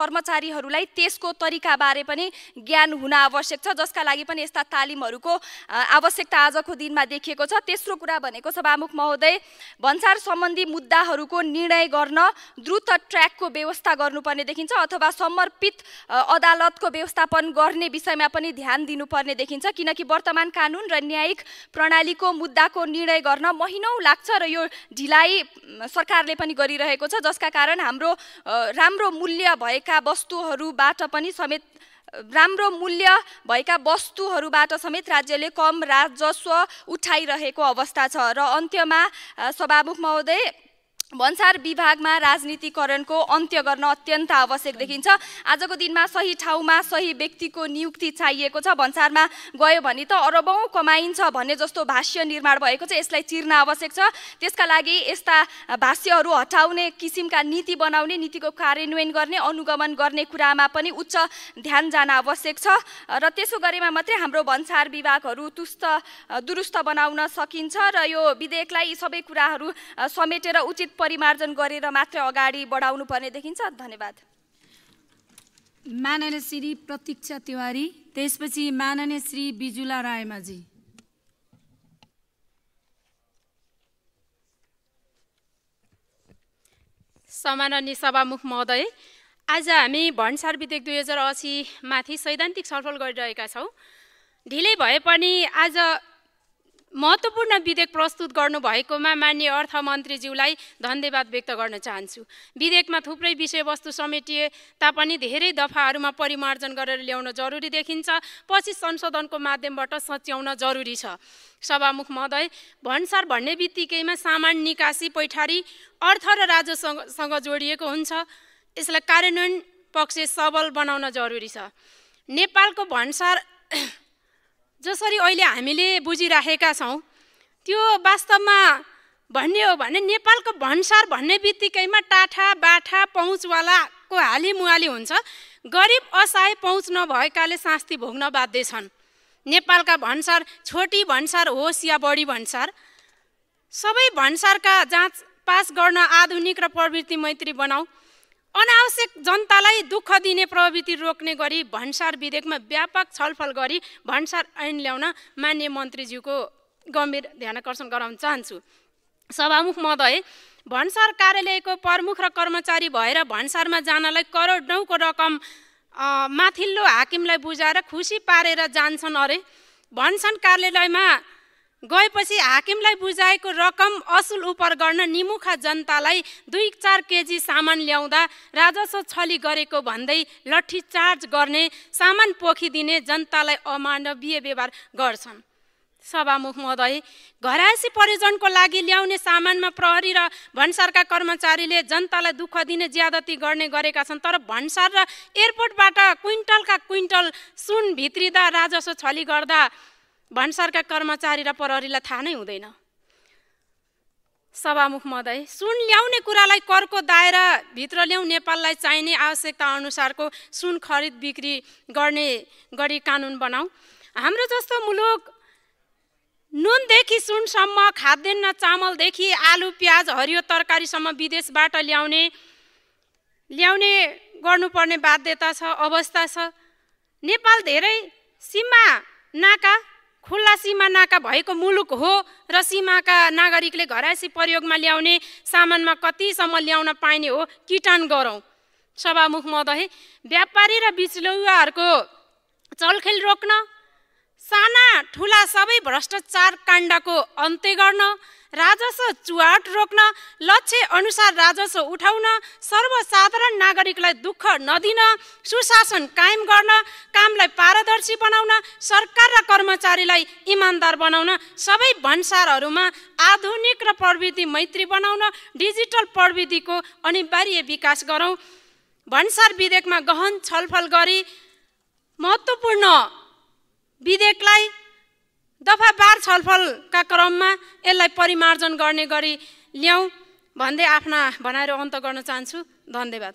कर्मचारीहरूलाई त्यसको तरिकाबारे पनि ज्ञान हुन आवश्यक छ, जसका लागि पनि यस्ता तालिमहरूको आवश्यकता आजको दिनमा देखिएको छ। तेस्रो कुरा भनेको सभामुख महोदय, भन्सार सम्बन्धी मुद्दाहरूको निर्णय गर्न द्रुत ट्र्याकको व्यवस्था गर्नुपर्ने देखिन्छ अथवा समर्पित अदालतको व्यवस्थापन गर्ने विषयमा पनि ध्यान दिनुपर्ने देखिन्छ, किनकि वर्तमान कानुन र न्यायिक प्रणालीको मुद्दाको निर्णय गर्न महिनौँ लाग्छ र यो ढिलाइ सरकारले पनि गरिरहेको छ, जसका कारण राम्रो मूल्य भएका वस्तुहरूबाट समेत राज्यले कम राजस्व उठाइरहेको अवस्था छ। र अन्त्यमा सभामुख महोदय, भन्सार विभागमा राजनीतिकरणको अन्त्य गर्न अत्यन्त आवश्यक देखिन्छ। आजको दिनमा सही ठाउँमा सही व्यक्तिको नियुक्ति चाहिएको छ। भन्सारमा गयो भने त अरबौँ कमाइन्छ भन्ने जस्तो भाष्य निर्माण भएको छ, यसलाई चिर्न आवश्यक छ। त्यसका लागि यस्ता भाष्यहरू हटाउने किसिमका नीति बनाउने, नीतिको कार्यान्वयन गर्ने, अनुगमन गर्ने कुरामा पनि उच्च ध्यान जान आवश्यक छ र त्यसो गरेमा मात्रै हाम्रो भन्सार विभागहरू दुरुस्त बनाउन सकिन्छ र यो विधेयकलाई यी सबै कुराहरू समेटेर उचित परिमार्जन गरेर मात्र अगाडि बढाउनु पर्ने देखिन्छ। धन्यवाद। माननीय श्री प्रतीक्षा तिवारी, त्यसपछि माननीय श्री बिजुला रायमाझी। सम्माननीय सभामुख महोदय, आज हामी भन्सार विधेयक 2080 माथि सैद्धान्तिक छलफल गरिरहेका छौँ। ढिलै भए पनि आज महत्त्वपूर्ण विधेयक प्रस्तुत गर्नुभएकोमा माननीय अर्थमन्त्रीज्यूलाई धन्यवाद व्यक्त गर्न चाहन्छु। विधेयकमा थुप्रै विषयवस्तु समेटिए तापनि धेरै दफाहरूमा परिमार्जन गरेर ल्याउन जरुरी देखिन्छ, पछि संशोधनको माध्यमबाट सच्याउन जरुरी छ। सभामुख महोदय, भन्सार भन्ने बित्तिकैमा सामान निकासी, पैठारी, अर्थ र राजस्वसँग जोडिएको हुन्छ। यसलाई कार्यान्वयन पक्ष सबल बनाउन जरुरी छ। नेपालको भन्सार जसरी अहिले हामीले बुझिराखेका छौँ, त्यो वास्तवमा भन्ने हो भने नेपालको भन्सार भन्ने बित्तिकैमा टाठा बाठा पहुँचवालाको हालिमुहाली हुन्छ। गरिब असहाय पहुँच नभएकाले शास्ति भोग्न बाध्य छन्। नेपालका भन्सार छोटी भन्सार होस् या बढी भन्सार, सबै भन्सारका जाँच पास गर्न आधुनिक र प्रवृत्ति मैत्री बनाऊ। अनावश्यक जनतालाई दुःख दिने प्रवृत्ति रोक्ने गरी भन्सार विधेयकमा व्यापक छलफल गरी भन्सार ऐन ल्याउन माननीय मन्त्रीज्यूको गम्भीर ध्यानाकर्षण गराउन चाहन्छु। सभामुख महोदय, भन्सार कार्यालयको प्रमुख र कर्मचारी भएर भन्सारमा जानलाई करोडौँको रकम माथिल्लो हाकिमलाई बुझाएर खुसी पारेर जान्छन् अरे। भन्छन् कार्यालयमा गएपछि हाकिमलाई बुझाएको रकम असुल उपर गर्न निमुखा जनतालाई 2-4 केजी सामान ल्याउँदा राजस्व छली गरेको भन्दै लट्ठी चार्ज गर्ने, सामान पोखिदिने, जनतालाई अमानवीय व्यवहार गर्छन्। सभामुख महोदय, घरायसी परियोजनको लागि ल्याउने सामानमा प्रहरी र भन्सारका कर्मचारीले जनतालाई दुःख दिने ज्यादती गर्ने गरेका छन्, तर भन्सार र एयरपोर्टबाट क्विन्टलका क्विन्टल सुन भित्रिँदा राजस्व छली गर्दा भन्सारका कर्मचारी र प्रहरीलाई थाहा नै हुँदैन। सभामुख महोदय, सुन ल्याउने कुरालाई करको दायरा भित्र ल्याउ, नेपाललाई चाहिने आवश्यकता अनुसारको सुन खरिद बिक्री गर्ने गरी कानुन बनाऊ। हाम्रो जस्तो मुलुक नुनदेखि सुनसम्म, खाद्यान्न चामलदेखि आलु प्याज हरियो तरकारीसम्म विदेशबाट ल्याउने गर्नुपर्ने बाध्यता छ, अवस्था छ। नेपाल धेरै सीमा नाका, खुल्ला सीमा नाका भएको मुलुक हो र सीमाका नागरिकले घरायसी प्रयोगमा ल्याउने सामानमा कतिसम्म ल्याउन पाइने हो किटान गरौँ। सभामुख महोदय, व्यापारी र बिचौलियाहरूको चलखेल रोक्न, साना ठुला सबै भ्रष्टाचार काण्डको अन्त्य गर्न, राजस्व चुहाट रोक्न, लक्ष्य अनुसार राजस्व उठाउन, सर्वसाधारण नागरिकलाई दुःख नदिन, सुशासन कायम गर्न, कामलाई पारदर्शी बनाउन, सरकार र कर्मचारीलाई इमान्दार बनाउन, सबै भन्सारहरूमा आधुनिक र प्रविधि मैत्री बनाउन डिजिटल प्रविधिको अनिवार्य विकास गरौँ। भन्सार विधेयकमा गहन छलफल गरी महत्त्वपूर्ण विधेयकलाई दफावार छलफलका क्रममा यसलाई परिमार्जन गर्ने गरी ल्याउँ भन्दै आफ्ना भनाइहरू अन्त गर्न चाहन्छु। धन्यवाद।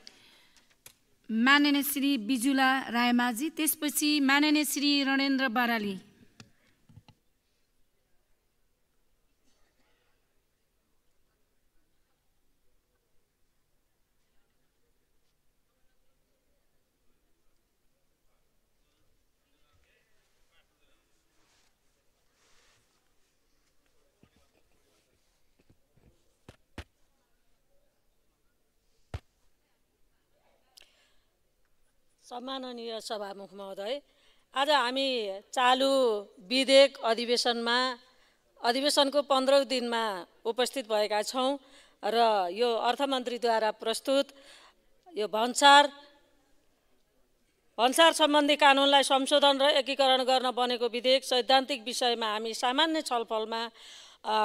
माननीय श्री बिजुला रायमाझी, त्यसपछि माननीय श्री रणेन्द्र बराली। सम्माननीय सभामुख महोदय, आज हामी चालु विधेयक अधिवेशनको 15औं दिनमा उपस्थित भएका छौँ र यो अर्थमन्त्रीद्वारा प्रस्तुत यो भन्सार सम्बन्धी कानुनलाई संशोधन र एकीकरण गर्न बनेको विधेयक सैद्धान्तिक विषयमा हामी सामान्य छलफलमा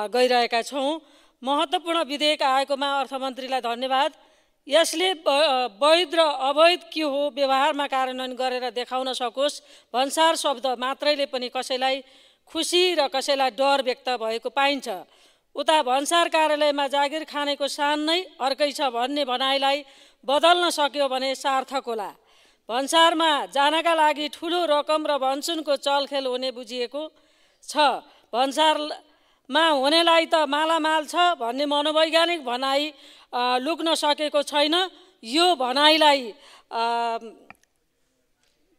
गइरहेका छौँ। महत्त्वपूर्ण विधेयक आएकोमा अर्थमन्त्रीलाई धन्यवाद। यसले वैध र अवैध के हो व्यवहारमा कार्यान्वयन गरेर देखाउन सकोस्। भन्सार शब्द मात्रैले पनि कसैलाई खुसी र कसैलाई डर व्यक्त भएको पाइन्छ। उता भन्सार कार्यालयमा जागिर खानेको सान नै अर्कै छ भन्ने भनाइलाई बदल्न सक्यो भने सार्थक होला। भन्सारमा जानका लागि ठुलो रकम र भनसुनको चलखेल हुने बुझिएको छ। भन्सारमा हुनेलाई त मालामाल छ भन्ने मनोवैज्ञानिक भनाइ लुक्न सकेको छैन। यो भनाइलाई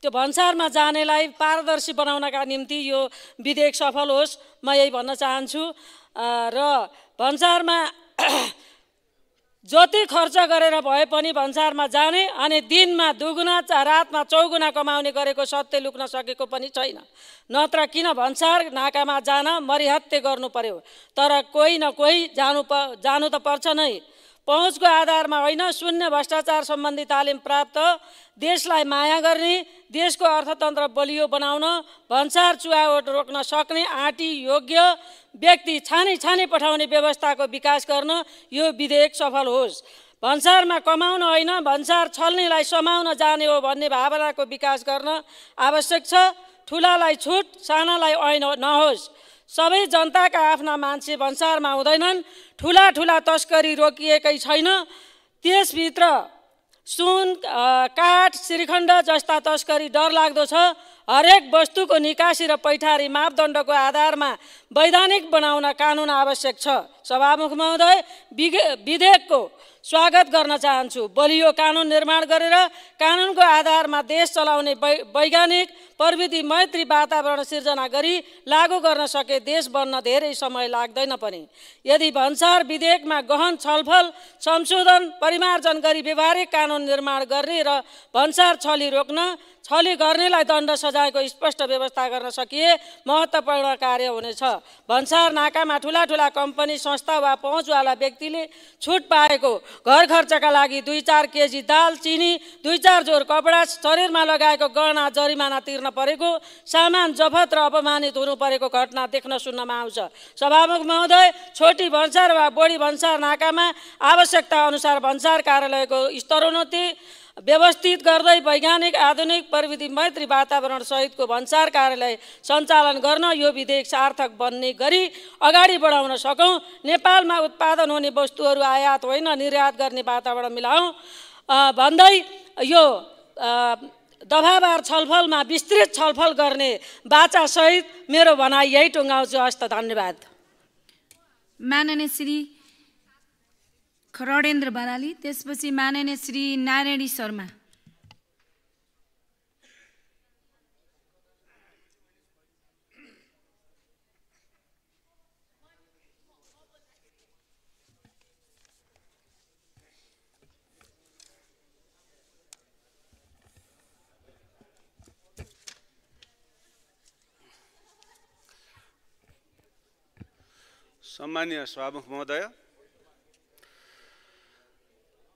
त्यो भन्सारमा जानेलाई पारदर्शी बनाउनका निम्ति यो विधेयक सफल होस्, म यही भन्न चाहन्छु। र भन्सारमा जति खर्च गरेर भए पनि भन्सारमा जाने अनि दिनमा दुगुना रातमा चौगुना कमाउने गरेको सत्य लुक्न सकेको पनि छैन। नत्र किन भन्सार नाकामा जान मरिहत्ते गर्नु पर्यो। तर कोही न कोही जानु त पर्छ नै। पहुँचको आधारमा होइन, शून्य भ्रष्टाचार सम्बन्धी तालिम प्राप्त, देशलाई माया गर्ने, देशको अर्थतन्त्र बलियो बनाउन, भन्सार चुहावट रोक्न सक्ने आँटी योग्य व्यक्ति छानी पठाउने व्यवस्थाको विकास गर्न यो विधेयक सफल होस्। भन्सारमा कमाउन होइन, भन्सार छल्नेलाई समाउन जाने हो भन्ने भावनाको विकास गर्न आवश्यक छ। ठुलालाई छुट, सानालाई ऐन नहोस्। सबै जनताका आफ्ना मान्छे भन्सारमा हुँदैनन्। ठुला तस्करी रोकिएकै छैन। त्यसभित्र सुन, काठ, श्रीखण्ड जस्ता तस्करी डरलाग्दो छ। हरेक वस्तुको निकासी र पैठारी मापदण्डको आधारमा वैधानिक बनाउन कानुन आवश्यक छ। सभामुख महोदय, विधेयकको स्वागत गर्न चाहन्छु। बलियो कानुन निर्माण गरेर कानुनको आधारमा देश चलाउने वैज्ञानिक प्रविधि मैत्री वातावरण सिर्जना गरी लागू गर्न सके देश बन्न धेरै समय लाग्दैन पनि। यदि भन्सार विधेयकमा गहन छलफल संशोधन परिमार्जन गरी व्यवहारिक कानुन निर्माण गर्ने र भन्सार छली रोक्न छली गर्नेलाई दण्ड सजायको स्पष्ट व्यवस्था गर्न सकिए महत्त्वपूर्ण कार्य हुनेछ। भन्सार नाकामा ठुला ठुला कम्पनी संस्था वा पहुँचवाला व्यक्तिले छुट पाएको घर खर्चका लागि 2-4 केजी दाल, चिनी, 2-4 जोर कपडा, शरीरमा लगाएको गहना जरिमाना तिर्न परेको, सामान जफत र अपमानित हुनु परेको घटना देख्न सुन्नमा आउँछ। सभामुख महोदय, छोटी भन्सार वा बढी भन्सार नाकामा आवश्यकता अनुसार भन्सार कार्यालयको स्तरोन्नति व्यवस्थित गर्दै वैज्ञानिक आधुनिक प्रविधि मैत्री वातावरण सहितको भन्सार कार्यालय सञ्चालन गर्न यो विधेयक सार्थक बन्ने गरी अगाडि बढाउन सकौँ। नेपालमा उत्पादन हुने वस्तुहरू आयात होइन निर्यात गर्ने वातावरण मिलाउँ भन्दै यो दफावार छलफलमा विस्तृत छलफल गर्ने बाचासहित मेरो भनाइ यही टुङ्गाउँछु। हस्त, धन्यवाद। माननीय श्री खरडेन्द्र बराली, त्यसपछि माननीय श्री नारायणी शर्मा। सम्मानीय सभामुख महोदय,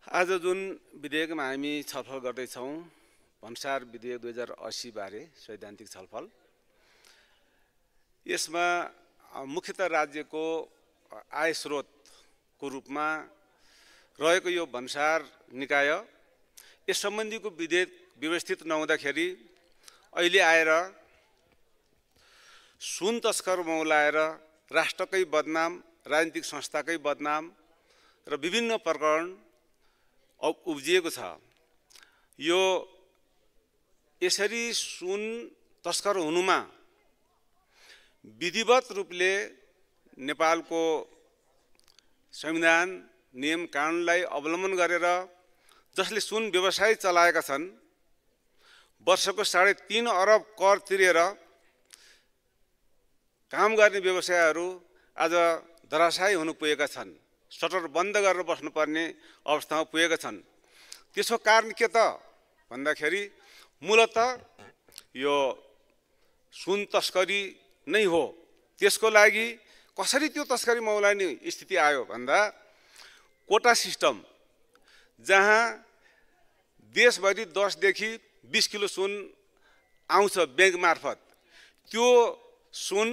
आज जुन विधेयकमा हामी छलफल गर्दैछौँ भन्सार विधेयक 2080 बारे सैद्धान्तिक छलफल, यसमा मुख्यतः राज्यको आय स्रोतको रूपमा रहेको यो भन्सार निकाय यस सम्बन्धीको विधेयक व्यवस्थित नहुँदाखेरि अहिले आएर सुन तस्कर मौलाएर राष्ट्रकै बदनाम, राजनीतिक संस्थाकै बदनाम र विभिन्न प्रकरण उब्जिएको छ। यो यसरी सुन तस्कर हुनुमा विधिवत रूपले नेपालको संविधान नियम कानुनलाई अवलम्बन गरेर जसले सुन व्यवसाय चलाएका छन्, वर्षको 3.5 अरब कर तिरेर काम गर्ने व्यवसायहरू आज धराशायी हुनु पुगेका छन्, सटर बन्द गरेर बस्नुपर्ने अवस्थामा पुगेका छन्। त्यसको कारण के त भन्दाखेरि मूलतः यो सुन तस्करी नै हो। त्यसको लागि कसरी त्यो तस्करी मौलाउने स्थिति आयो भन्दा कोटा सिस्टम, जहाँ देशभरि 10 देखि 20 किलो सुन आउँछ ब्याङ्क मार्फत, त्यो सुन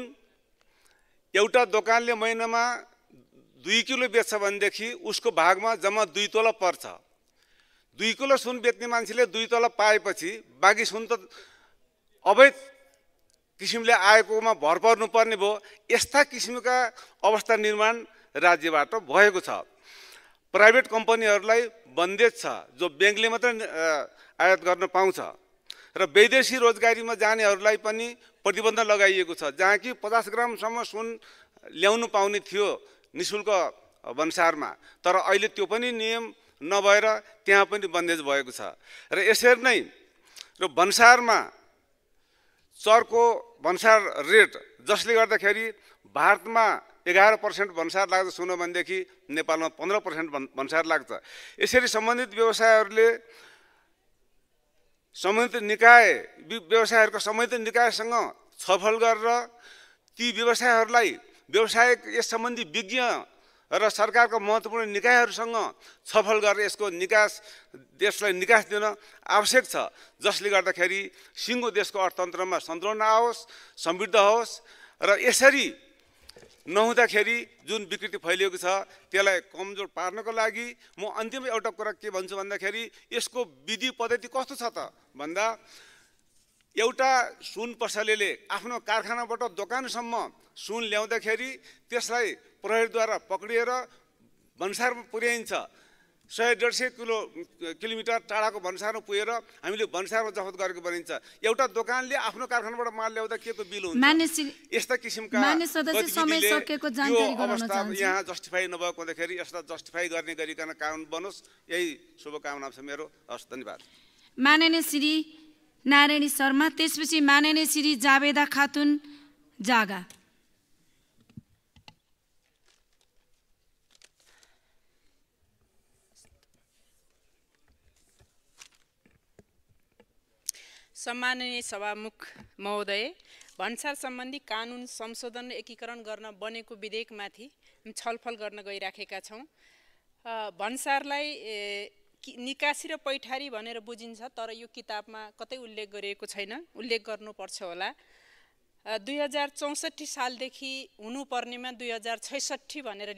एउटा दोकानले महिनामा 2 किलो बेच्छ भनेदेखि उसको भागमा जम्मा 2 तोला पर्छ। 2 किलो सुन बेच्ने मान्छेले 2 तोला पाएपछि बाँकी सुन त अवैध किसिमले आएकोमा भर पर्नुपर्ने भयो। यस्ता किसिमका अवस्था निर्माण राज्यबाट भएको छ। प्राइभेट कम्पनीहरूलाई बन्देज छ, जो ब्याङ्कले मात्र आयात गर्न पाउँछ र वैदेशिक रोजगारीमा जानेहरूलाई पनि प्रतिबन्ध लगाइएको छ, जहाँ कि 50 ग्रामसम्म सुन ल्याउनु पाउने थियो निशुल्क भन्सारमा, तर अहिले त्यो पनि नियम नभएर त्यहाँ पनि बन्देज भएको छ। र यसरी नै र भन्सारमा चर्को भन्सार रेट, जसले गर्दाखेरि भारतमा 11% भन्सार लाग्छ सुन्यो भनेदेखि नेपालमा 15% भन्सार लाग्छ। यसरी सम्बन्धित व्यवसायहरूले सम्बन्धित निकाय व्यवसायहरूको सम्बन्धित निकायसँग छलफल गरेर ती व्यवसायहरूलाई व्यवसायिक यस सम्बन्धी विज्ञ र सरकारको महत्त्वपूर्ण निकायहरूसँग छलफल गरेर यसको निकास, देशलाई निकास दिन आवश्यक छ, जसले गर्दाखेरि सिङ्गो देशको अर्थतन्त्रमा सन्तुलन आओस्, समृद्ध होस्। र यसरी नहुँदाखेरि जुन विकृति फैलिएको छ त्यसलाई कमजोर पार्नको लागि म अन्तिम एउटा कुरा के भन्छु भन्दाखेरि यसको विधि पद्धति कस्तो छ त भन्दा एउटा सुन पसलेले आफ्नो कारखानाबाट दोकानसम्म सुन ल्याउँदाखेरि त्यसलाई प्रहरीद्वारा पक्रिएर भन्सारमा पुर्याइन्छ। 100-150 किलोमिटर टाढाको भन्सारमा पुगेर हामीले भन्सारमा जफत गरेको बनिन्छ। एउटा दोकानले आफ्नो कारखानाबाट माल ल्याउँदा के को बिल हुन्छ? यस्ता किसिमका अवस्था यहाँ जस्टिफाई नभएको हुँदाखेरि यसलाई जस्टिफाई गर्ने गरिकन कानुन बनोस्, यही शुभकामना छ मेरो। हस्, धन्यवाद। माननीय श्री नारायणी शर्मा, त्यसपछि माननीय श्री जावेदा खातुन जागा। सम्माननीय सभामुख महोदय, भन्सार सम्बन्धी कानुन संशोधन र एकीकरण गर्न बनेको विधेयकमाथि छलफल गर्न गइराखेका छौँ। भन्सारलाई निकासी र पैठारी भनेर बुझिन्छ, तर यो किताबमा कतै उल्लेख गरिएको छैन, उल्लेख गर्नुपर्छ होला। 2064 सालदेखि हुनुपर्नेमा 2066 भनेर